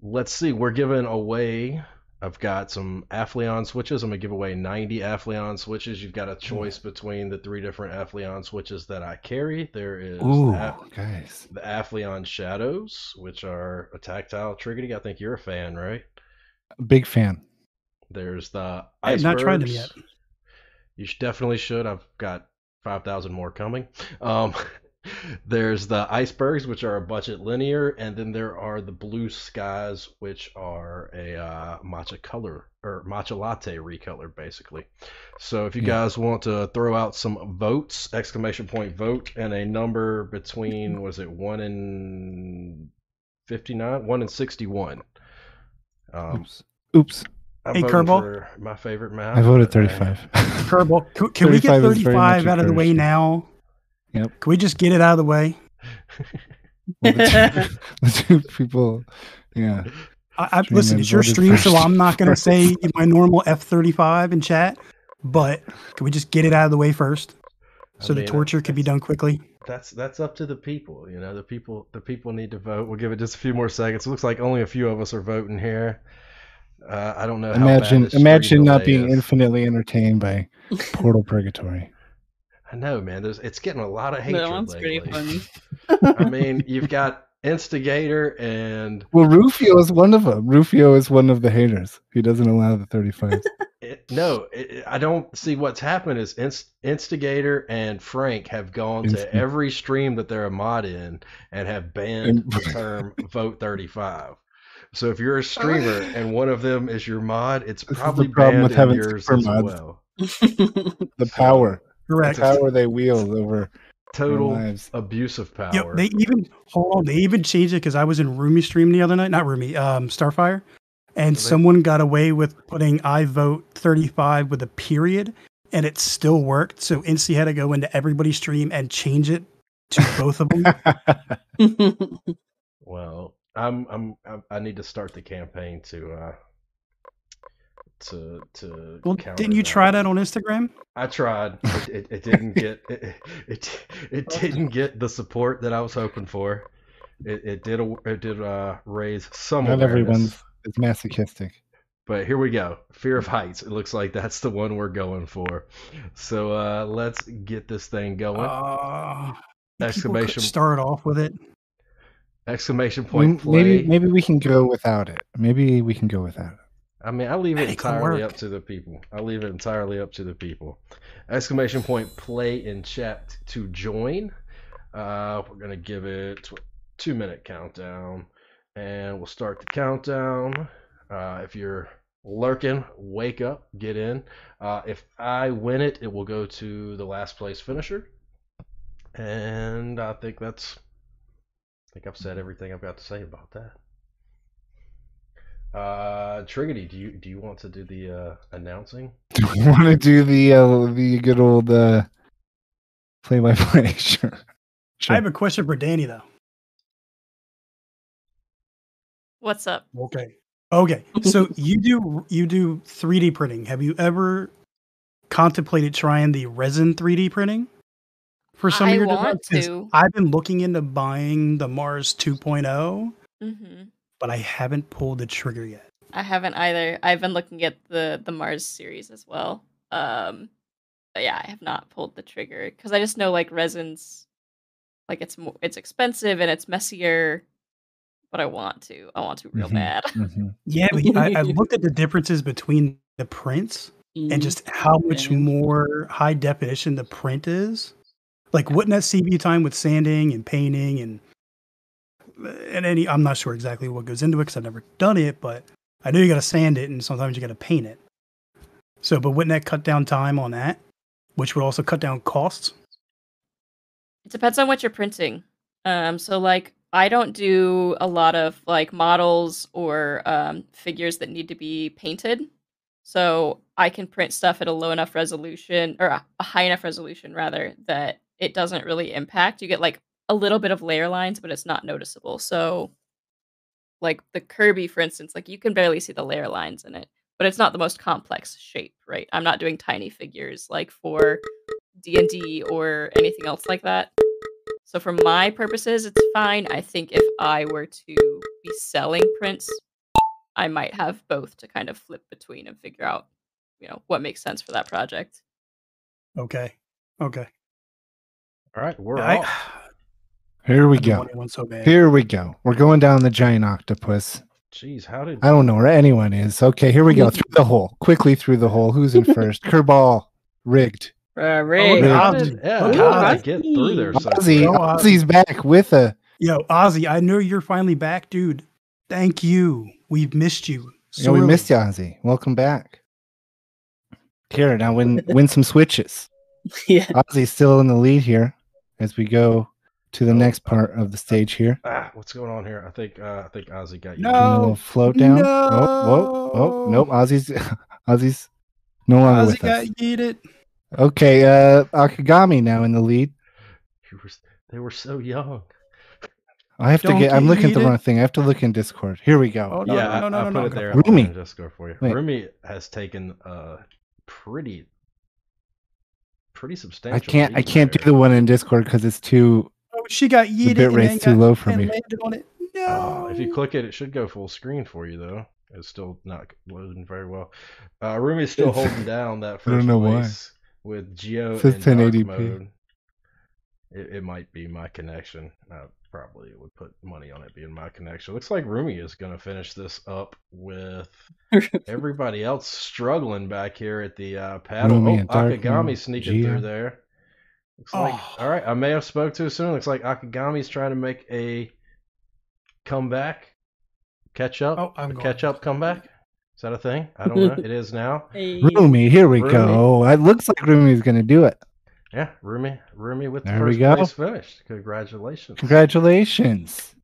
let's see. We're giving away, I've got some Aphelion switches. I'm going to give away 90 Aphelion switches. You've got a choice between the 3 different Aphelion switches that I carry. There is the Aphelion Shadows, which are a tactile Triggidy. I think you're a fan, right? Big fan. There's the Icebergs. I have not tried them yet. You definitely should. I've got 5,000 more coming. There's the Icebergs, which are a budget linear, and then there are the Blue Skies, which are a matcha latte recolor, basically. So if you guys want to throw out some votes, ! Vote, and a number between, was it 1 and 59? 1 and 61. Oops. I'm hey, voting Kirball. for my favorite map. I voted 35. Kirball, can we get 35 out of the way now? Yep. Can we just get it out of the way? The two people, yeah. Listen, it's your stream, so I'm not going to say my normal F35 in chat, but can we just get it out of the way first? So the torture can be done quickly? That's up to the people. You know, the people need to vote. We'll give it just a few more seconds. It looks like only a few of us are voting here. I don't know how imagine not being infinitely entertained by Portal Purgatory. I know, man. It's getting a lot of hatred That one's lately. pretty funny. I mean, you've got Instigator and... Well, Rufio is one of them. Rufio is one of the haters. He doesn't allow the 35. I don't see what's happened is Instigator and Frank have gone to every stream that they're a mod in and have banned the term Vote 35. So if you're a streamer and one of them is your mod, it's probably banned in yours as well. The power. Correct. The power they wield over total abuse of power. Yep, they even changed it because I was in Roomy stream the other night. Not Roomy, Starfire. and So someone got away with putting I vote 35 with a period, and it still worked. So Incy had to go into everybody's stream and change it to both of them. Well, I need to start the campaign to Well, counter didn't you that. try that on Instagram? I tried. It didn't get it didn't get the support that I was hoping for. It did raise some Not awareness. everyone's is masochistic. But here we go. Fear of heights. It looks like that's the one we're going for. So let's get this thing going. People start off with it. Exclamation point play. Maybe we can go without it. Maybe we can go without it. I mean, I leave it entirely up to the people. Exclamation point play in chat to join. We're going to give it 2-minute countdown. And we'll start the countdown. If you're lurking, wake up, get in. If I win it, it will go to the last place finisher. And I think I've said everything I've got to say about that. Triggidy, do you want to do the announcing? Do you want to do the good old play-by-play? Sure. I have a question for Danny though. What's up? Okay. So you do 3D printing. Have you ever contemplated trying the resin 3D printing for some of your designs? I've been looking into buying the Mars 2.0, but I haven't pulled the trigger yet. I haven't either. I've been looking at the Mars series as well. But yeah, I have not pulled the trigger because I just know like resins, like it's expensive and it's messier. But I want to real bad. Yeah, but I looked at the differences between the prints and just how much more high definition the print is. Like, wouldn't that CV time with sanding and painting and I'm not sure exactly what goes into it because I've never done it, but I know you got to sand it and sometimes you got to paint it. So, but wouldn't that cut down time on that, which would also cut down costs? It depends on what you're printing. So like, I don't do a lot of like models or figures that need to be painted. So I can print stuff at a low enough resolution or a high enough resolution rather that it doesn't really impact. You get like a little bit of layer lines, but it's not noticeable. So like the Kirby, for instance, like you can barely see the layer lines in it, but it's not the most complex shape, right? I'm not doing tiny figures like for D&D or anything else like that. So for my purposes, it's fine. I think if I were to be selling prints, I might have both to kind of flip between and figure out, what makes sense for that project. Okay. All right, we're off. Here we go. Here we go. We're going down the giant octopus. Jeez, I don't know where anyone is. Okay, here we go. Through the hole. Quickly through the hole. Who's in first? Kirball. Rigged. Rigged. How did get through there? Ozzy's back with a... Yo, Ozzy, I know you're finally back, dude. Thank you. We've missed you. We missed you, Ozzy. Welcome back. Here, now win some switches. Yeah. Ozzy's still in the lead here as we go to the next part of the stage here. What's going on here? I think Ozzy got you. No. Float down. No. Oh, nope. Ozzy's no longer with us. Ozzy got yeeted. Okay, Akagami now in the lead. They were so young. I have to I'm looking at the wrong thing. I have to look in Discord. Here we go. Oh, no, I put it there. Rumi. Discord for you. Rumi has taken pretty substantial. I can't do the one in Discord because it's too. Oh, she got yeeted. The bit rate's too low for me. No. If you click it, it should go full screen for you though. It's still not loading very well. Rumi's still holding down that first place with Geo in dark mode. It might be my connection. I probably would put money on it being my connection. Looks like Rumi is going to finish this up with everybody else struggling back here at the paddle. Akagami sneaking through there. Looks like, all right, I may have spoke too soon. Looks like Akagami's trying to make a comeback. Catch up comeback. Is that a thing? I don't know. It is now. Rumi, here we go. It looks like Rumi's going to do it. Yeah, Rumi with the first place finished. Congratulations. Congratulations.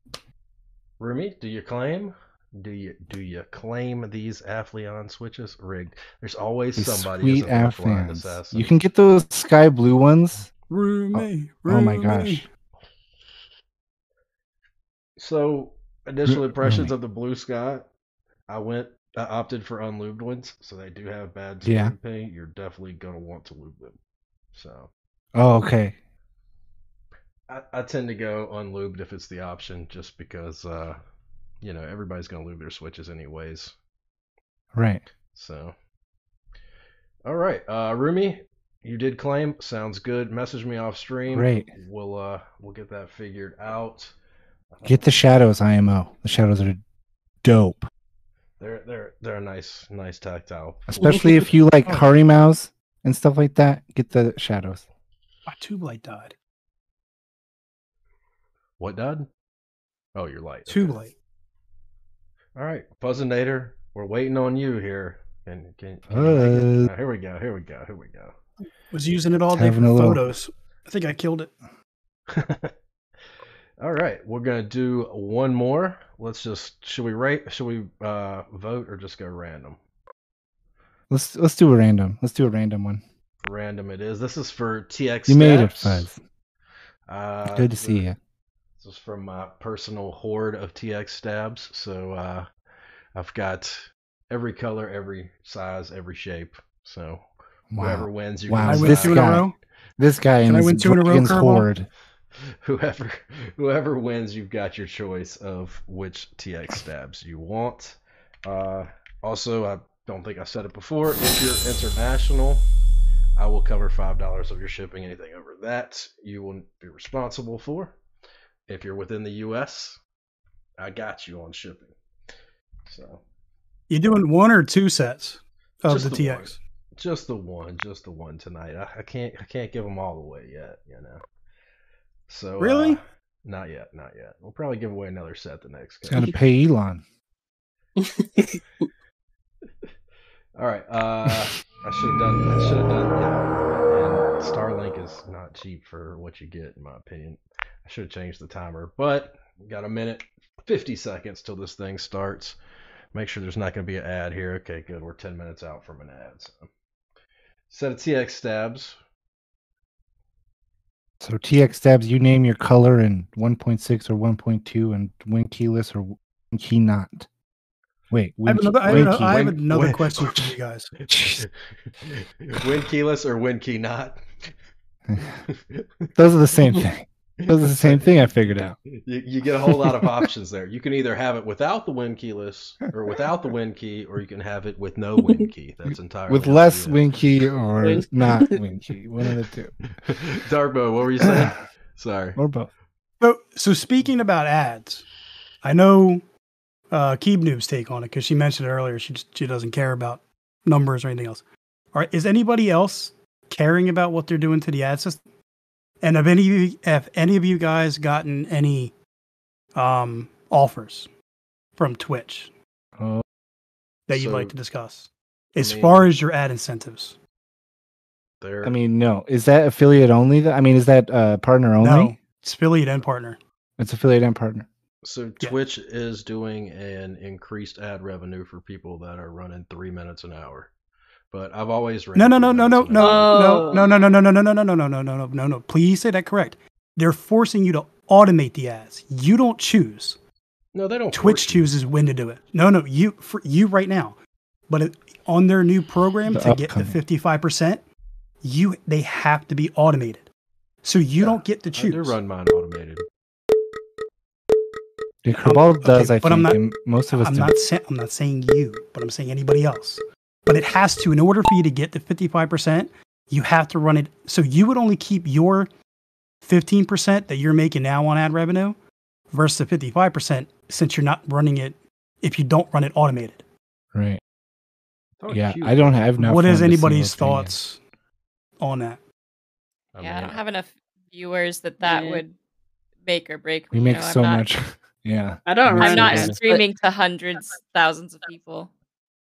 Rumi, do you claim? Do you claim these Aphelion switches? Rigged. There's always These somebody sweet isn't a blind Aphelions. assassin. You can get those sky blue ones. Roomy, Oh my gosh. So, initial impressions Roomy. of the blue sky, I opted for unlubed ones, so they do have bad Yeah. screen paint. You're definitely gonna want to lube them. So, Oh, okay. I tend to go unlubed if it's the option, just because everybody's gonna lube their switches anyways. Right. So, all right, Rumi, you did claim. Sounds good. Message me off stream. Great. We'll get that figured out. Get the shadows, IMO. The shadows are dope. They're a nice tactile. Especially if you like Harimaus and stuff like that. Get the shadows. My tube light died. What died? Oh, your light. Tube Okay. light. All right, Fuzzinator, we're waiting on you here. Can you make it? Here we go. Was using it all day Having for a little- photos. I think I killed it. All right, we're gonna do one more. Should we vote or just go random? Let's do a random. Let's do a random one. Random it is. This is for TX. You made it, Stabs. Fuzz. Good to see you. This is from my personal hoard of TX stabs. So I've got every color, every size, every shape. So whoever wins, you Wow, can this decide. guy. This guy Can in I his win 2 in a row, Dragon's Kerball? Horde. Whoever wins, you've got your choice of which TX stabs you want. Also, I don't think I said it before. If you're international, I will cover $5 of your shipping. Anything over that, you will be responsible for. If you're within the U.S., I got you on shipping. So You doing 1 or 2 sets of Just the the TX? one. Just the one tonight. I can't give them all away yet, So Really? Not yet. We'll probably give away another set the next He's game. got to pay Elon. All right. I should have done. Yeah. And Starlink is not cheap for what you get, in my opinion. I should have changed the timer, but we got a minute, 50 seconds till this thing starts. Make sure there's not going to be an ad here. Okay, good. We're 10 minutes out from an ad. So. Set of TX stabs. So TX stabs, you name your color in 1.6 or 1.2 and win keyless or win key not. Wait, I have another win- question for you guys. Win keyless or win key not? Those are the same thing. Those are the same thing I figured out. You get a whole lot of options there. You can either have it without the win keyless or without the win key, or you can have it with no win key. That's entirely With up to less you. win key or not win key. One of the two. Darbo, what were you saying? Sorry. Or both. So speaking about ads, I know Keebnewb's take on it because she mentioned it earlier. She doesn't care about numbers or anything else. All right, is anybody else caring about what they're doing to the ad system? And have any of you guys gotten any offers from Twitch Oh, that you'd So, like to discuss as I mean- far as your ad incentives? There. I mean, no. Is that affiliate only? Is that partner only? No, it's affiliate and partner. It's affiliate and partner. So Yeah. Twitch is doing an increased ad revenue for people that are running 3 minutes an hour. But I've always ran No. 3 minutes an hour. No. Please say that correct. They're forcing you to automate the ads. You don't choose. No, they don't. Twitch force you. chooses when to do it. No, you right now. But on their new program The to get upcoming. the 55%, they have to be automated. So you Yeah, don't get to I choose. do run mine automated. Yeah, Kerball does, I but think, I'm not- and most of us I'm do. not saying you, but I'm saying anybody else. But it has to, in order for you to get the 55%, you have to run it. So you would only keep your 15% that you're making now on ad revenue versus the 55% since you're not running it if you don't run it automated. Right. Oh, Yeah, cute. I don't have no. What is formed a anybody's single opinion. thoughts on that? Yeah, I don't have enough viewers that would make or break me. We make I'm so not, much. Yeah. I don't I'm run I'm not ads, streaming to hundreds, thousands of people.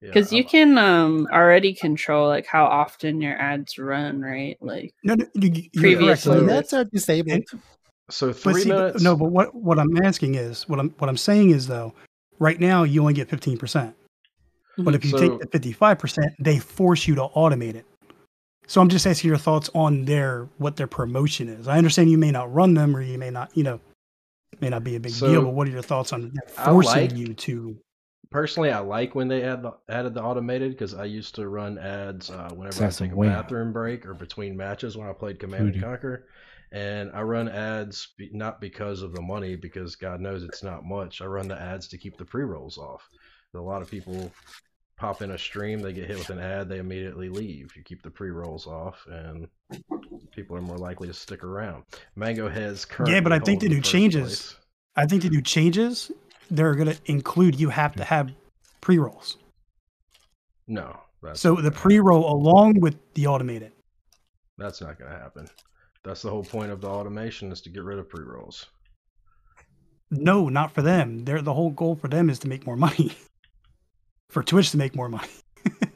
Yeah, because you I'm- can already control like how often your ads run, right? Like No, you're Previously. correct. Nets are disabled. So But 3 see, minutes. no, but what I'm asking is what I'm saying is though, Right now, you only get 15%. But if you take the 55%, they force you to automate it. So I'm just asking your thoughts on what their promotion is. I understand you may not run them, or you may not, may not be a big deal. But what are your thoughts on forcing you to? Personally, I like when they added the automated, because I used to run ads whenever I take a bathroom break or between matches when I played Command and Conquer. And I run ads not because of the money, because God knows it's not much. I run the ads to keep the pre-rolls off. A lot of people pop in a stream, they get hit with an ad, they immediately leave. You keep the pre-rolls off, and people are more likely to stick around. Mango has currently. Yeah, but I think to do changes. I think to do changes, they're going to include you have to have pre-rolls. No. So the pre-roll along with the automated. That's not going to happen. That's the whole point of the automation, is to get rid of pre-rolls. No, not for them. The whole goal for them is to make more money. For Twitch to make more money.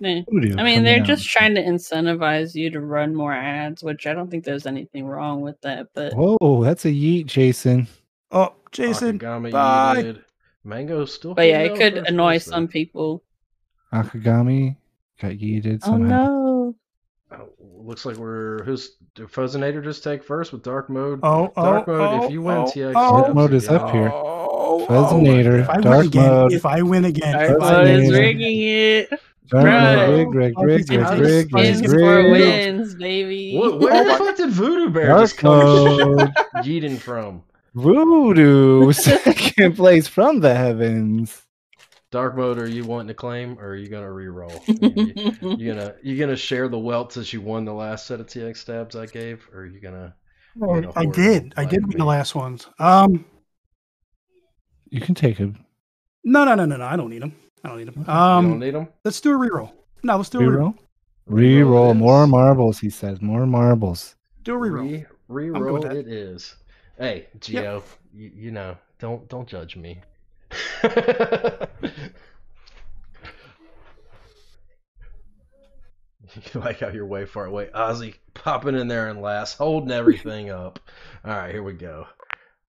I mean, they're just trying to incentivize you to run more ads, which I don't think there's anything wrong with that. But whoa, that's a yeet, Jason. Oh, Jason, Akagami bye. Yeeted. Mango's still. But yeah, it could annoy some people. Akagami got yeeted somehow. Oh no. Looks like who's Fuzzinator just take first with Dark Mode. Dark Mode, if you win TX. Dark Mode is up here. Fuzzinator, Dark Mode. If I win again, Dark Mode is rigging it. Dark Mode, rig. Wins, baby. Where the fuck did Voodoo Bear just come yeeting from? Voodoo, second place from the heavens. Dark Mode, are you wanting to claim, or are you gonna re-roll? you gonna share the welts as you won the last set of TX stabs I gave, or are you gonna? I did win the last ones. You can take him. No. I don't need them. You don't need them? Let's do a reroll. No, let's do a reroll. Reroll. More marbles, he says. More marbles. Do a reroll. Reroll it is. Hey, Gio, you know, don't judge me. You like how you're way far away. Ozzy popping in there and last, holding everything up. All right, here we go.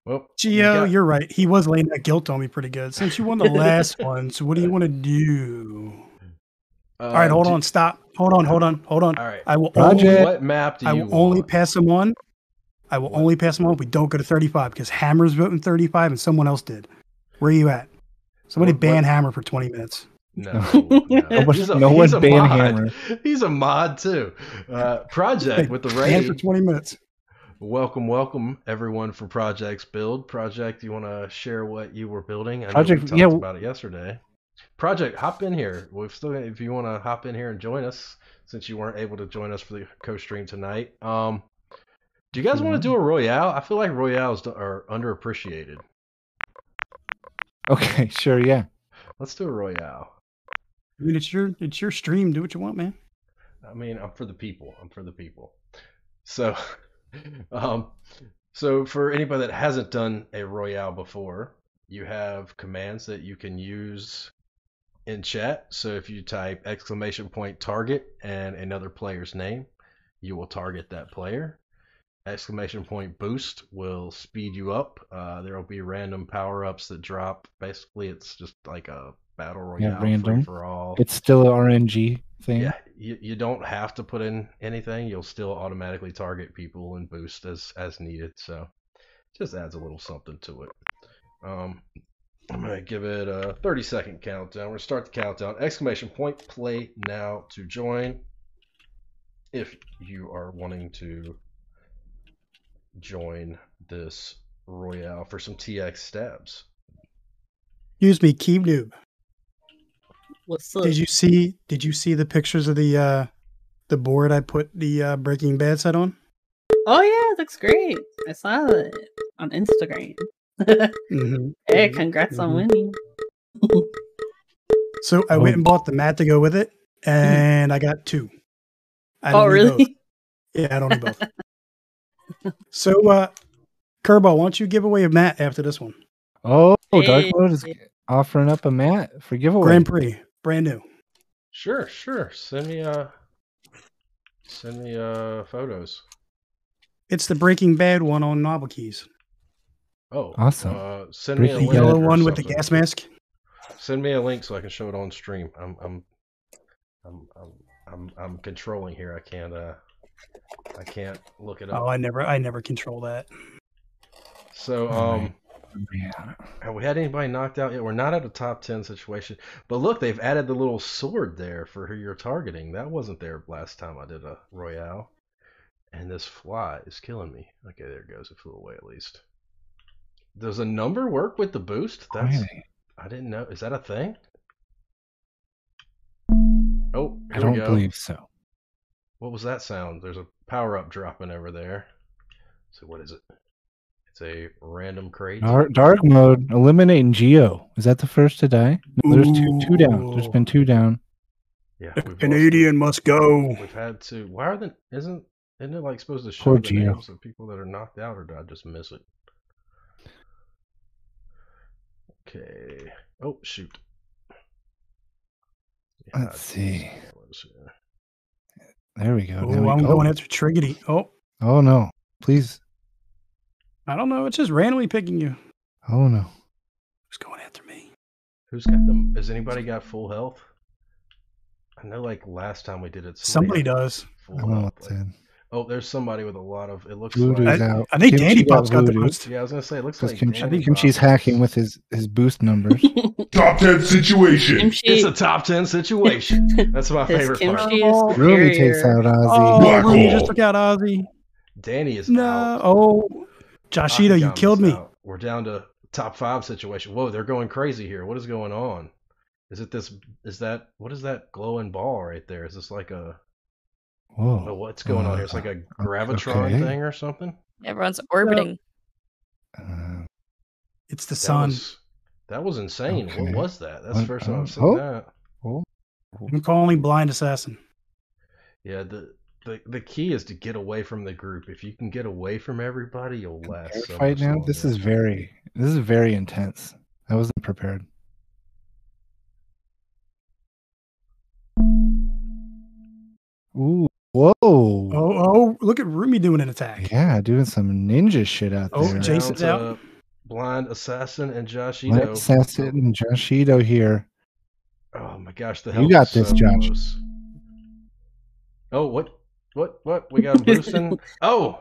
Well, Gio, you're right. He was laying that guilt on me pretty good. Since you won the last one, so what do you want to do? All right, hold on. Stop. Hold on. All right. I will what map do you want? only pass them on. I will only pass them on if we don't go to 35, because Hammer's voting 35 and someone else did. Where are you at? Somebody ban Hammer for 20 minutes. No. No one ban Hammer. He's a mod too. Project with the raid for 20 minutes. Welcome everyone for Project's build. Project, you want to share what you were building? I know Project, we talked about it yesterday. Project, hop in here. We've still, if you want to hop in here and join us, since you weren't able to join us for the co-stream tonight. Do you guys want to do a Royale? I feel like Royales are underappreciated. Okay, sure, yeah. Let's do a Royale. I mean, it's your stream. Do what you want, man. I mean, I'm for the people. So, so for anybody that hasn't done a Royale before, you have commands that you can use in chat. So if you type !target and another player's name, you will target that player. !boost will speed you up. There will be random power-ups that drop. Basically, it's just like a battle royale, random free for all. It's still an RNG thing. Yeah, you don't have to put in anything. You'll still automatically target people and boost as needed. So it just adds a little something to it. I'm gonna give it a 30-second countdown. We're gonna start the countdown. ! Play now to join. If you are wanting to join this Royale for some TX stabs. Excuse me, Keebnewb. What's up? Did you see the pictures of the board I put the Breaking Bad set on? Oh yeah, it looks great. I saw it on Instagram. Hey, congrats on winning. So I went and bought the mat to go with it, and I got two. Oh really? Both. Yeah, I don't need both. So, Kirball, why don't you give away a mat after this one? Oh, Dark Mode is offering up a mat for giveaway. Grand Prix, brand new. Sure. Send me photos. It's the Breaking Bad one on Novel Keys. Oh, awesome! Send me a the link yellow or one with the something. gas mask. Send me a link so I can show it on stream. I'm controlling here. I can't look it up. Oh, I never control that. So have we had anybody knocked out yet? We're not at a top 10 situation, but look, they've added the little sword there for who you're targeting. That wasn't there last time I did a royale. And this fly is killing me. Okay, there it goes. It flew away at least. Does a number work with the boost? That's I didn't know. Is that a thing? Oh, I don't believe so. What was that sound? There's a power up dropping over there. So what is it? It's a random crate. Dark mode, eliminating Geo. Is that the first to die? No, there's two down. There's been 2 down. Yeah, the Canadian must go. We've had to. Why are the isn't it like supposed to show Poor the Geo. names of people that are knocked out, or did I just miss it? Okay. Oh shoot. Yeah, Let's see. There we go. Oh, I'm going after Triggidy. Oh no! Please. I don't know. It's just randomly picking you. Oh no! Who's going after me? Who's got them? Has anybody got full health? I know, like last time we did it. Somebody does. Full health, oh, there's somebody with a lot of. It looks Voodoo's like. out. I think Danipop's got the boost. Yeah, I was gonna say it looks like. I think Kimchi's hacking with his boost numbers. Top 10 situation. It's a top 10 situation. That's my favorite part. Ruby takes out Ozzy. Oh, Ruby just took out Ozzy. Danny is no. out. Oh, Joshito, you killed me. Out. We're down to top 5 situation. Whoa, they're going crazy here. What is going on? Is it this? Is that what is that glowing ball right there? Is this like a? Whoa! Oh, what's going on here? It's like a gravitron thing or something. Everyone's orbiting. It's the sun. That was insane. Okay. What was that? That's the first time I've seen that. I'm calling blind assassin. Yeah, the key is to get away from the group. If you can get away from everybody, you'll last. So Right much now, longer. this is very intense. I wasn't prepared. Ooh, whoa! Oh! Look at Rumi doing an attack. Yeah, doing some ninja shit out there. Oh, Jason's out. Blind Assassin and Joshito. Blind Assassin and Joshito here. Oh my gosh, the You got this, Josh. Close. Oh, what? We got him boosting. Oh,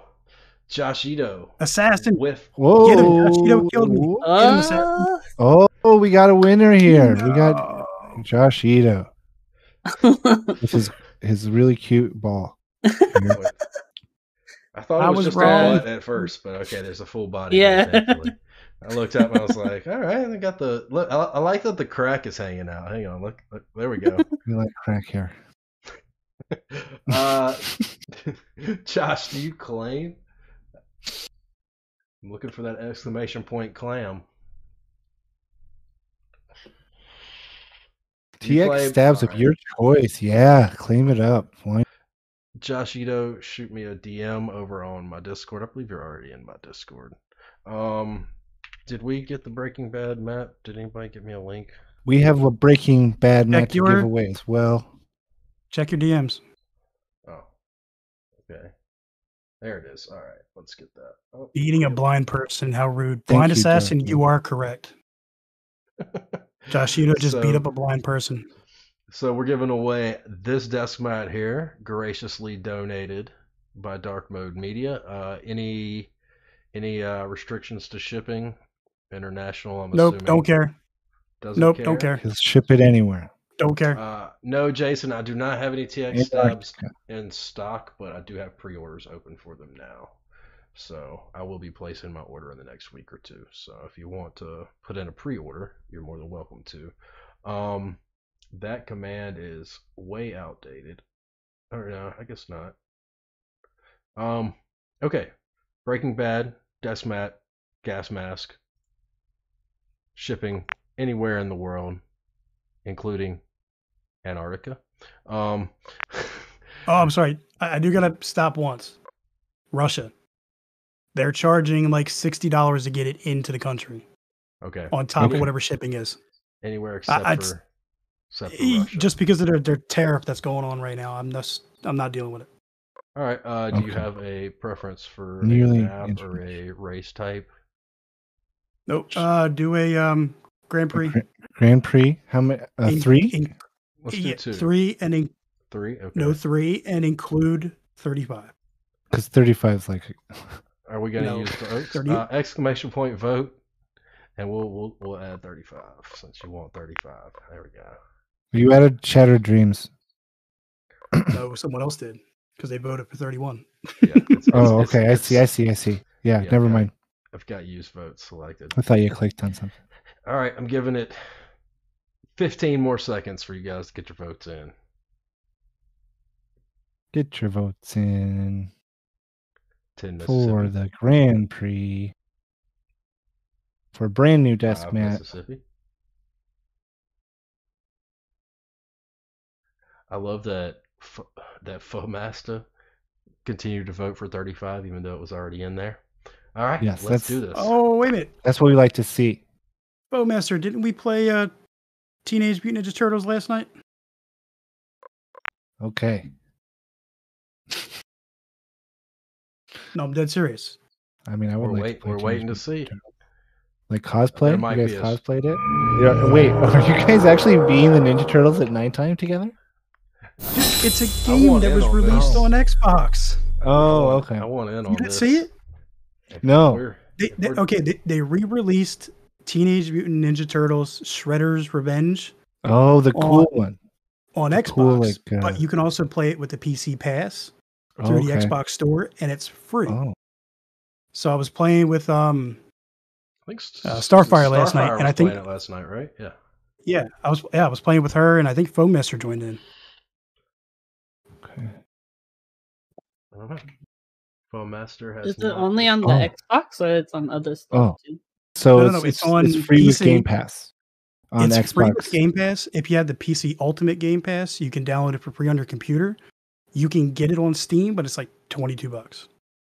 Joshito. Assassin. Whoa. Get him. Joshito killed me. Get him, Assassin. Oh, we got a winner here. We got Joshito with his really cute ball. I thought it was just wrong. a butt at first, but okay, there's a full body. Yeah. Thankfully. I looked up and I was like, all right, they got the look. I like that the crack is hanging out. Hang on, look there we go. We like crack here. Josh, do you claim? I'm looking for that exclamation point clam. TX stabs of your choice. Yeah, claim it up. Why? Joshito, shoot me a DM over on my Discord. I believe you're already in my Discord. Did we get the Breaking Bad map? Did anybody give me a link? We have a Breaking Bad map to give away as well. Check your DMs. Oh, okay. There it is. All right, let's get that. Oh, Beating a blind person. How rude. Thank Blind you, assassin, Josh. you are correct. Joshito just beat up a blind person. So we're giving away this desk mat here, graciously donated by Dark Mode Media. Any restrictions to shipping? International, I'm Nope, assuming. don't care. Don't care. Just ship it anywhere. Don't care. No, Jason, I do not have any TX stabs in stock, but I do have pre-orders open for them now. So I will be placing my order in the next week or two. So if you want to put in a pre-order, you're more than welcome to. That command is way outdated. Or no, I guess not. Okay. Breaking Bad, desk mat, gas mask, shipping anywhere in the world, including Antarctica. Oh, I'm sorry. I do gotta stop once. Russia. They're charging like $60 to get it into the country. Okay. On top of whatever shipping is. Anywhere except for Russia. Just because of their tariff that's going on right now. I'm not dealing with it. All right. Do you have a preference for a map or a race type? Nope. Do a Grand Prix. Grand Prix. How many? Three. Let's do 2. 3 and 3. Okay. no 3 and include 35. Because 35 is like. Are we going to No, use votes? 30. Exclamation point vote, and we'll add 35 since you want 35. There we go. You added Shattered Dreams. No, someone else did because they voted for 31. Yeah. Oh, okay. I see. Yeah, never mind. I've got use votes selected. I thought you clicked on something. All right, I'm giving it 15 more seconds for you guys to get your votes in. Get your votes in 10 for Mississippi. the Grand Prix for brand new desk 5 mat. Mississippi. I love that Fomaster continued to vote for 35 even though it was already in there. All right, Yes, let's do this. Oh, wait a minute. That's what we like to see. Bowmaster, didn't we play Teenage Mutant Ninja Turtles last night? Okay. No, I'm dead serious. I mean, I would We're waiting to see. Like cosplay? There might You guys be a- cosplayed it? Yeah, wait, are you guys actually being the Ninja Turtles at nighttime together? It's a I game want that in was on released this. on Xbox. Oh, okay. I want in on You didn't this. see it? No. We're- They re-released Teenage Mutant Ninja Turtles Shredder's Revenge Oh, the cool one. on Xbox, cool, like, but you can also play it with the PC Pass through the Okay. Xbox Store, and it's free. Oh, So I was playing with I think Starfire last night, Starfire and I was think- playing it last night, right? Yeah. I was playing with her, and I think Foammaster joined in. okay. I don't know. Foamaster has Is it not- only on the Oh. Xbox or it's on other stuff Oh. too? So No, it's, no, it's, it's on it's free with PC. Game Pass on It's Xbox. free with Game Pass. If you have the PC Ultimate Game Pass, you can download it for free on your computer. You can get it on Steam, but it's like $22.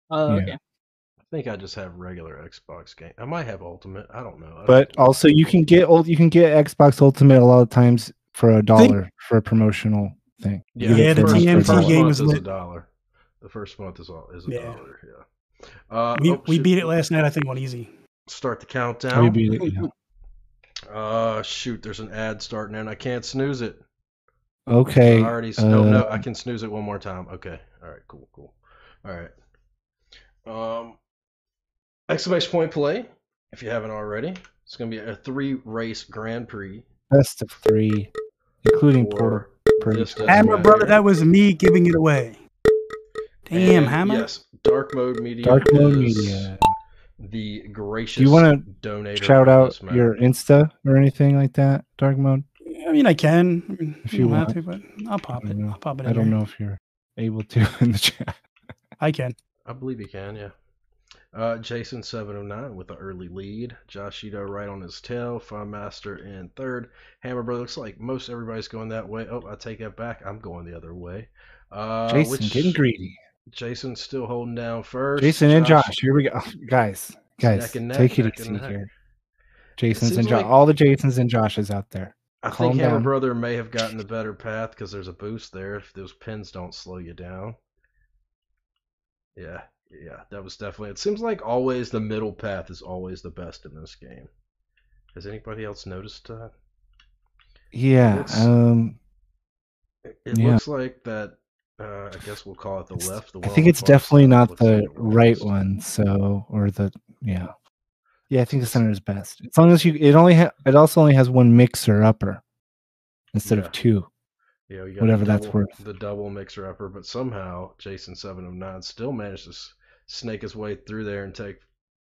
Oh, Yeah. okay. I think I just have regular Xbox game. I might have Ultimate. I don't know. But also you can get Xbox Ultimate a lot of times for $1 for a promotional thing. You Yeah, get it the for first, TMT the first game month was is lit. $1. The first month is a Yeah. dollar. Yeah. We shoot. beat it last night, I think, on easy. Start the We countdown. beat it, yeah. Shoot. There's an ad starting, and I can't snooze it. Okay. I already. No. I can snooze it one more time. Okay. All right. Cool. All right. Exclamation point play. If you haven't already, it's gonna be a 3-race Grand Prix. Best of 3, including for Portal. this desk Hammer, mat brother, here. that was me giving it away. Damn, And Hammer. Yes, Dark Mode Media. Dark Mode is Media. The gracious. Do you want to donator shout of out this mat. your Insta or anything like that, Dark Mode? I mean, I can. I mean, If you you don't have want. to, but I'll pop it. I'll pop it in I don't there. know if you're able to in the chat. I can. I believe he can, yeah. Jason 709 with the early lead. Josh Ito right on his tail. Funmaster in third. Hammer Brother looks like most everybody's going that way. Oh, I take that back. I'm going the other way. Jason getting greedy. Jason's still holding down first. Jason and Josh, here we go. Guys, neck and neck, take it neck and easy neck. here. Jason's seems and Josh, like- all the Jasons and Joshes out there. I Calm think Hammer down. Brother may have gotten the better path because there's a boost there if those pins don't slow you down. Yeah, that was definitely. It seems like always the middle path is always the best in this game. Has anybody else noticed that? Yeah. It Yeah. looks like that. I guess we'll call it the left. The I one on think the it's far definitely side not looks like the it was right best. one. So, or the yeah. I think the center is best. As long as it also only has one mixer upper instead Yeah. of 2. Yeah, we got Whatever the that's double, worth. The double mixer upper, but somehow Jason 709 still managed to snake his way through there and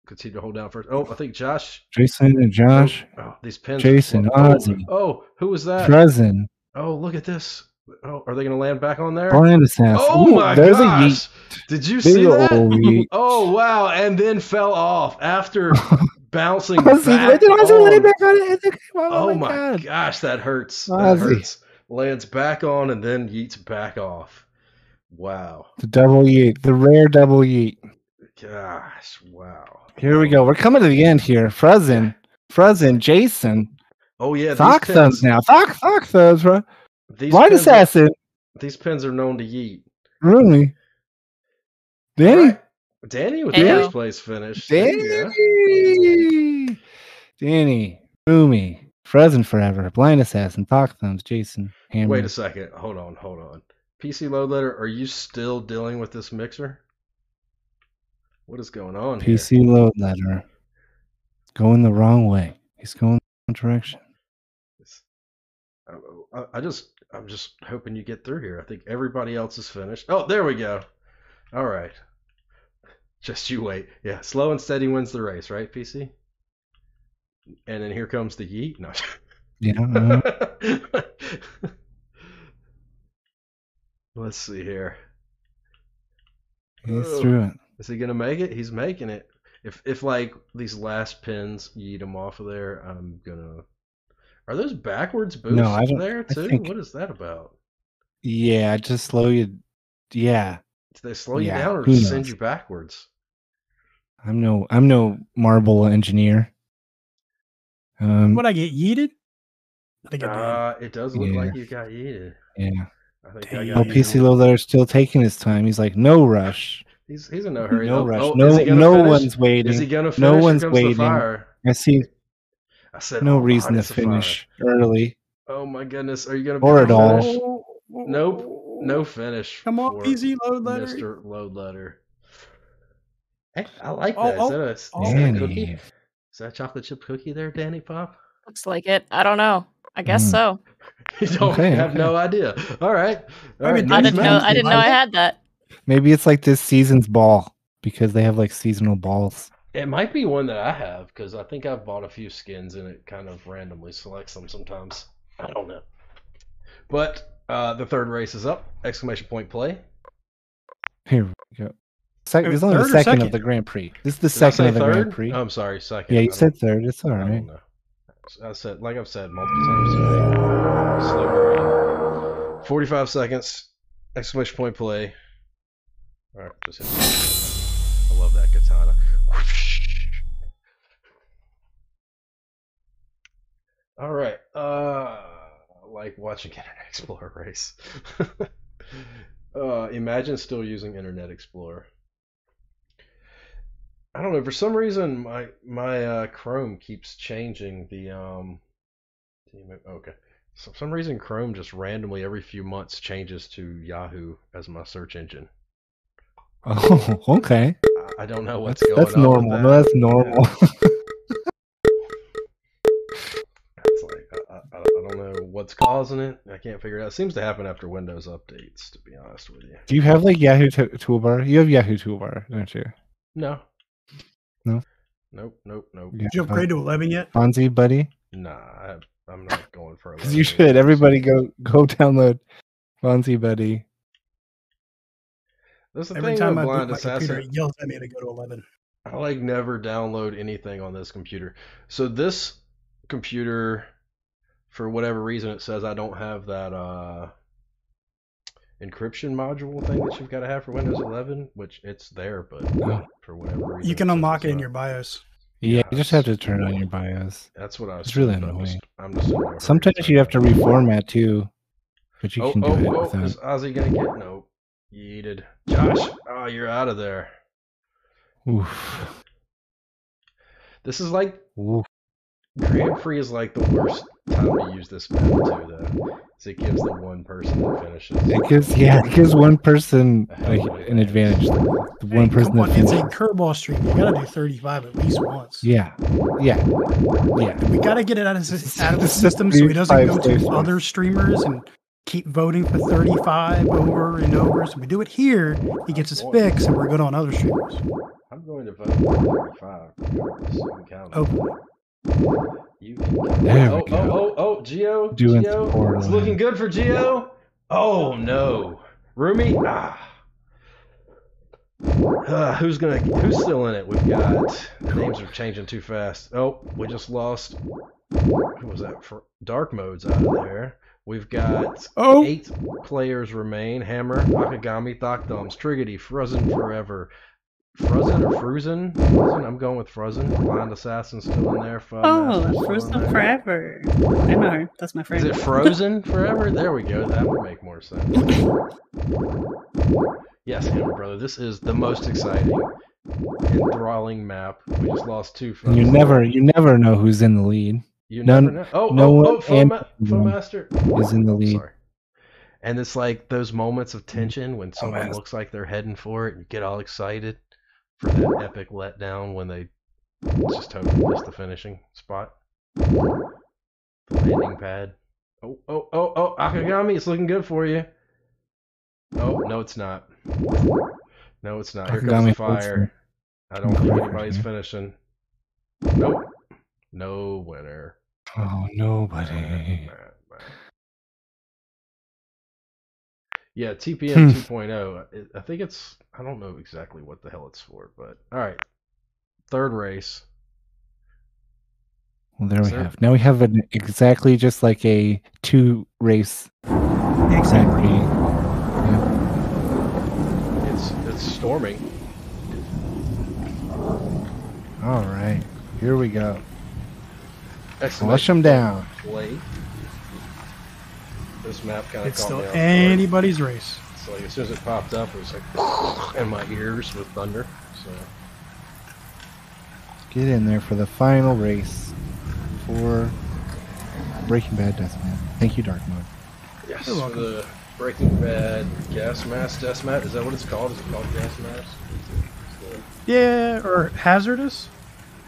continue to hold down first. Oh, I think Josh. Jason and Josh, Oh, these pins. Jason, are Ozzy, Oh, who was that? Prezen, Oh, look at this. Oh, are they going to land back on there? Blind Assassin. Oh Ooh, my there's gosh! a Did you Big see that? ol' yeet. Oh wow! And then fell off after bouncing Ozzy, back. did Ozzy land on- back on it? Oh my God. gosh, that hurts. That Ozzy. hurts. Lands back on and then yeets back off. Wow. The double yeet, the rare double yeet. Gosh, wow. Here we go. We're coming to the end here. Prezen, Jason. Oh yeah, Thok these thumbs pins. now. Thok thumbs, bro. These Blind pins Assassin. These pins are known to yeet. Really? Danny? All right. Danny with the Heyo. first place finish. There you go. Danny, Roomy, Frozen Forever, Blind Assassin, Fox Thumbs, Jason, Hammer. Wait a second. Hold on. PC Load Letter, are you still dealing with this mixer? What is going on here? PC Load Letter. Going the wrong way. He's going the wrong direction. I'm just hoping you get through here. I think everybody else is finished. Oh, there we go. All right. Just you wait. Yeah, slow and steady wins the race, right, PC? And then here comes the yeet. No. Yeah. Let's see here. He's through it. Is he gonna make it? He's making it. If like these last pins yeet him off of there, I'm gonna. Are those backwards boosts there too? What is that about? Yeah, just slow you. Yeah. Do they slow you down or just send you backwards? I'm no marble engineer. Would I get yeeted? I think it does look like you got yeeted. Yeah. I think I got PC Low Letter's still taking his time. He's like, no rush. He's in no hurry. No rush. Oh, no one's waiting. Is he gonna finish? No one's Here comes the waiting. fire. I said no reason to finish early. Oh my goodness. Are you gonna or at all? Finish? Nope. No finish. Come on, PC Load Letter. Mr. Load Letter. Hey, I like that. Is that a cookie? Is that a chocolate chip cookie there, Danny Pop? Looks like it. I don't know. I guess so. You don't have no idea. All right. I didn't know I had that. Maybe it's like this season's ball because they have like seasonal balls. It might be one that I have because I think I've bought a few skins and it kind of randomly selects them sometimes. I don't know. But the third race is up. Exclamation point play. Here we go. This is only the second of the Grand Prix. This is the second of the Grand Prix. Oh, I'm sorry, second. Yeah, you said third. It's all right. I said, like I've said multiple times today, slow around. 45 seconds. Exclamation point play. All right, just hit it. I love that katana. All right. I like watching Internet Explorer race. Imagine still using Internet Explorer. I don't know. For some reason, my Chrome keeps changing the Okay. So for some reason, Chrome just randomly every few months changes to Yahoo as my search engine. Oh, okay. I don't know what's going on. That's normal. With that. No, that's normal. It's like I don't know what's causing it. I can't figure it out. It seems to happen after Windows updates, to be honest with you. Do you have like Yahoo Toolbar? You have Yahoo Toolbar, don't you? No. No. Nope. Did you upgrade to 11 yet? Fonzie, buddy? Nah, I'm not going for 11. Because you should. Everybody go download Fonzie, buddy. That's the Every thing time with I boot Blind my Assassin. computer, it yells at me to go to 11. I like never download anything on this computer. So this computer, for whatever reason, it says I don't have that encryption module thing that you've got to have for Windows 11, which it's there, but for whatever reason. You can unlock it in your BIOS. Yeah, you just have to turn on your BIOS. That's what I was. It's really annoying. I'm just sometimes you have to reformat too, but you can do it without. Is Ozzy gonna get no? Yeeted. Josh, you're out of there. Oof. This is like Oof. Grand Prix is like the worst time to use this map too, though. So it gives the one person that finishes. It gives one person an advantage. The one person that it's finishes. a Kirball stream. You gotta do 35 at least once. Yeah. We gotta get it out of the system so he doesn't go to other streamers and keep voting for 35 over and over. So we do it here, he gets his fix, and we're good on other streamers. I'm going to vote for 35. Oh. There we go. Geo. Doing Geo. It's looking good for Geo. Oh no. Rumi? Who's still in it? We've got names are changing too fast. Oh, we just lost. Who was that? Dark mode's out of there. We've got 8 players remain. Hammer, Akagami, Thok Thumbs, Triggidy, Frozen Forever. Frozen or Frozen? I'm going with Frozen. Blind Assassin still in there. Frozen Forever. I know her. That's my friend. Is it Frozen Forever? There we go. That would make more sense. Yes, Hammer Brother. This is the most exciting, enthralling map. We just lost 2 folks. You never know who's in the lead. You No- never know. Oh, no oh, one oh, and Foe Master is in the Oh, lead. sorry. And it's like those moments of tension when someone looks like they're heading for it and you get all excited for that epic letdown when they just totally miss the finishing spot. The landing pad. Oh, oh, oh, oh, Akagami, it's looking good for you. Oh, no, it's not. No, it's not. Here comes the Akagami fire. I don't think anybody's finishing. Nope. No winner. Oh, nobody. Yeah, TPM 2.0. I think it's, I don't know exactly what the hell it's for, but all right. Third race. Well, there we have. Now we have an exactly just like a 2 race. Exactly. Yeah. It's storming. All right, here we go. Flush them down. Play. This map kind of It's caught still me off guard. anybody's race. So like as soon as it popped up, it was like in my ears with thunder. So Get in there for the final race for Breaking Bad Deathmatch. Thank you, Dark Mode. yes, for the Breaking Bad gas mask, deathmatch. Is that what it's called? Is it called gas mask? Yeah, or hazardous?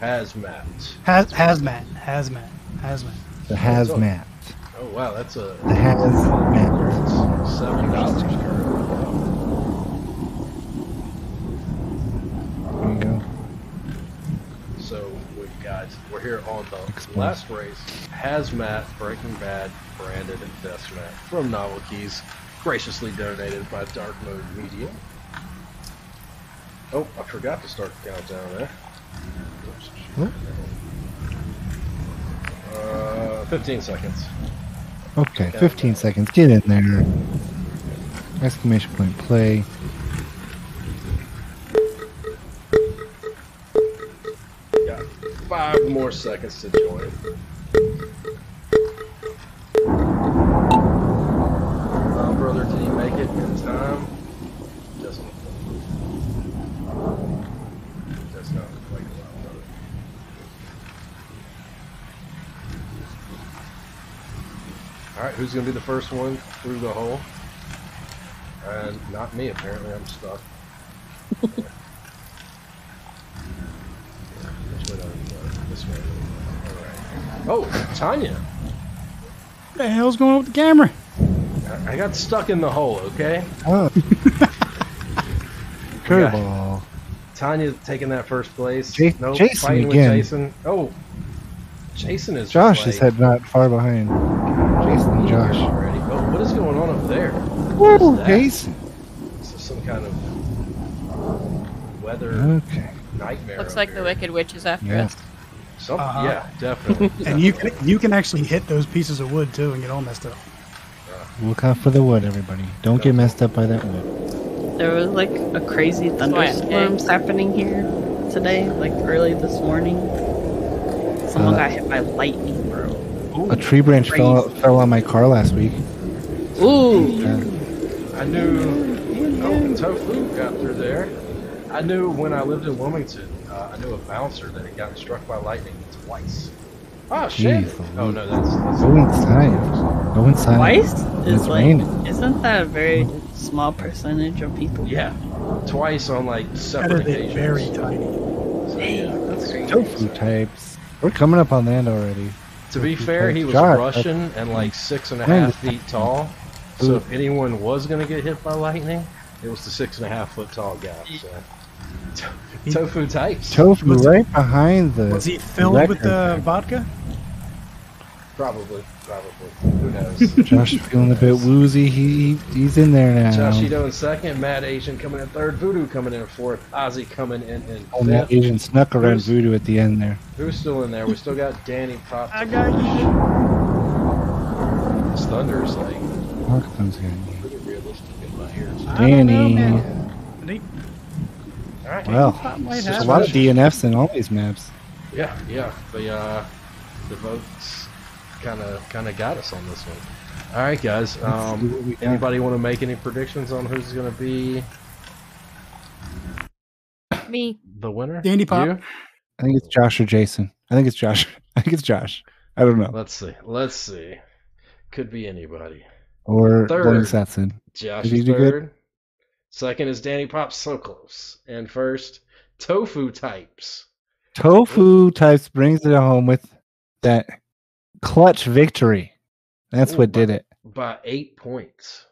Hazmat. Hazmat. The Hazmat. Oh wow, that's a The Hazmat. $7 currently. There you go. So we're here on the last race. Hazmat Breaking Bad branded deathmatch from Novel Keys, graciously donated by Dark Mode Media. Oh, I forgot to start the countdown there. Oops. 15 seconds. Okay, 15 seconds. Get in there. Exclamation point play. Got 5 more seconds to join. Brother, did he make it in time? Doesn't look like does not look like a lot, brother. Alright, who's going to be the first one through the hole? And not me, apparently. I'm stuck. Which way do I go? This way. Alright. Oh, Tanya! What the hell's going on with the camera? I got stuck in the hole, okay? Oh. Kirball. Tanya taking that first place. Jason fighting again. with Jason. Oh, Jason is Josh just is head not far behind. Jason and Josh. already. Oh, what is going on up there? Woo, Jason. This is some kind of weather nightmare. Looks up like here. the Wicked Witch is after Yeah. us. Yeah, definitely. And you can actually hit those pieces of wood too and get all messed up. Look out for the wood, everybody. Don't get messed up by that wood. There was like a crazy thunderstorms happening here today, like early this morning. Someone got hit by lightning, bro. A tree branch fell on my car last week. Ooh. I knew. Oh, Tofu got through there. I knew when I lived in Wilmington. I knew a bouncer that had gotten struck by lightning twice. Oh shit! Jeez, Oh no, that's Go inside. Go inside. Twice It's is like, raining. isn't that a very small percentage of people? Yeah, twice on like That separate is occasions. very tiny. So, yeah, that's crazy. Tofu types. We're coming up on land already. To be fair, he was Josh, Russian and like 6.5 feet tall. So if anyone was going to get hit by lightning, it was the 6.5 foot tall guy. So. Tofu types. Tofu right behind the. Was he filled with vodka? Probably. Who knows? Josh is feeling a bit woozy. He's in there now. Joshito in second, Mad Asian coming in third, Voodoo coming in fourth, Ozzy coming in fifth. Oh, that Asian snuck around Voodoo at the end there. Who's still in there? We still got Danny Pop. I got you. This Thunder's like pretty realistic in my ears. Danny. All right. Well, there's a lot of DNFs in all these maps. Yeah. The votes kind of got us on this one. All right, guys. Anybody want to make any predictions on who's going to be Me. the winner? Danny Pop. You? I think it's Josh or Jason. I think it's Josh. I don't know. Let's see. Let's see. Could be anybody. Or Third. Link Satsun. Josh Did is you do third. good? Second is Danny Pop, so close. And first, Tofu Types. Tofu Types brings it home with that clutch victory. That's what did it. By 8 points.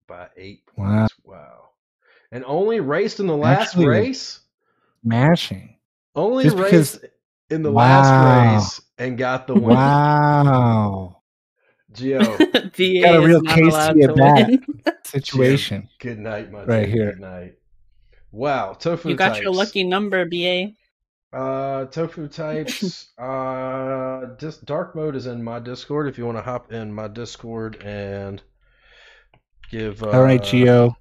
By 8 Wow. points. Wow. And only raced in the last race? Mashing. Only Just raced because, in the last race and got the win. Wow. Gio. BA Got a real is not case allowed to your to back win. situation. Gio, good night, my right dude. here. Good night. Wow. Tofu You got Types. your lucky number, BA. Tofu Types. Dark Mode is in my Discord. If you want to hop in my Discord and give All right, Gio.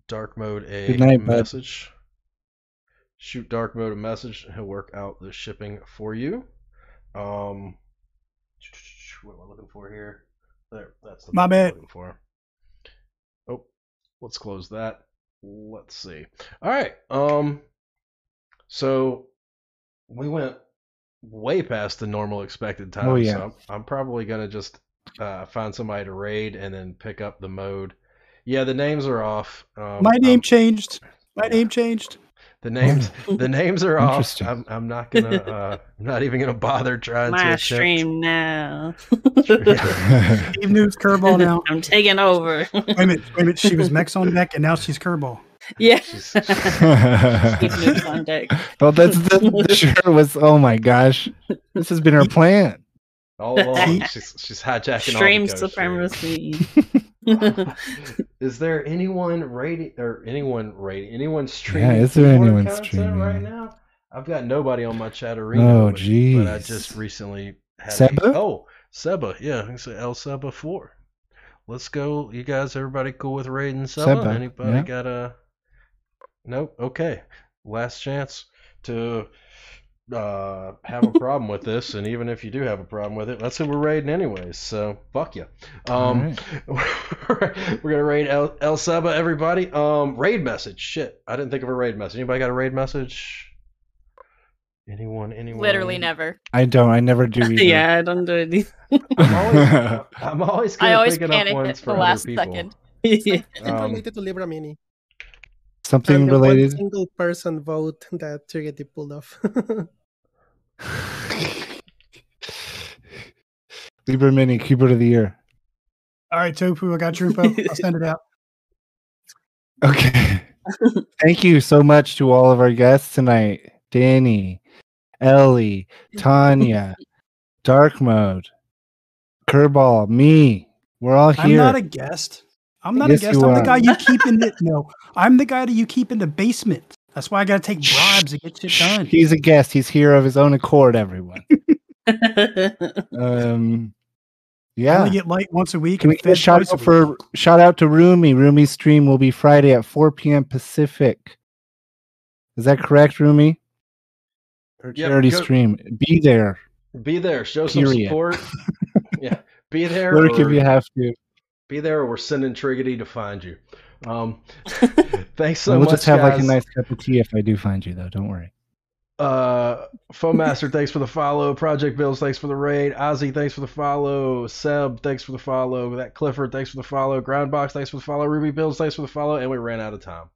Dark Mode a Good night, message. Shoot Dark Mode a message. He'll work out the shipping for you. What am I looking for here? There, that's the My button I'm bad. looking for. Oh, let's close that. Let's see. All right. So we went way past the normal expected time. Oh, yeah. So I'm probably gonna just find somebody to raid and then pick up the mode. Yeah, the names are off. My name changed. My name changed. The names are off. Interesting. I'm not gonna. I'm not even gonna bother trying to My attempt. stream now. Keebnewb's Kirball now. I'm taking over. Wait a minute. She was Mex on deck, and now she's Kirball. Yeah. Keebnewb's on deck. Well, the shirt was. Oh my gosh, this has been our plan. All along, she's hijacking Stream all the supremacy. Is there anyone rating or anyone streaming? Yeah, is there keyboard anyone content streaming? right now? I've got nobody on my chat arena. Oh, jeez. But I just recently had Seba? Seba. Yeah, it's El Seba 4. Let's go. You guys, everybody cool with raiding Seba? Anybody yeah. got a... Nope. Okay. Last chance to have a problem with this, and even if you do have a problem with it, that's who we're raiding anyways, so fuck you. We're gonna raid El Seba, everybody. Raid message. Shit, I didn't think of a raid message. Anybody got a raid message? Anyone? Literally never. I don't. I never do either. Yeah, I don't do it. I'm always I always picking up panic ones at for the other last people. second. Yeah. It's related to Libra Mini. Something I'm the related. one single person vote that Triggidy pulled off. Libra Mini Keyboard of the Year. All right, Tofu, I got your info. I'll send it out. Okay. Thank you so much to all of our guests tonight. Danny, Ellie, Tanya, Dark Mode, Kirball, me. We're all here. I'm not a guest. I'm not Yes, a guest. you I'm the are. guy you keep in the no. I'm the guy that you keep in the basement. That's why I gotta take bribes to get shit done. He's a guest. He's here of his own accord, everyone. I Yeah. only get light once a week. Can we and get a fed shout twice a out week. for shout out to Rumi? Rumi's stream will be Friday at 4 p.m. Pacific. Is that correct, Rumi? Her Yep, charity go- stream. Be there. Be there. Show some Period. support. Yeah. Be there. Work if or- you have to. Be there, or we're sending Triggidy to find you. Thanks so we'll much, just have guys. like a nice cup of tea if I do find you, though. Don't worry. Foamaster, thanks for the follow. Project Bills, thanks for the raid. Ozzy, thanks for the follow. Seb, thanks for the follow. That Clifford, thanks for the follow. Groundbox, thanks for the follow. Ruby Bills, thanks for the follow. And we ran out of time.